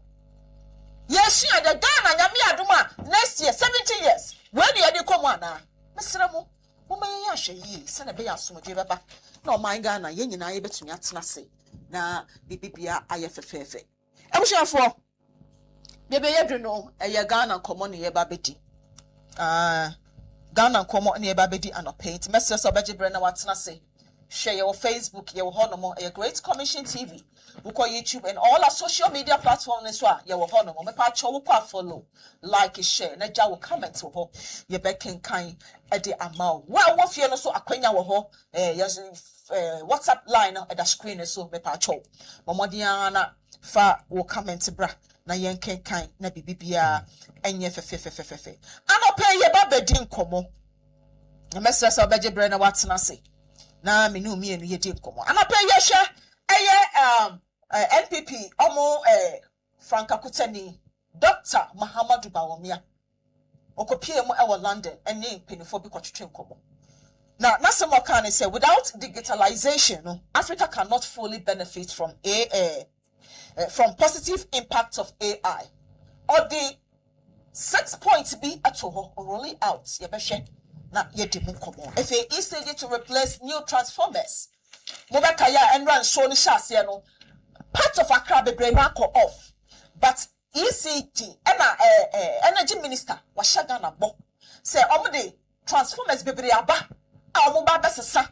ye shia de Ghana nyame adoma next year 70 years when ye dey come ana mesra mo mama ya hwe yi se na be ya asomdwe beba na o man Ghana ye nyina ye betumi atena se na bibibia aye fefefe ebushafo bebe ye dweno eye Ghana komo ne ye ba bedi Ghana komo ne ye ba bedi anopaint message so beje bre na watena se share your Facebook your honomo a Great Commission TV uko YouTube and all our social media platforms so ya wo honomo me pa cho wo kwa follow like share na ja wo comment wo ho ye be kenkan e de amao wa fie no so akwanya wo ho yes WhatsApp line at the screen so me pa cho momodian na fa wo comment bra na yen kenkan na bibibia enye fefefefefe anope ye ba bedi nkomo na message so beje bre na watena se na menu mi enu ye di nkomo anope ye hwe eye NPP omo Franka Kuteni Dr. Mahamadou Bawumia okopie mo e London ene penifo bi kwotwetwe nkomo na nasemo kan say without digitalization Africa cannot fully benefit from from positive impact of AI or the 6 points be at all rolling out yebeshe na yedimu komo if e ECG to replace new transformers mobeka ya and run so ni shase no part of Accra bebre na ko off but ECG energy minister washaga na bo say omde transformers bebre aba a omo ba besesa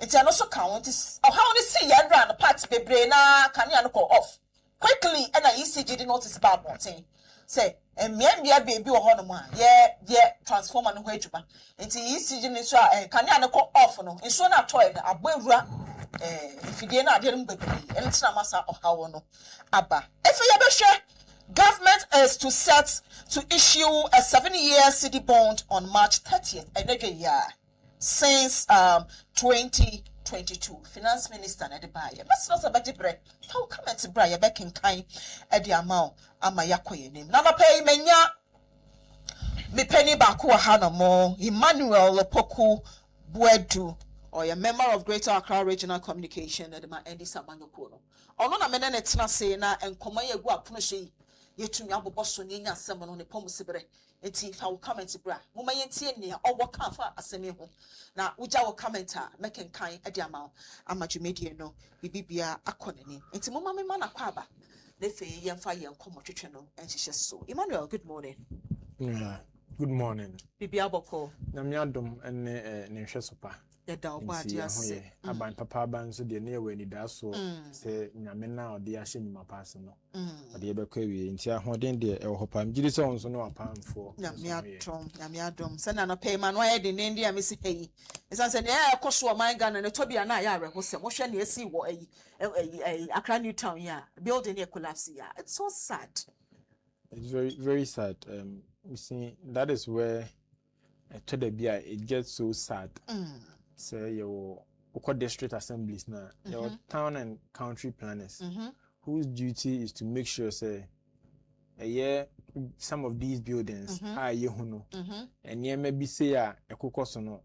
it no so count is how ni see ya run part bebre na kania no ko off quickly and ECG did notice about mountain say mmea baby wo hono ma ye transformer no ho adwuma nti ECG ni so kania no ko off no nso na toy na abawura fidie na ade no bebre entina masa ohawo no aba if you be sure government is to issue a 7-year city bond on March 30th another year since 2022 finance minister na de baye best not about the bread how comment to bra ye back in kind at the amount ama yakoye name na pay menya me penny ba ko ha no mo Emmanuel Opoku Buedu or a member of Greater Accra Regional Communication at my Andy Samanyoko no ono na mena netina say na enkoma ye gu apono hwe yetumi aboboso ni nya asem no ne pom sibre enti fa wo comment bra mo ma yentie ne owo ka fa asemi ho na uja wo commenter making kind ade ama amadwumedie no bibibia akonani enti mo ma me ma na kwa aba ne fe yemfa yenkomo twetwe no enhihye so Emmanuel good morning. Yeah, good morning bibia boko na miadom ene ne hwe sopa da obadi ase aban papa ban so de ne wani da so se nyame na ode ahye nyuma pass no ode be kwa wie nti ahoden de e ho pam gidi se onso no apamfo nyame adom se na no pay man why de ne ndi amesi hey esan se ne ekoso o man Ghana ne tobia na ya re ho se mo hwe ne esi wo Accra New Town ya building e collapse ya it's so sad. It's very very sad. You see that is where to the bia it gets so sad. Say your district assemblies now, your town and country planners, whose duty is to make sure say some of these buildings are yehuno, and maybe say a kukosono,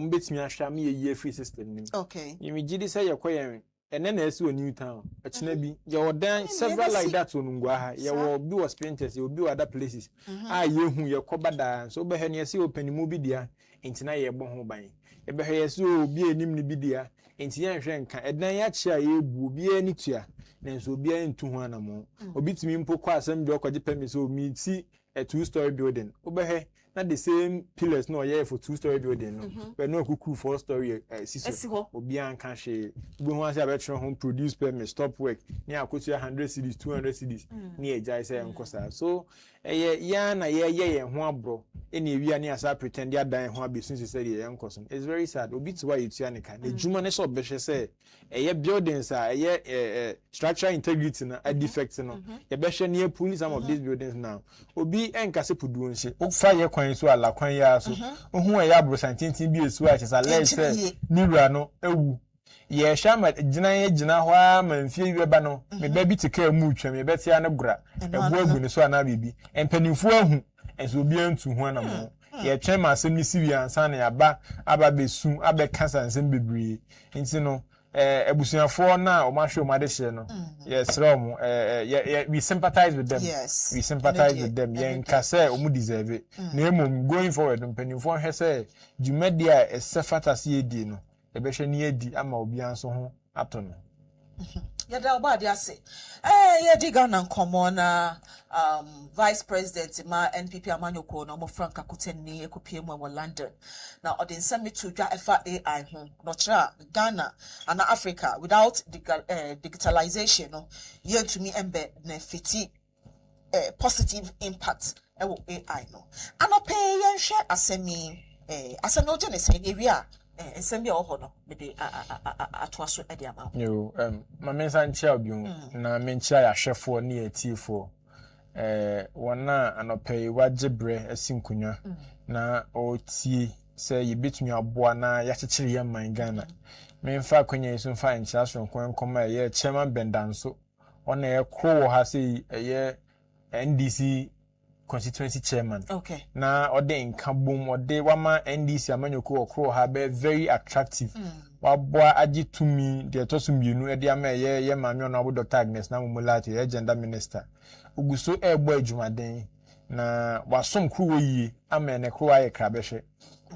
bit me a shami a free system. Okay, you may say you're and then there's a new town. But maybe you're done several like that on Ngwaha. You will be was painters, you will be other places. You who your cobada, so behind you see open movie dear, and tonight you're born by. You behind you be a nimly bidia, and Tian Shanka, and then yacha you will be any tear, then so be into one more. Or beat me in Poqua, some block or depending so me see a 2-story building. Over not the same pillars, no, for 2-story building, but no cuckoo 4-story sister or beyond cash. We want to have a home produce permit, stop work. Near could 100 cities, 200 cities near Jaisa and Costa. So, and one bro, any we are near Sa pretend they are dying, who be since you said young cousin. It's very sad. Obits why it's Yanica. The Jumanes of Beshe say, a buildings are a structural integrity, a defect. A Beshe near pulling some of these buildings now. Obi and Cassipu doing shit. Oh, fire coins to a la quanya so. Who are Yabros and Tintin be as well as a less Nurano, ye shama jina hwa manfie webano me baby to care much me beti anabra e boagu ne so anabibi empanifo ahu enso obi antu ho anamo ye twen ma asem ni siwi ansa na aba besu abeka sansem bebre nti no ebusuafo na o ma hwe o ma de hye no yes rom we sympathize with them. Yes, we sympathize with them ye nka say o mu deserve it na emom going forward empanifo hwe say jumedia e sefatase edi no ebehwe ni edi ama obi anso ho atono yada obadi ase yedi Ghana nkomo na vice president ma NPP Amanyoko na mo Frank Akuteni ekopie mu wa London na odin semi to dwa efa AI ho no tra Ghana and Africa without digitalization no yentumi embe na fiti positive impact ewo AI no anope yenhwe asemi oje ne sen ewia ensembia ohono me de atoaso ade ama yo ma mensa nchia biun na menchia ya hwefo ne etifo wona anope wagebre asinkunya na otie se yebetumi aboa na ya chechire ye man Ghana memfa kwanya iso mfa nchia so nkoma ye chairman bendanso ona ye kro ha se ye NDC constituency chairman. Okay. Na ode nkabom ode wama NDC Amanyoko okro ha be very attractive. wabwa aji tumi de to so mienu e de ama ye maame ono abo Dr. Agnes na Momolati ye gender minister uguso egbo adwumaden na wasom kruwo yi ama ne kruwa ye krabehwe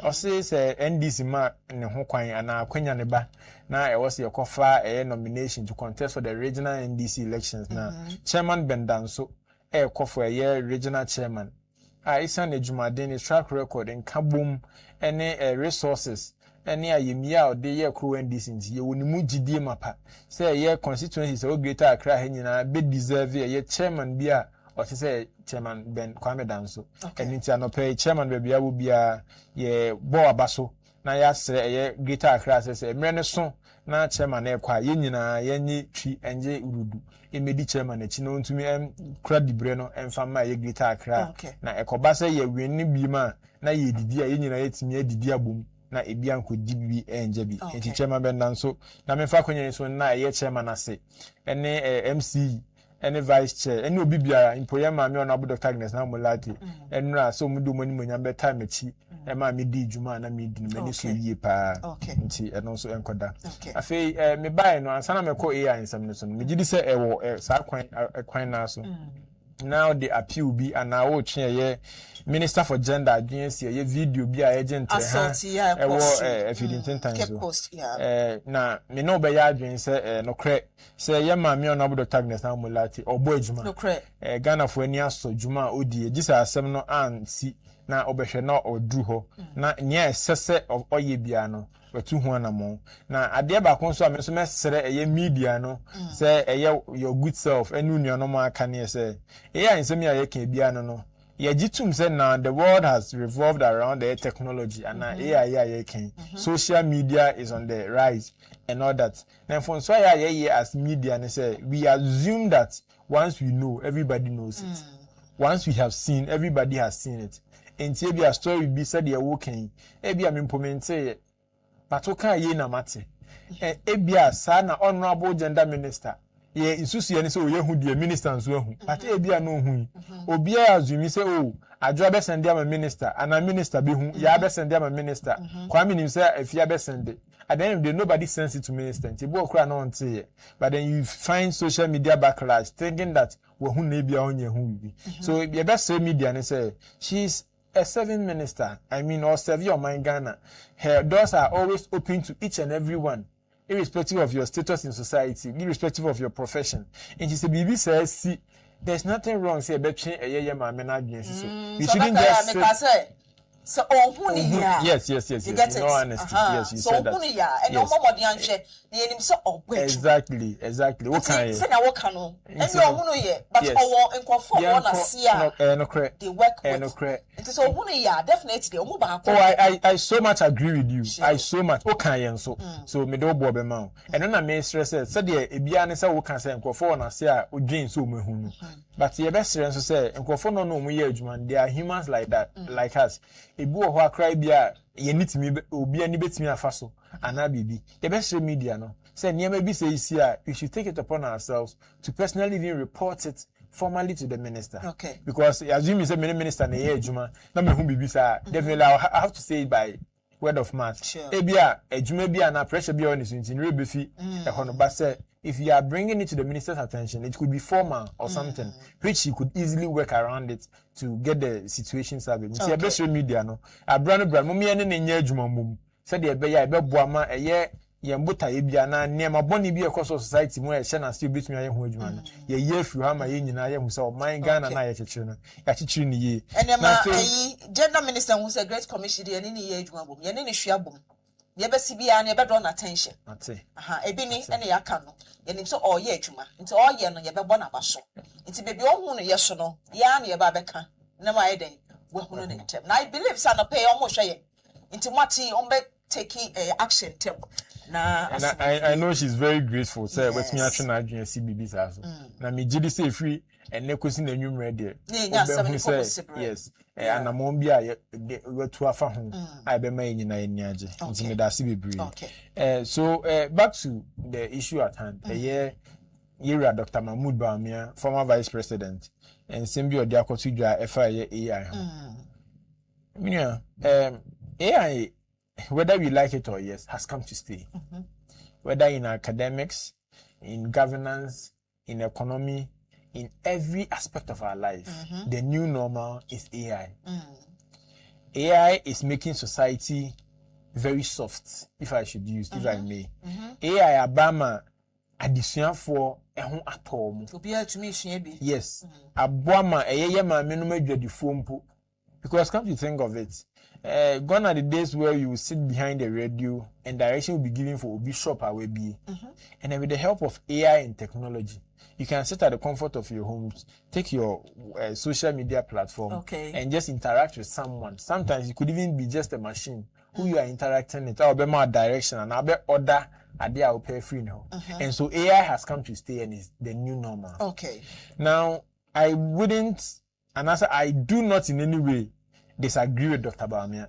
ose se NDC ma ne ho kwan ana akwanya ne ba na e was ye kofa nomination to contest for the regional NDC elections na chairman Bendanso kofo ye regional chairman isa ne adwumaden ne track record en kabom ene resources ene ayemia ode ye kruwa NDC nti ye wonimu gidie mapa se ye constituency se o Greater Accra ha nyina be deserve ye chairman bia or say chairman Ben Kwame Danso and it's an pay chairman baby will be ye bo abaso na ya sre ye Greater Accra say mrene so na chairman e kwa ye nyina ye nyi twi enje urudu emedi chairman echi no ntumi kra dibre no emfama ye Greater Accra na ekoba say ye weni bi ma na ye didi ye nyina ye timi didi abom na ebi anko dibi enje bi enti chairman Ben Danso na mefa konye so na ye chairman ase ene MC any vice chair any obi biara impoya maame ona Abu Dr. Agnes na Momolati enra so mudu moni monyam beta mechi e ma me di djuma na me di mani so yie pa nti eno so enkoda afei me bai no ansana me ko AI nsam ne so me gidi se ewo sa kwan na so now the appeal be and now ye Minister for Gender Agency ye video bi a agent ha ewo efidintin tan so na me no be ya adwen se no kre se ye maame ona Abu Dr. Agnes na Momolati obo adwuma no kre Ghana fo ani aso dwuma odi egisa asem no ansi na obehwe na odu ho na nya esese oye bia no wetu ho anamo na ade ba kon so a me so mesere eye media no se eye your good self enu nuano ma aka ne se eye nsem ya ye kan bia no ye gitum say now the world has revolved around the technology and AI can social media is on the rise and all that. Then for so as media and say we assume that once we know everybody knows it. Once we have seen everybody has seen it. And be a story be said you're working. Ebi am implement say but oka ye na mate. Ebia sana honorable gender minister. Ye isusu ye ni se oye hu die minister nso hu but ebia no hu obi azumi se o adwo be send am minister ana minister be hu ya be send am minister kwame nim se afia be send at the end of the day nobody sends it to minister nti bo okra no nte but then you find social media backlash thinking that we hu na ebia onye hu bi so ye be say media ne say she's a serving minister or serve your mind Ghana her doors are always open to each and everyone irrespective of your status in society, irrespective of your profession. And she said, "Bibi says, see, there's nothing wrong. Say, between a year, my men are doing so. You shouldn't just say." So, yes. In all honesty, yes, you said that. Yes. Exactly. What kind? They work with. I so much agree with you. I so much. What kind? So me do bobe ma. And then I may stress said the ebia ne say wo kan say nkofo na say a odwin so mehunu. But the best stress say nkofo no no mu ye adwuma. They are humans like that, like us. Ebu ho akra bia ye nitimi obi ani betimi afa so ana bibi. The best media no. Say niam bi say isi a we should take it upon ourselves to personally even report it formally to the minister. Okay. Because assume you say many minister na ye adwuma na me hu bibi sa definitely I have to say it by word of mouth. Sure. Ebia adwuma bia na pressure bia on is in rebefi e hono ba say if you are bringing it to the minister's attention, it could be formal or something, which he could easily work around it to get the situation solved. See, best media no. Brand mommy ene nye adwuma mum. Said the be ya be boama eye yembuta ebia na nema boni bi across society mo e hye na still betumi aye ho adwuma no. Ye afi ha ma ye nyina ye hu say o man Ghana na ye chechire no. Ya chechire ni ye. Enema gender minister who say great commission de ene ni ye adwuma bom. Ye ne ni hwea bom. Yebesi bia na yebedon attention. Ebi ni ene yaka no. Yenim so oye adwuma. Nti oye no yebebo na baso. Nti bebi ohunu no yeso no, ya na yeba beka. Na ma yeden we hunu ne ntem. Na I believe say no pay omo hwe ye. Nti mwati ombe taking action tem. Na and I know she's very grateful. Say with me atwe na adwen CBB sa so. Na me gidi say free and nekosi na nwumre de. Yes. And a mombia to afa ho I be ma nyina eniage nti me da se bebre so back to the issue at hand Yera Dr. Mahmoud Bawumia, former vice president and Simbio Diakotudwa FIA AI AI whether we like it or yes, has come to stay. Whether in academics, in governance, in economy, in every aspect of our life, the new normal is AI. AI is making society very soft, if I should use, if I may. AI abama addition for ehun atom. Yes. Abwama eyeye ma menum adwadi fompo. Because come to think of it, gone are the days where you will sit behind the radio and direction will be given for Obi shop away be. And then with the help of AI and technology, you can sit at the comfort of your homes, take your social media platform, and just interact with someone. Sometimes it could even be just a machine who you are interacting with. I'll be more direction and I'll be order a day I'll pay free now. And so AI has come to stay and is the new normal. Now, I wouldn't, and I do not in any way disagree with Dr. Bawumia.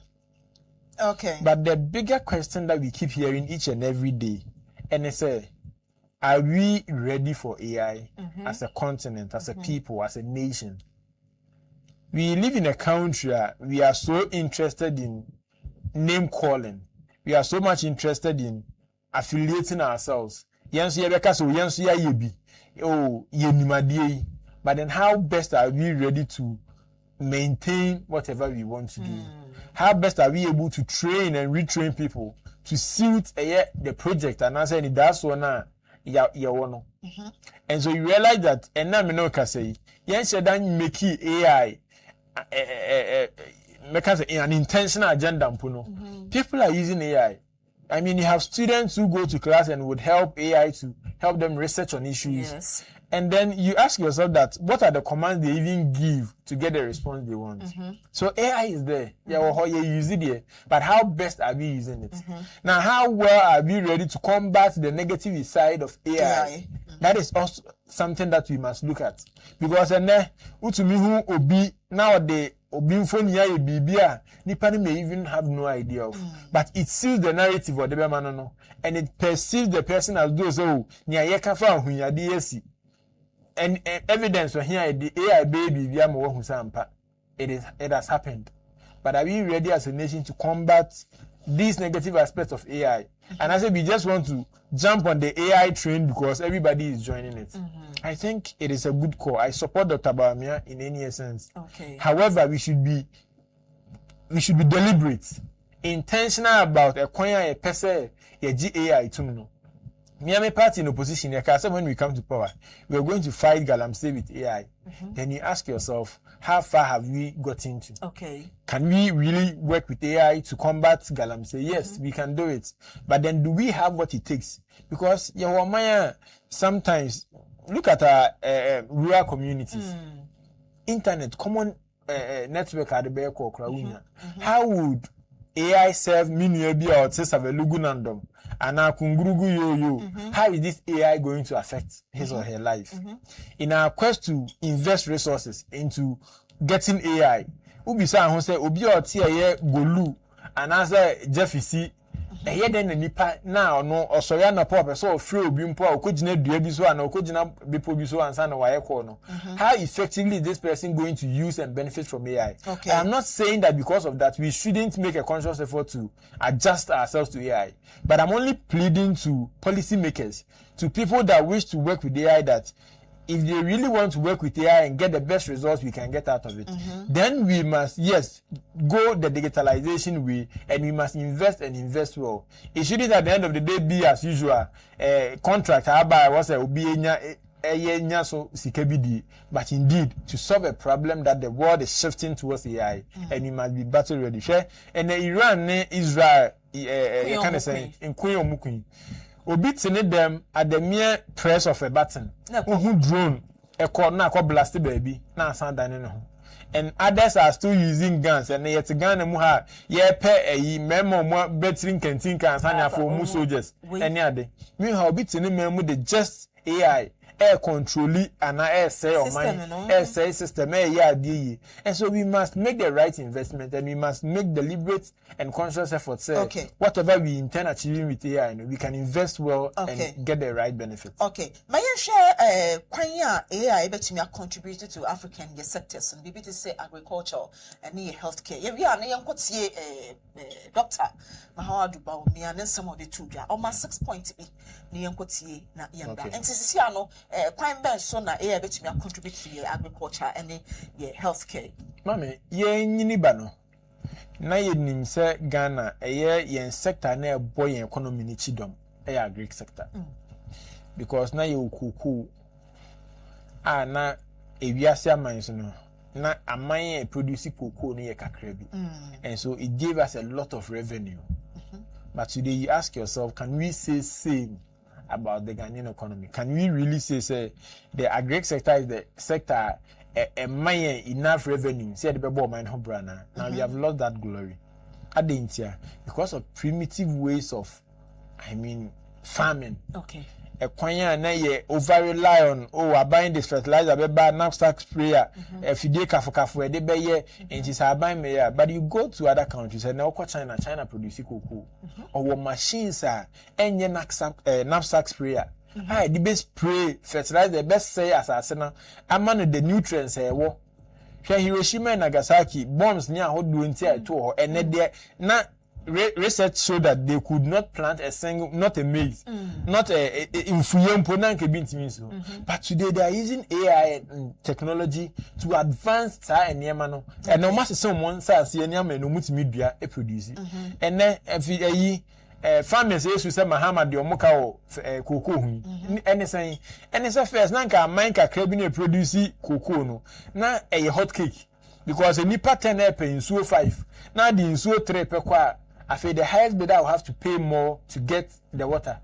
But the bigger question that we keep hearing each and every day, and it's are we ready for AI as a continent, as a people, as a nation? We live in a country where we are so interested in name calling. We are so much interested in affiliating ourselves. But then how best are we ready to maintain whatever we want to do? How best are we able to train and retrain people to suit the project? And I said, that's one. And so you realize that, and now I can say, yes, you don't make AI an intentional agenda. People are using AI. I mean, you have students who go to class and would help AI to help them research on issues. And then you ask yourself that, what are the commands they even give to get the response they want? So AI is there. You use it here. But how best are we using it? Now, how well are we ready to combat the negative side of AI? That is also something that we must look at. Because nowadays, Nipani may even have no idea of. But it seals the narrative of the man, and it perceives the person as those and evidence for here the AI baby it has happened. But are we ready as a nation to combat these negative aspects of AI? And I said we just want to jump on the AI train because everybody is joining it. I think it is a good call. I support Dr. Bawumia in any essence. However, we should be deliberate, intentional about acquiring a person AI to Miami party in opposition, when we come to power, we are going to fight Galamsey with AI. Then you ask yourself, how far have we got into? Can we really work with AI to combat Galamsey? Yes, we can do it. But then do we have what it takes? Because sometimes, look at our rural communities. Internet, common network at the Bear. How would AI serve Minuebi or Savelugunandom? And now how is this AI going to affect his or her life? In our quest to invest resources into getting AI, Ubisa who say Obi or Tia Golu and answer Jeffy C. A year then the nipa now no or Soyana Pop so free Bimpo or Kujina Duebiso and Okujina Bipobiso and Sana Wayakono. How effectively is this person going to use and benefit from AI? I'm not saying that because of that we shouldn't make a conscious effort to adjust ourselves to AI. But I'm only pleading to policymakers, to people that wish to work with AI, that if they really want to work with AI and get the best results we can get out of it, then we must, go the digitalization way, and we must invest and invest well. It shouldn't at the end of the day be as usual, contract, but indeed to solve a problem that the world is shifting towards AI, and we must be battle ready. And the Iran, Israel, you can say, in Kuyo Obi tene them at the mere press of a button. Who drone a corner blasted baby, now sound done. And others are still using guns, and yet a gun and muha, pay a memo more bettering canteen can sign for more soldiers. Any other. Meanwhile, Obi tene them with the just AI air control and air say or mind air say system and so we must make the right investment and we must make deliberate and conscious efforts. Whatever we intend achieving with AI, we can invest well and get the right benefits. Okay, my share AI betumi contribute to African sectors and maybe to say agriculture and healthcare. Yeah, we are na yankotie Dr. Mahamudu Bawumia and some of the two ja almost 6 points be na yankotie na yamba. And sisi ano kwan ben so na AI betumi contribute to agriculture and healthcare. Mame, ye nyini ba no. Na ye nim se Ghana yen sector na boy economy ni chidom agri sector. Because na ye okuku na ewiase aman no na aman produce cocoa no ye kakra bi. And so it gave us a lot of revenue. But today you ask yourself, can we say same about the Ghanaian economy? Can we really say the agri sector is the sector a mine enough revenue? Say the bebo mine hobrana. Now we have lost that glory. Adentia because of primitive ways of farming. Okay. A kwanya na ye over rely on buying this fertilizer be buy knapsack sprayer if you dey kafu e dey be ye and is buy me ya. But you go to other countries and now China produce cocoa or machines enye knapsack sprayer the best spray fertilizer the best say as na amano the nutrients wo Hiroshima and Nagasaki bombs near ahodo nti ato and there na research showed that they could not plant a single, not a maize, not a but today they are using AI and technology to advance and no matter someone says no produce and then farmers used say Muhammad Yomoka cocoa anything and it's a first nanka manka crabine produce cocoa no na a hot cake because a nipa 10 per in so 5 now the in so 3 per kwa I feel the highest bidder will have to pay more to get the water.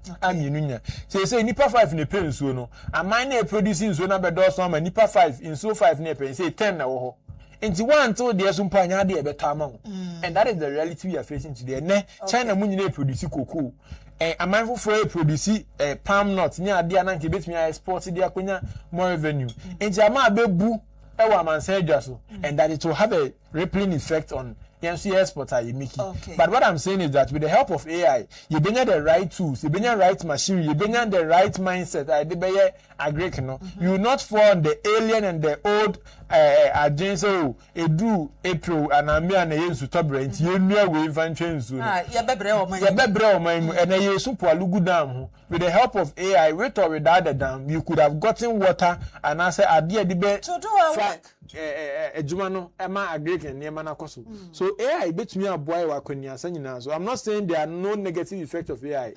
So you say nipa 5 in the pay so no. A mine producing so na bedo so ma nipa 5 in so 5 ne pay say 10 na wo ho. Enti one to there so mpanya de better amount. And that is the reality we are facing today. China mu nyine produce cocoa. A man for produce palm nuts near dia na nke betimi export dia konya more revenue. Enti ama bebu e wa man say so and that it will have a rippling effect on exports are making. But what I'm saying is that with the help of AI, you bring the right tools, you bring the right machinery, you bring the right mindset. You will not fall on the alien and the old agency. Edu April and Amia and Yesu Tobrent. You know we invention soon. And you super lugu dam. With the help of AI, with or without the dam, you could have gotten water and answer idea debate to do our work. Jumano Emma Agric and Yamana Kosu. So AI bet me a boy so I'm not saying there are no negative effects of AI.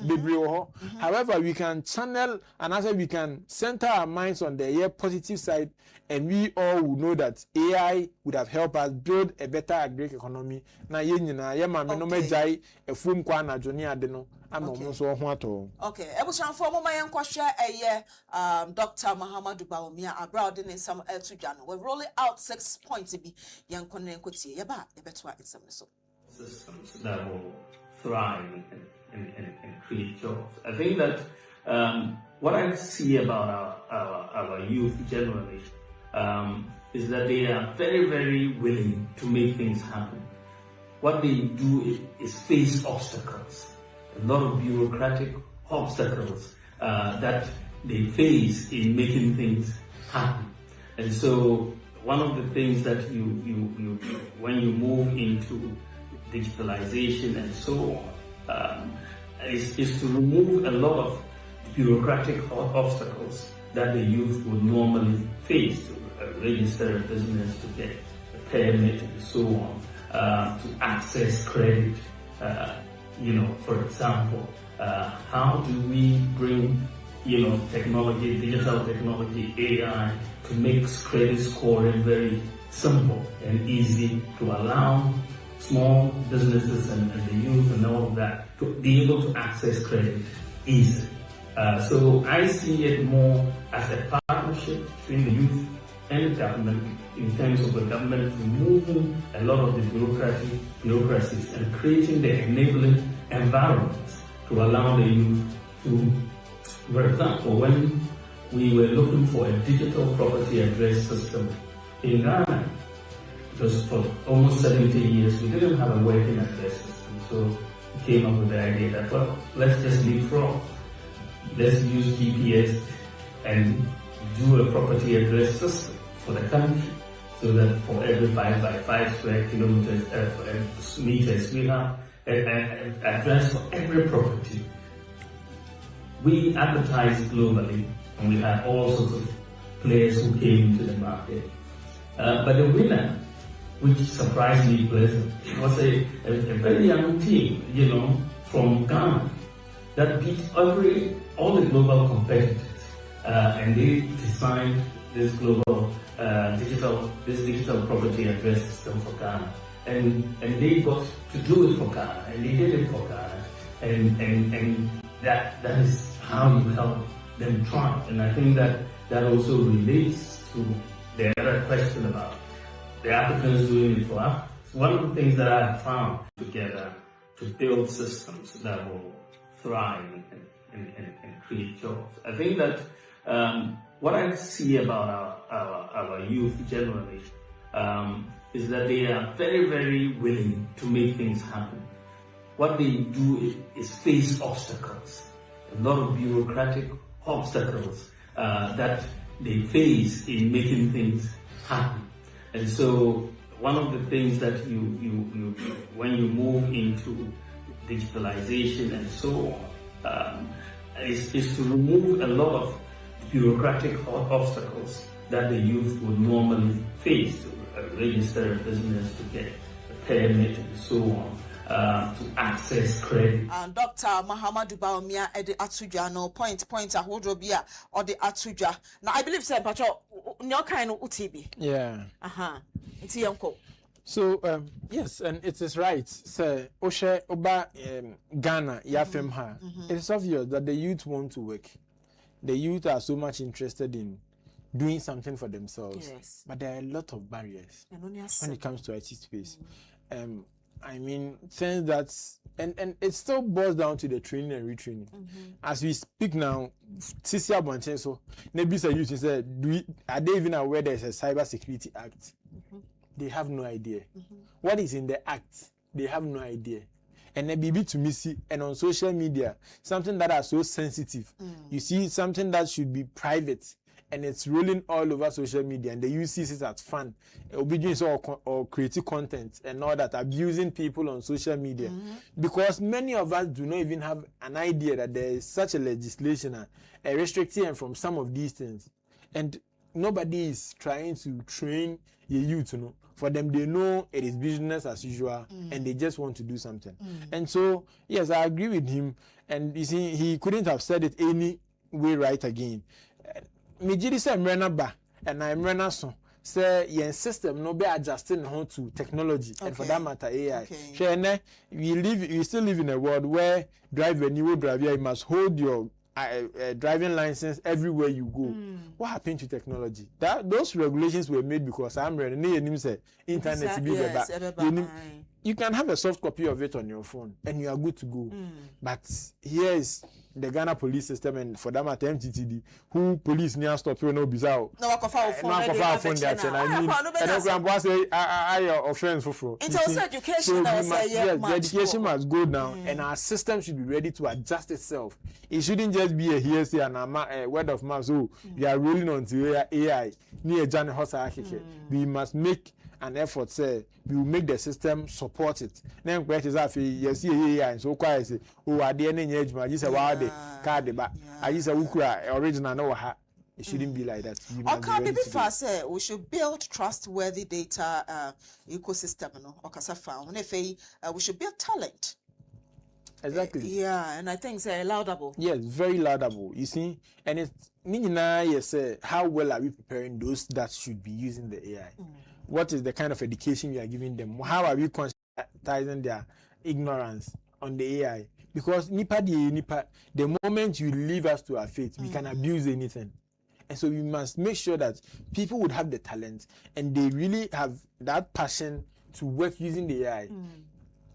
However, we can channel and as we can center our minds on the positive side, and we all will know that AI would have helped us build a better agric economy. Na yema no mejai a fum kwa na joni adeno. Okay, Ebushan for mama yankwasha Dr. Mahamudu Bawumia abroad in some Jano. We're rolling out 6 points to be yankone kuti. Yaba, ebetwa so. Systems that will thrive and create jobs. I think that what I see about our youth generally is that they are very, very willing to make things happen. What they do is face obstacles. A lot of bureaucratic obstacles that they face in making things happen. And so one of the things that you when you move into digitalization and so on is to remove a lot of bureaucratic obstacles that the youth would normally face to register a business, to get a permit and so on, to access credit. For example, how do we bring, technology, digital technology, AI, to make credit scoring very simple and easy to allow small businesses and the youth and all of that to be able to access credit easily. So I see it more as a partnership between the youth and the government in terms of the government removing a lot of the bureaucracies and creating the enabling environments to allow the youth to, for example, when we were looking for a digital property address system in Ghana. Because for almost 70 years, we didn't have a working address system. So we came up with the idea that, well, let's just leapfrog. Let's use GPS and do a property address system for the country, so that for every 5 by 5 square meters, we have an address for every property. We advertised globally, and we had all sorts of players who came into the market. But the winner, which surprised me pleasantly, was a very young team, from Ghana, that beat all the global competitors, and they designed this global digital property address system for Ghana, and they got to do it for Ghana, and they did it for Ghana, and that is how you help them try. And I think that also relates to the other question about the Africans doing it for Africans. One of the things that I have found together to build systems that will thrive and create jobs. I think that what I see about our youth generally is that they are very, very willing to make things happen. What they do is face obstacles, a lot of bureaucratic obstacles that they face in making things happen. And so one of the things that you when you move into digitalization and so on is to remove a lot of bureaucratic obstacles that the youth would normally face to register a business, to get a permit and so on, to access credit. Dr. Mahamadou Bawumia at the Atujano point a Hodrobia or the Atuja. Now I believe Sir Pacho no kind of UTB. Yeah. It's Yanko. So yes, and it is right. Sir Oshe Oba Ghana Yafemha. It is obvious that the youth want to work. The youth are so much interested in doing something for themselves. Yes. But there are a lot of barriers when it comes to IT space. I mean, things that, and it still boils down to the training and retraining. As we speak now, Cecilia Boncenso, Nebisa youth said, are they even aware there's a Cyber Security Act? They have no idea. What is in the act? They have no idea. And then BB to me see, and on social media, something that are so sensitive. You see something that should be private, and it's rolling all over social media, and the youth sees it as fun, obedience or creative content and all that, abusing people on social media. Because many of us do not even have an idea that there is such a legislation, a restriction from some of these things. And nobody is trying to train the youth, For them, they know it is business as usual, and they just want to do something. And so, yes, I agree with him. And you see, he couldn't have said it any way right again. Mijiri say mrena ba, and I mrena so. Say your system no be adjusting to technology, and for that matter AI. We still live in a world where driver, you must hold your driving license everywhere you go. What happened to technology? Those regulations were made because I'm running say internet. You can have a soft copy of it on your phone and you are good to go. But here is the Ghana police system, and for that matter MTTD, who police near stop you no bizarre. No phone that I mean, and say I offense for. It's also education. The education must go down, and our system should be ready to adjust itself. It shouldn't just be a hearsay and a word of mouth. So we are rolling on to AI. Near Johnny Hossa, we must make an effort, say we will make the system support it. Then questions are yes, yeah, and so quiet say, oh, I didn't engage my just a wild card, but I just a ukra original no ha. It shouldn't be like that. Okay, be fast. We should build trustworthy data ecosystem. No, we should build talent. Exactly. Yeah, and I think it's laudable. Yes, very laudable. You see, and it's yes, how well are we preparing those that should be using the AI? What is the kind of education you are giving them? How are we conscientizing their ignorance on the AI? Because the moment you leave us to our fate, we can abuse anything. And so we must make sure that people would have the talent and they really have that passion to work using the AI.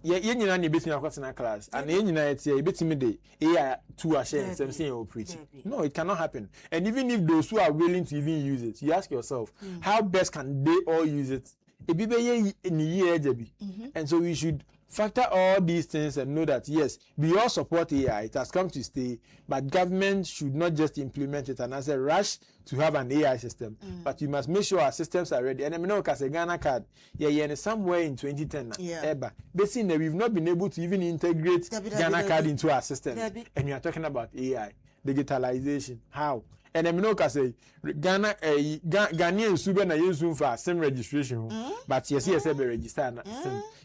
ye nyina na betimi akọta na class and ye nyina yet ye betimi de AI to a share some say operate. No, it cannot happen. And even if those who are willing to even use it, you ask yourself, how best can they all use it? And so we should factor all these things and know that yes, we all support AI. It has come to stay, but government should not just implement it and as a rush to have an AI system, but we must make sure our systems are ready. And I know because a Ghana card, somewhere in 2010, basically we've not been able to even integrate Ghana card into our system. And we are talking about AI, digitalization. How? And I know because Ghana, Ghanaian super na use for SIM registration, but yes, be register.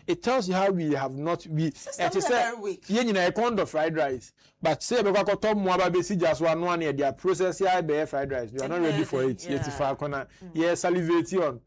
It tells you how we have not it is a kind of fried rice. But say because Tom Mwaba basi just one year their process here be fried rice. You are not ready for it. Yet if I can salivate on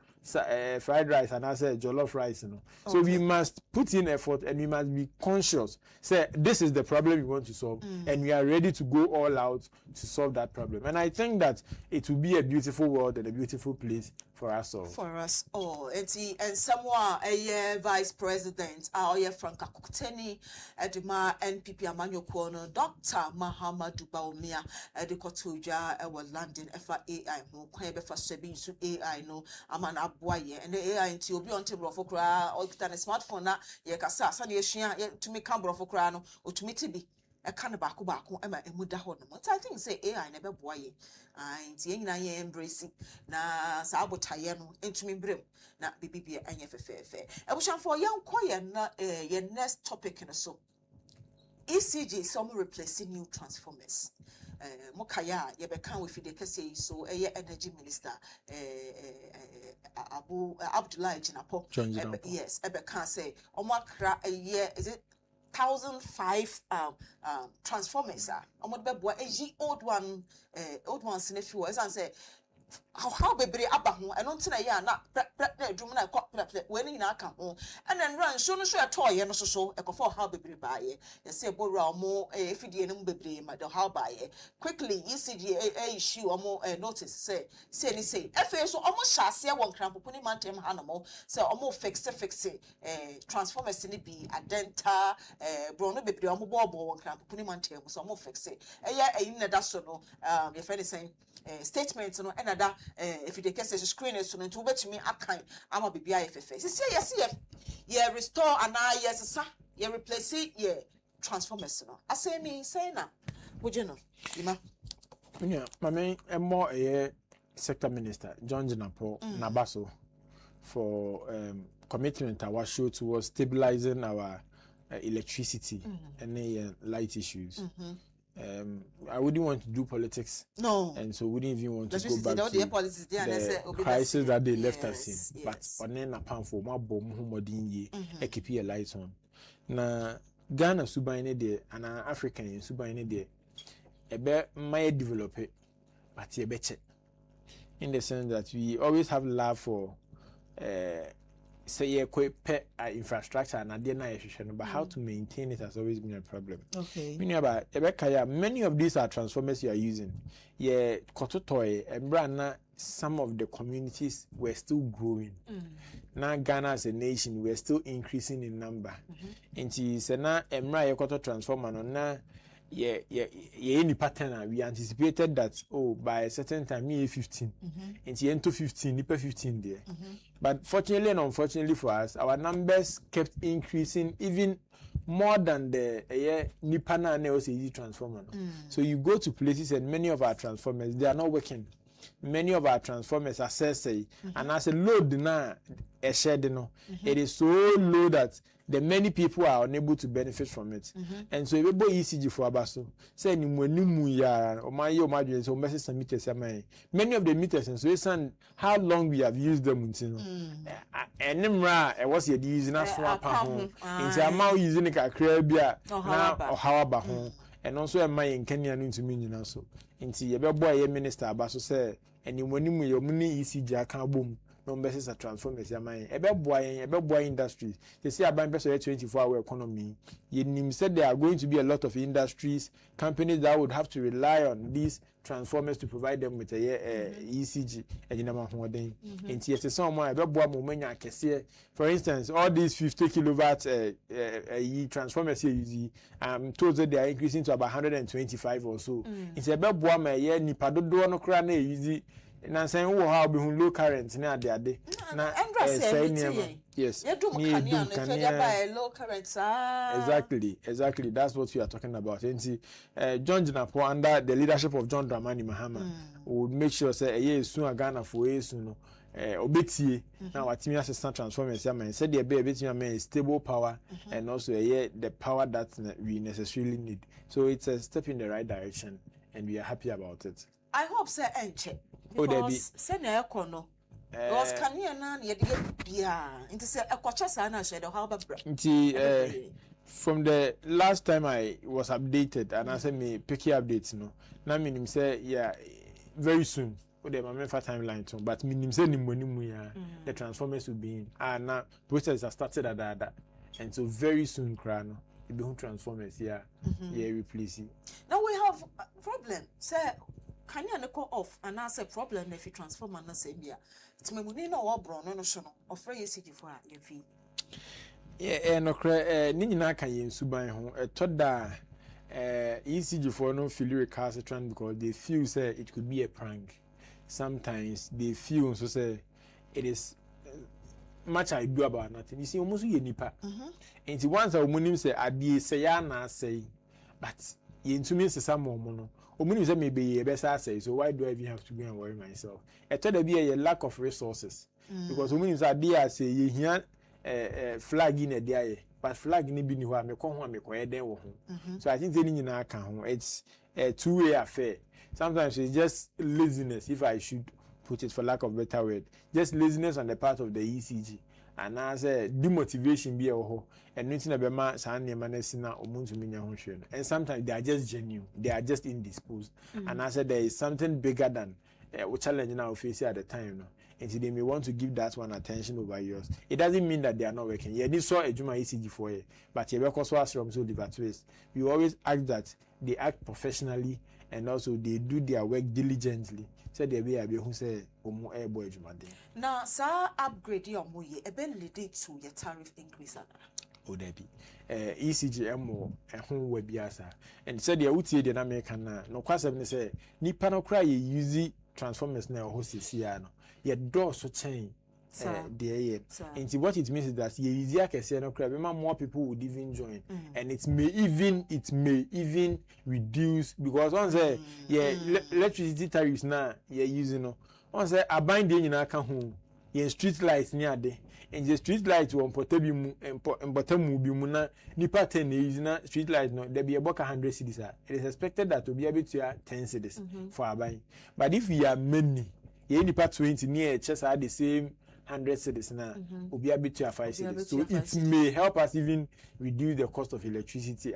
fried rice and I say jollof rice, So we must put in effort and we must be conscious. Say this is the problem we want to solve, and we are ready to go all out to solve that problem. And I think that it will be a beautiful world and a beautiful place for us all. For us all. And someone a vice president, our Franka Kuteni, Edema NPP Amanyo Kwono, Dr. Mahamadou Bawumia, Edikotuja, London, FAI, no, Kwebe for Sebi, so AI, no, Amana Boye, and the AI into Obi on table of Okra, or a smartphone, Yakasa, Sunday, to me, Cambro of Okrano, or to me, Tibi. A kind of baku, Emma, and Mudahon. What I think say AI never boy. I embrace na Sabo Tayano, into me brim, not BB and FFF. I wish for young choir, not your next topic in a so. ECG, some replacing new transformers. Mokaya, Yebekan with the say so a energy minister, Abdullah Jinapo. Yes, Ebekan say, Omakra a year, is it? 1,005 transformers old ones in a few words and say how baby abahu and on tonight na drum na when in aka ho and then run so no so toy no so e for how baby buy you say borrow mo fidie no baby ma the how buy quickly ECG issue omo notice say fa so omo hyase won krampopo ni mantem hanamo say omo fix transformers ni bi adenta bro no baby omo bobo won krampopo ni mantem so omo fix eyin na da so no your friend is saying statements no another if you take screen is so to bet me akan ama bibia FFF say yes restore and yes sir you replace it transformers no I say me say na would you know my main more sector minister John Jinapo Nabaso for commitment our show towards stabilizing our electricity and light issues. I wouldn't want to do politics. No. And so we wouldn't even want to go back to the crisis that they left us in. But on then apart from my bomb who modern keep your lights on. Na Ghana suba in there and African suba in there. Ebe may develop it, but ye beche. In the sense that we always have love for say ye pet infrastructure and but how to maintain it has always been a problem. Okay. Many of these are transformers you are using. Yeah, Kototoy and Brana, some of the communities were still growing. Now Ghana as a nation, we're still increasing in number. And she said now Emra Koto transformer na any pattern we anticipated that by a certain time 15 and into 15 nipa 15 there. But fortunately and unfortunately for us, our numbers kept increasing even more than the nipa na OCD transformer. So you go to places and many of our transformers they are not working. Many of our transformers are say and as a load na a shed it is so low that the many people are unable to benefit from it. And so if you ECG for Abaso, say many of the meters and so it's how long we have used them. And Nimra was using us for home. Into amount using a crabia now or how about home. And also a my in Kenya into me also. Into your boy minister Abaso say and you when you money ECG account boom. no mbese sa transformers ya man ebeboa industries they say aban person 24-hour economy you said there are going to be a lot of industries companies that would have to rely on these transformers to provide them with a ECG ejinama hoden enti yete some man ebeboa mo manya akese for instance all these 50 kilowatt transformers here use told that they are increasing to about 125 or so it's ebeboa ma ye nipa dodo no kra na use na say wo ha be low current na ade na say yes you do by low current exactly that's what we are talking about and John Jinapo under the leadership of John Dramani Mahama would make sure say soon Ghana for no obetie na watimi assistant transformers ya man said the be betimi stable power and also the power that we necessarily need, so it's a step in the right direction and we are happy about it. I hope say enche because say na ekono because can you na ye de bia into say ekocha sa na share the how ba from the last time I was updated and I said me picky updates na meaning say very soon with the my timeline too, but meaning say the transformers will be in now process has started at that and so very soon crano it be transformers replace it. Now we have a problem say can you go off and answer problem if you transform and say bia it's me money no obro no so no offer ECG for your fee no cra ni nyina kan yen suban ho etoda ECG for no feel recalcitrant because they feel say it could be a prank. Sometimes they feel so say it is much I do about nothing. You see almost ye nipa and once a woman say adi say ya na say but ye to me say some no woman say maybe a better say, so why do I even have to go and worry myself? I thought there be a lack of resources because women say adi say ye here flag in a day but flag ni bi ni ho me ko ho me ko eden wo ho, so I think any nyina aka ho it's a two-way affair. Sometimes it's just laziness, if I should put it for lack of better word, just laziness on the part of the ECG and as a demotivation be a ho and nothing about ma san ne manesina omuntu menya ho hwe no, and sometimes they are just genuine, they are just indisposed and I said there is something bigger than challenge now face at the time no, and so they may want to give that one attention over yours. It doesn't mean that they are not working. Yeah, this saw a Juma ECG for you, but you work also as from so ways. We always act that they act professionally and also they do their work diligently. So they be able who say omo airboy Juma day. Now, sir, upgrade your moye a ben lead to your tariff increase. Oh, there be ECG mo home web biasa and said the outie the American no kwasem say nipa no cry use transformers na ho sisia no ye door so chain there and what it means is that ye easier can say no cry more people would even join and it may even reduce because once electricity tariffs now ye using no once aban dey nyina ka ho ye street lights near there and the street lights won portable mu bottom bi mu na nipa 10 use na street light no there be about 100 cedis. It is expected that to be able to 10 cedis for aban, but if we are many ye nipa 20 near just are the same 100 cedis now will be able to 5 cedis, so it may help us even reduce the cost of electricity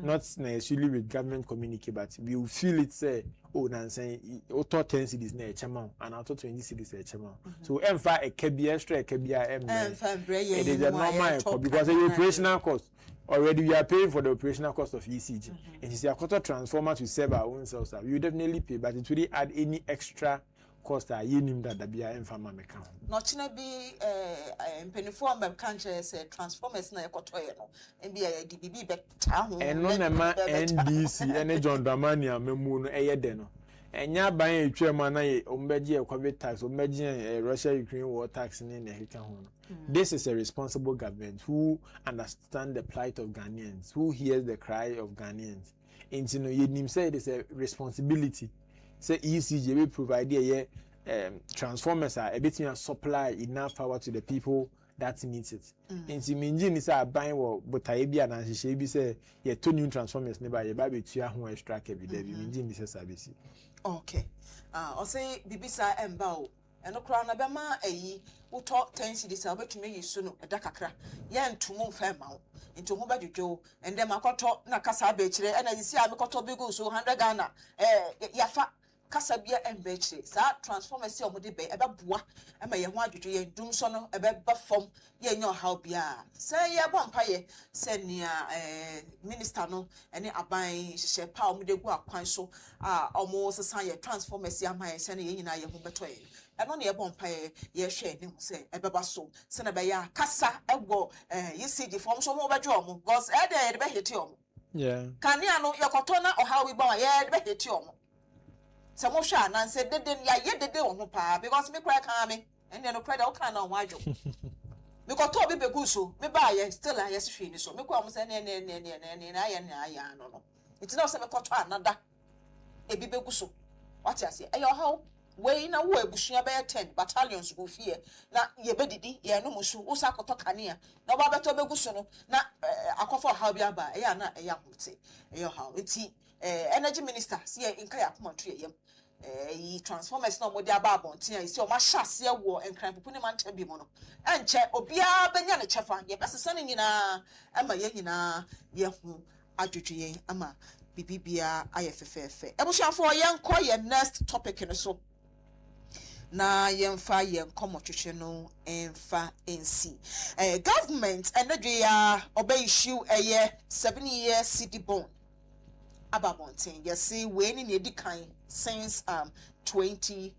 not necessarily with government communique, but we will feel it say oh nan saying auto 10 cedis na echema and auto 20 cedis echema, so emfa a kebi extra kebia it is a normal because the operational cost already we are paying for the operational cost of ECG and it's a quarter transformer to serve our own selves. We will definitely pay, but it will add any extra cost that you need that be a farmer account. No china be penifo am country say transformers na ekotoye no and be a DBB be ta ho and no na ma NDC ene John Dramani amemu no eye de no enya ban etwema na ye ombeje ekwabe tax ombeje Russia Ukraine war tax ne na heka ho no. This is a responsible government who understand the plight of Ghanaians, who hears the cry of Ghanaians. And you know you say it is a responsibility say ECG will provide a transformers are a bit supply enough power to the people that needs it. And so mean is a buying but I be and she be say two new transformers never a baby to your extra every day. Mean is a service. Okay. I'll say Bibisa and Bow and no crown abema who talk 10 cedis I'll bet to me soon a dakakra yan to move fair mount into home by Joe and then I got talk Nakasa Betche and I see I'm got to be go so 100 Ghana yafa kasa bia embeche sa transformers e omode be ebeboa ema ye ho adwodwo ye dum so no ebeba fom ye nya how bia say ye bompaye say nia minister no ene aban hye pa omode gu akwan so a omo sesa ye transformers ye aman say ye nyina ye ho beto ye eno ne ye bompaye ye hwe ni say ebeba so se na be ya kasa ego ye see the form so mo bejo omo because e dey be hiti omo yeah kania no ye kotona o how we bon ye be hiti omo se mo hwa na se dede ya ye dede wo ho pa because me cry kan me ene no cry da o kan na wo adwo me ko to be begu so me ba ye still a yes hwe ni so me ko am se ne na ya no it na se me ko to anada e bi begu so what you say e yo how we na wo ebusua be 10 battalions go fear na ye bedidi ye no musu wo sa koto kanea na ba beto begu so no na akofo how bi aba e ya na e ya hote e yo how enti energy minister see inka ya kuma to yem yi transformers na modi aba abonten yi see o ma hyase wo enkran pupu ne man tabi mo no enche obia benya ne chefa ye pese ne nyina ama ye nyina ye hu adwodwe yen ama bibibia ayefefefe ebusuafo yenko ye next topic no so na yemfa yenkomo twetwe no emfa ensi government energy ya obey issue 7-year city bond ababonten yesi we ni edi kan since 2022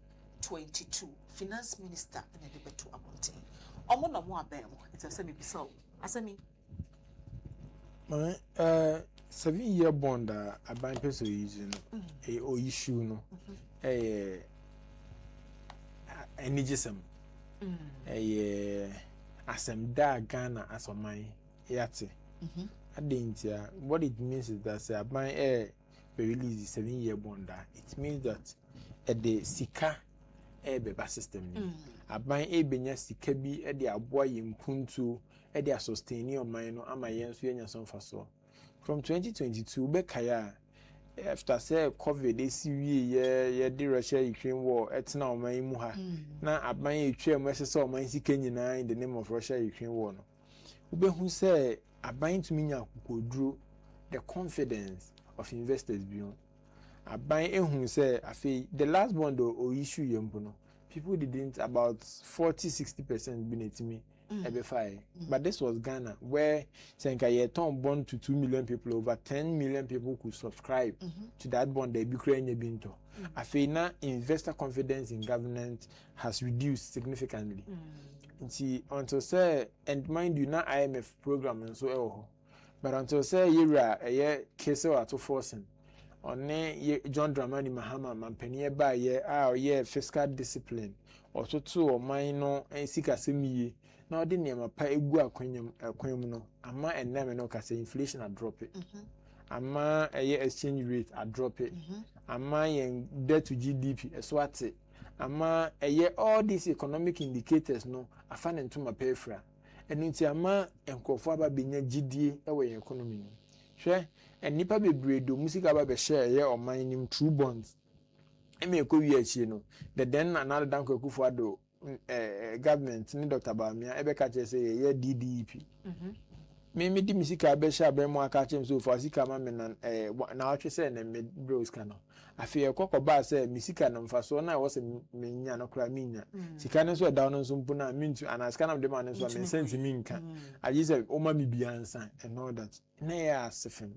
finance minister na de beto abonten omo na mo abem it say me bisa asemi 7-year bond aban peso use no o issue no enigisem asem da Ghana asoman yate adentia what it means is that aban release 7-year bond it means that the sika beba system ni aban benya sika bi de aboa yempuntu de sustain your mind no ama yenso yenya sonfaso from 2022 bekaya after say covid ye the Russia Ukraine war etna oman mu ha na aban etwa mu ese oman sika nyina in the name of Russia Ukraine war no ubehu say aban to minya kokoduro the confidence of investors beyond aban ehun say afi the last bond o issue yempo no people didn't about 40-60% binetimi ebefai but this was Ghana where senka ye turn bond to 2 million people, over 10 million people could subscribe to that bond they be creating binto afi na investor confidence in government has reduced significantly until say and mind you na IMF program and so but until say yera case or to forcing on John Dramani Mahama mampeni ba ye fiscal discipline or to or minor and sika semi na odi name pa egu akwanyam no ama enna me no ka say inflation a drop it ama exchange rate a drop it ama yen debt to GDP eswate ama all these economic indicators no afan ntoma pefra enunti ama enkofo aba benya gidie we economy no hwe enipa bebre do musika aba be share oman nim true bonds eme ekowi achi no the then another danko ekufo ado government ni Dr. Bamia ebe ka che say ye DDP me di musika be share be mo aka che so for sika ma me na watwe say na me bros kana afi ekokoba say musika na mfaso na wo se menya no kra menya sika ne so down so mpu na mintu anaska na de man so me sense minka ayi say o ma mi biansa and all that na ya asefem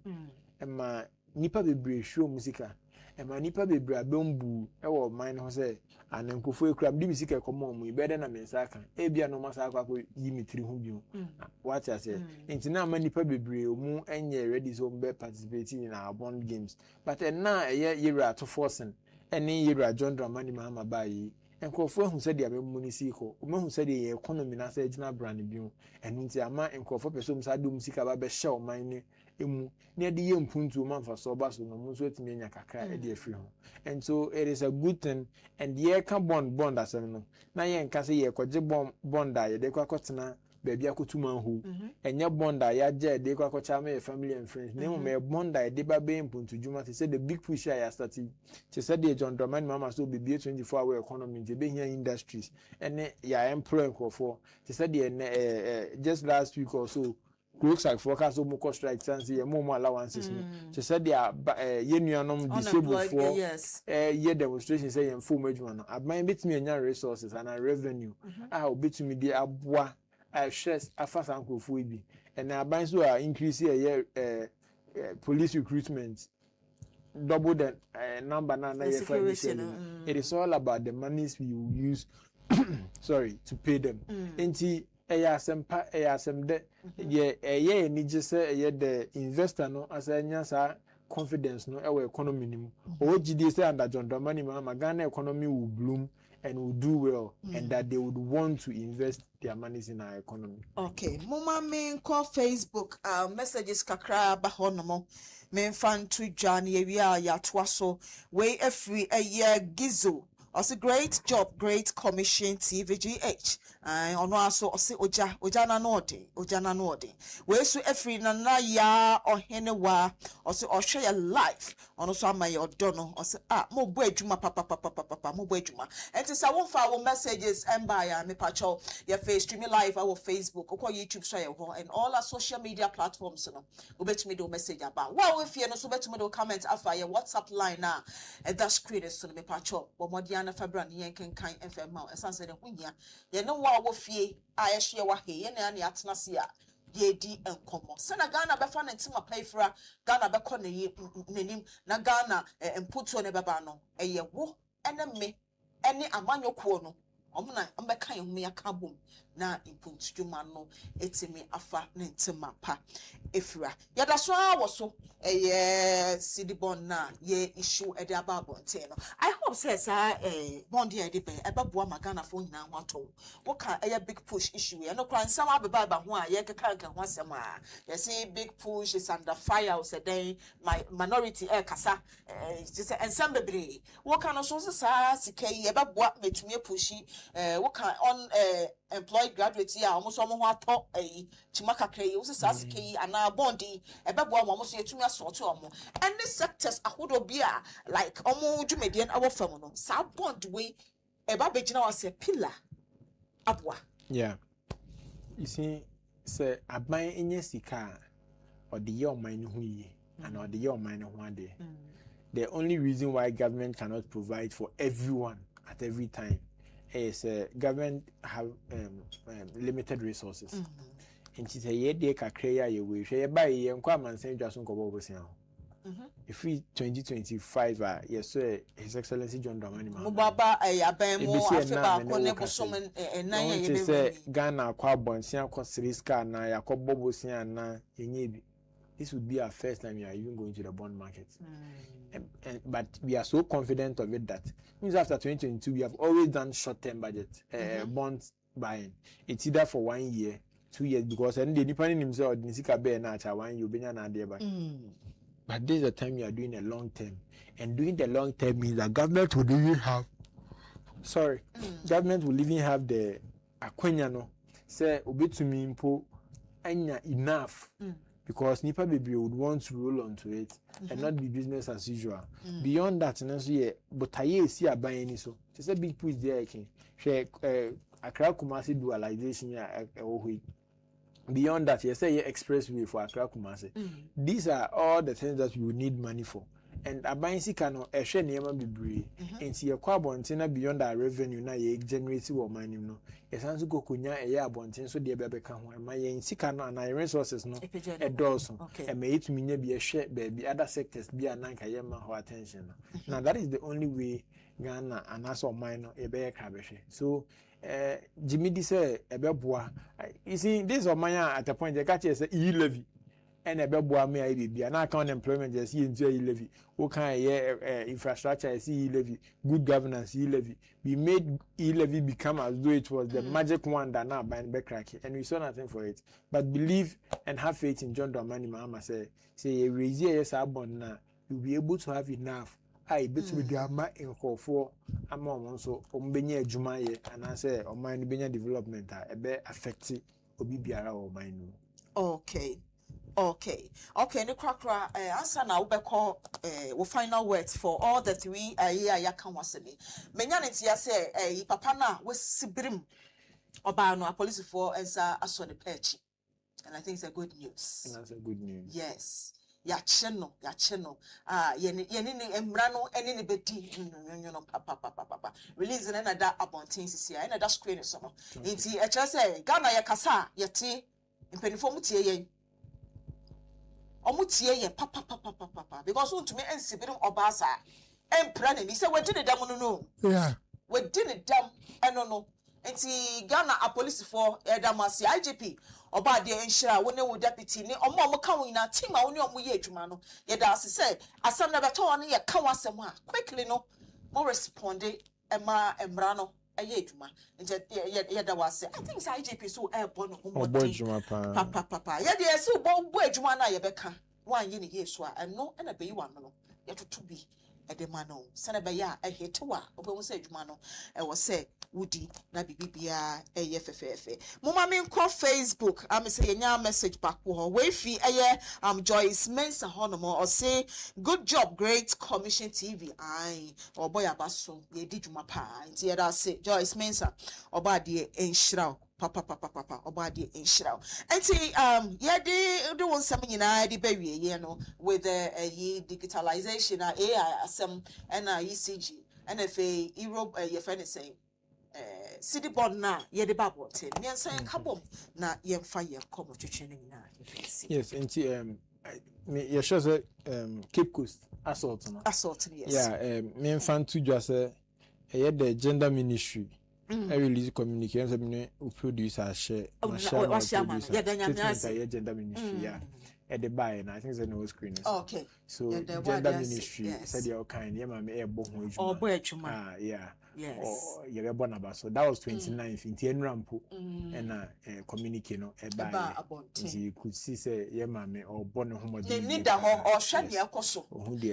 ema nipa bebre show musika ema nipa bebre abembu ewo man ho say anenkofo ekura bi musika ekomo mu ibede na mensaka ebia no masa akwa ko yimitiri ho bio what I say intina ma nipa bebre omu enye ready so be participating in our bond games but na yera to forcing ene yera John Dramani Mahama bayi enkofo hu se dia memu ni siko omehu se dia economy na se gina brand bio enu nti ama enkofo person sa do musika ba be share oman ni emu ne de yempuntu manfa so ba so no mu so etimi anya kakra e de afiri ho and so it is a good thing and ye ka bond asem no na ye nka se ye koje bond a ye de kwakotena baby akotuma hu enye bond a ya je de kwakocha ma family and friends ne mo me bond a de ba be impuntu juma say the big push ya started to say the John Dramani Mahama so be 24-hour economy je be here industries and ya employ for to say the just last week or so Crooks like forecast almost strike sense ye more allowances no to say their ye nuanom disabled for ye demonstration say yen full major no aban bit me nya resources and revenue bit me dey aboa shares afasa ankofo bi and aban so are increase ye police recruitment double the number na it is all about the monies we will use to pay them enti asem de ye ni je say the investor no as anya sa confidence no e economy nim o gidi say under John Dramani Mahama Ghana economy will bloom and will do well and that they would want to invest their monies in our economy. Okay, mama me call Facebook messages kakra ba honomo me fan to Johnny ya twaso we free a year gizo. Also great job, great commission TVGH. Ono aso ose oja na nodi. We so efri na ya ohenewa ose ohwe ya life. Ono so amaye odono ose mo bo adwuma papa mo bo adwuma. Enti sa won fa wo messages embaya me pacho ya face stream live our Facebook, or YouTube so ya ho and all our social media platforms no. Obetumi do message about. Wa we fie no so betumi do comment afa ya WhatsApp line na that screen is so me pacho. Na February yen kan FM ma esanse de hunya ye no wa wo fie ayehye wa he ye na atena se a ye di enkomo se na Ghana be fa na ntima paifra Ghana be ko na ye nanim na Ghana emputo ne beba no eye wo ene me ene amanyoko no omna ambeka ye hu ya kabom na impuntudwuma no etimi afa na ntima pa efira yada so awoso sidibon na ye issue e de ababonte no I hope says bond ye de be ebeboa magana fo nyina ho ato wo ka big push issue ye no kran nsam abeba ba ho a ye keka ho asem a ye say big push is under fire o say then my minority kasa just ensam bebre wo ka no so sa sikai ebeboa metumi pushi wo ka on employed graduates here almost omo ho ato chimaka krai wo sa sikai ana bondi ebeboa mo so yetumi asort omo any sectors ahodo bia like omo dwumedien awo fam no sa bond we eba begina was a pillar abwa you see say aban enye sika or the year man hu yi and or the year man hu ade the only reason why government cannot provide for everyone at every time is government have limited resources. And she say ye de kakra ya ye we hwe ye ba ye nkwa amansan dwaso nkobo bosia ho if 2025 yes sir His Excellency John Dramani Mahama baba aban mo afeba ko ne bosom enan ye be say Ghana kwa bonsia kwa siriska na yakobo bosia na yenye bi. This would be our first time we are even going to the bond market. But we are so confident of it that means after 2022 we have always done short-term budget bonds buying. It's either for 1 year, 2 years, because and the depending himself nisika be na cha 1 year benya na by. But this is the time we are doing a long term, and doing the long term means that government will even have government will even have the akwenya no say obetumi impo anya enough. Because Nipa Baby would want to roll onto it and not be business as usual. Beyond that, but I see a buying so. It's a big push there. Accra Kumasi dualization. Beyond that, you say expressway for Accra Kumasi. These are all the things that we would need money for. And a buying sikano a share near Bibri and see a quabontina beyond our revenue now ye generate or mining no. Yes, and go kunya a year bontin so dear baby come my in sikano and I resources no a dozen and may it mean be a share baby other sectors be a nanka yama or attention. Now that is the only way Ghana and us or mine a bear cabbage. So Jimmy D say a beboa. You see, this or mine at a point they catch us a levy. And a beboa may be an account employment as he enjoy levy. What kind of infrastructure is levy? Good governance levy. We made levy become as though it was the magic one that now by backcrack, and we saw nothing for it. But believe and have faith in John Dramani Mahama say raise yes abon now. You'll be able to have enough. I bet with the ama in for a moment so Benye Jumaye and I say on my Benya development a be affected Obibiara or mine. Okay, the cracker answer now we final words for all the three ya can wasemi. Menyanity ya say papa na we sibrim oba no a police for ensa aso ne pechi. and I think it's a good news. And that's a good news. Yes. Yacheno. Yeni embrano any bedi papa. Releasing another abontin sisi ya another screen so. Inti echa say Ghana ya kasa yeti mpenifo mutie yen. Omutie yen papa because want to me ensibirim obasa. Empra ni say we did dam no. Yeah. We did dam no. Inti Ghana a police for Edamasi IGP oba de enhira wo ne wo deputy ni omo ka wo ina team a wo ne omo ye adwuma no ye da say asam na beto no ye ka wasem a quickly no mo respond ema emra no ye adwuma nje ye da wase I think say IGP so e bo no mo adwuma papa ye de say bo adwuma na ye beka wan ye ne yesu a eno na be yi wa no ye toto bi edema no sana be ya ehetewa obo say adwuma no e wo say Woody na bibia eye fefefe mama me nko Facebook am say yenya message back wo we fi eye Joyce Mensa honomo or say good job great commission TV ai oboy abaso ye di dwuma pa nti ye da say Joyce Mensa oba de enhira papa oba de enhira nti ye de won sam nyina de bawie ye no with the digitalization AI asem na ECG and if Europe your friend is saying city board na ye de babote me nsan kabom na ye mfa ye komo twetwe ni na yes nti me ye sure say Cape Coast assault yes me mfa to just the gender ministry I release communication me producer share ya gender ministry at the buy and I think no screen okay so gender ministry said your kind yeah ma me yeah yes you're born about so that was 29th in Tienrampo and communicate no you could see say yeah mama or born home need da ho or hwani ekoso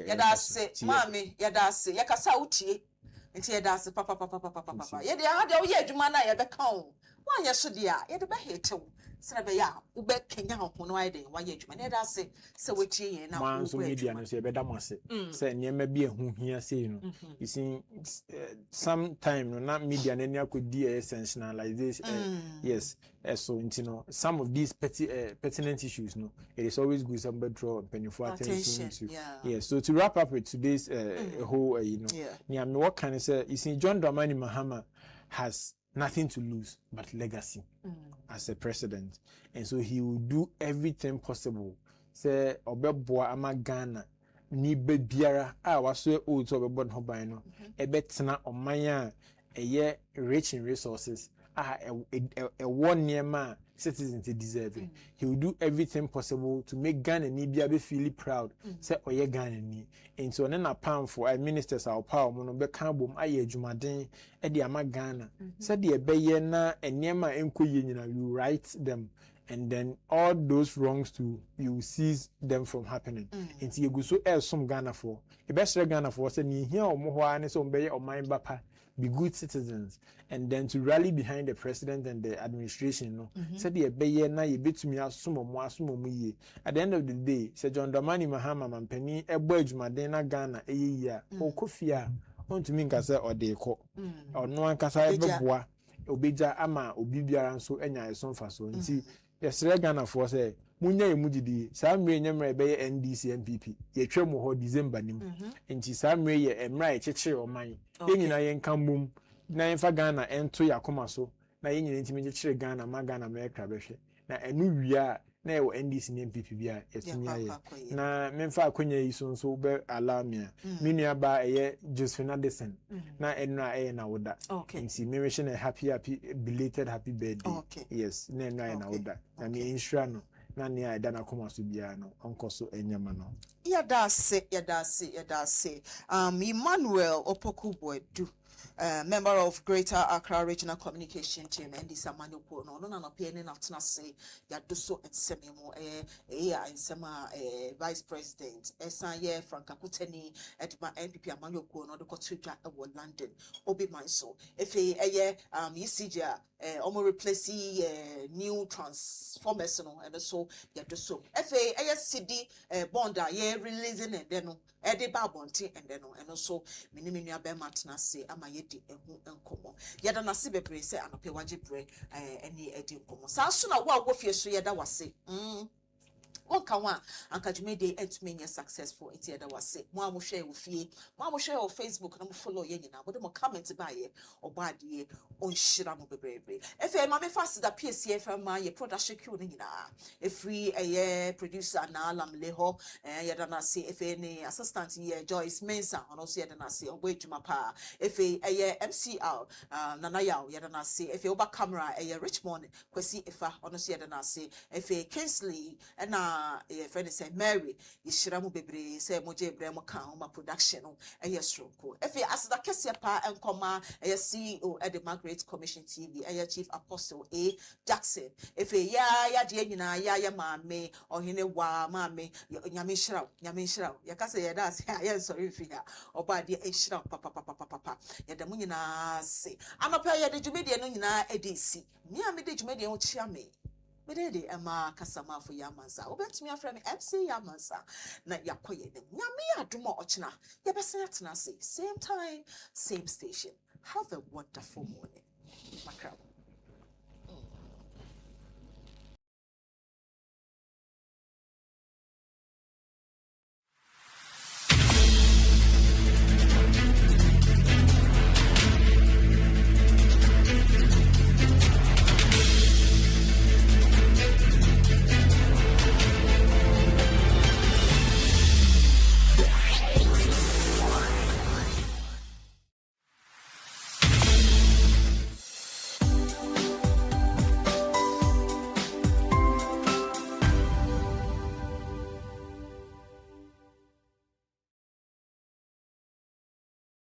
ya da se mama ya da se ya kasa utie nti ya da se papa ya de ha de wo ye adwuma na ya be kan wo anya so de a ya de be hetew sena be ya wo be kenya ho no ai de wa ye adwuma na da se we tie yen na wo so media no se be da mo se se nyema bi ehun hia sei no you see sometime no na media na ni akodi sensationalization yes so no some of these pertinent issues no it is always good somebody draw painful attention to yes so to wrap up with today's whole what can I say you see John Dramani Mahama has nothing to lose but legacy as a president, and so he will do everything possible say obeboa ama Ghana ni be biara a waso o to obebon ho ban no ebetena oman a rich in resources a one niema citizens deserve. He will do everything possible to make Ghana ni bia be feel proud say oye Ghana ni and so na pam for ministers our power mo no be kan bom aye adwumaden e de ama Ghana say de be ye na eniema enkoye nyina you write them and then all those wrongs to you seize them from happening and you go so some Ghana for e be sure Ghana for say ni hia omo ho ani so be ye oman bapa be good citizens and then to rally behind the president and the administration no said the beye na ye betumi asomo ye at the end of the day say John Dramani Mahama mampani ebo adwumaden na Ghana eyi a okofia ontumi nka say odeko ono ankasa ebeboa obeja ama obibiara nso enya esonfa so nti yesre Ghana for say munya emudidi saa mre nyemre beye NDC MPP ye twemu ho December nim nti saa mre ye emra ye chechire oman yenyina ye nkambum na yenfa Ghana ento yakoma so na yenyina ntimi chechire Ghana ma Ghana mekra behwe na enu wia na ye NDC ne MPP bia yetumi aye na memfa akonya yi so nso be alamia menua ba eye Josephine Addison na enra eye na woda nti me wish na happy belated happy birthday yes na enra na woda na me insure no na ni ai dana koma so bia no onko so enyama no yadase Emmanuel Opoku-Boadu member of Greater Accra Regional Communication Team and this Emmanuel no na pene na tena se yadoso ensememo ensema vice president esan Franka Kuteni edma NPP Emmanuel no de kotudwa e London obi manso efe ECG omo replace new transformers no and so yadoso efe CD bond releasing and then no e de ba bonti and then no and so miniminu abema tena se ama ama yedi ehu enkomo yeda na se bebre se anope waje bre eni edi enkomo sa so na wo agofie so yeda wase Wonka wa anka dwumede entumi nye successful enti yeda wase mo amohwe wo fie mo amohwe wo Facebook na mo follow ye nyina mo de mo comment ba ye obade onhira mo bebrebe efe ma me fast da PSF ma ye production crew ni nyina efri eye producer na alam leho yeda na se efe ni assistant ye Joyce Mensa ono so yeda na se ogbo edwuma pa efe eye MCR nana yaw yeda na se efe oba camera eye Richmond kwesi efa ono so yeda na se efe Kingsley na friend say Mary yishiramu bebre say moje ebrem kan ma production no stroko efe asida kese pa enkoma CEO at the Margaret Commission TV Chief Apostle A Jackson efe ya de nyina ya maame ohene wa maame nyame shira ya kase ya da say ya sorry fi ha oba de shira papa ya da mu nyina se anopa ya de djumede no nyina edisi mi a me de djumede ho chia me Medede Emma Kasama for Yamansa. Obetumi afra me MC Yamansa. Na yakoye ne. Nyame aduma ochina. Yebese na say same time, same station. Have a wonderful morning. Makram.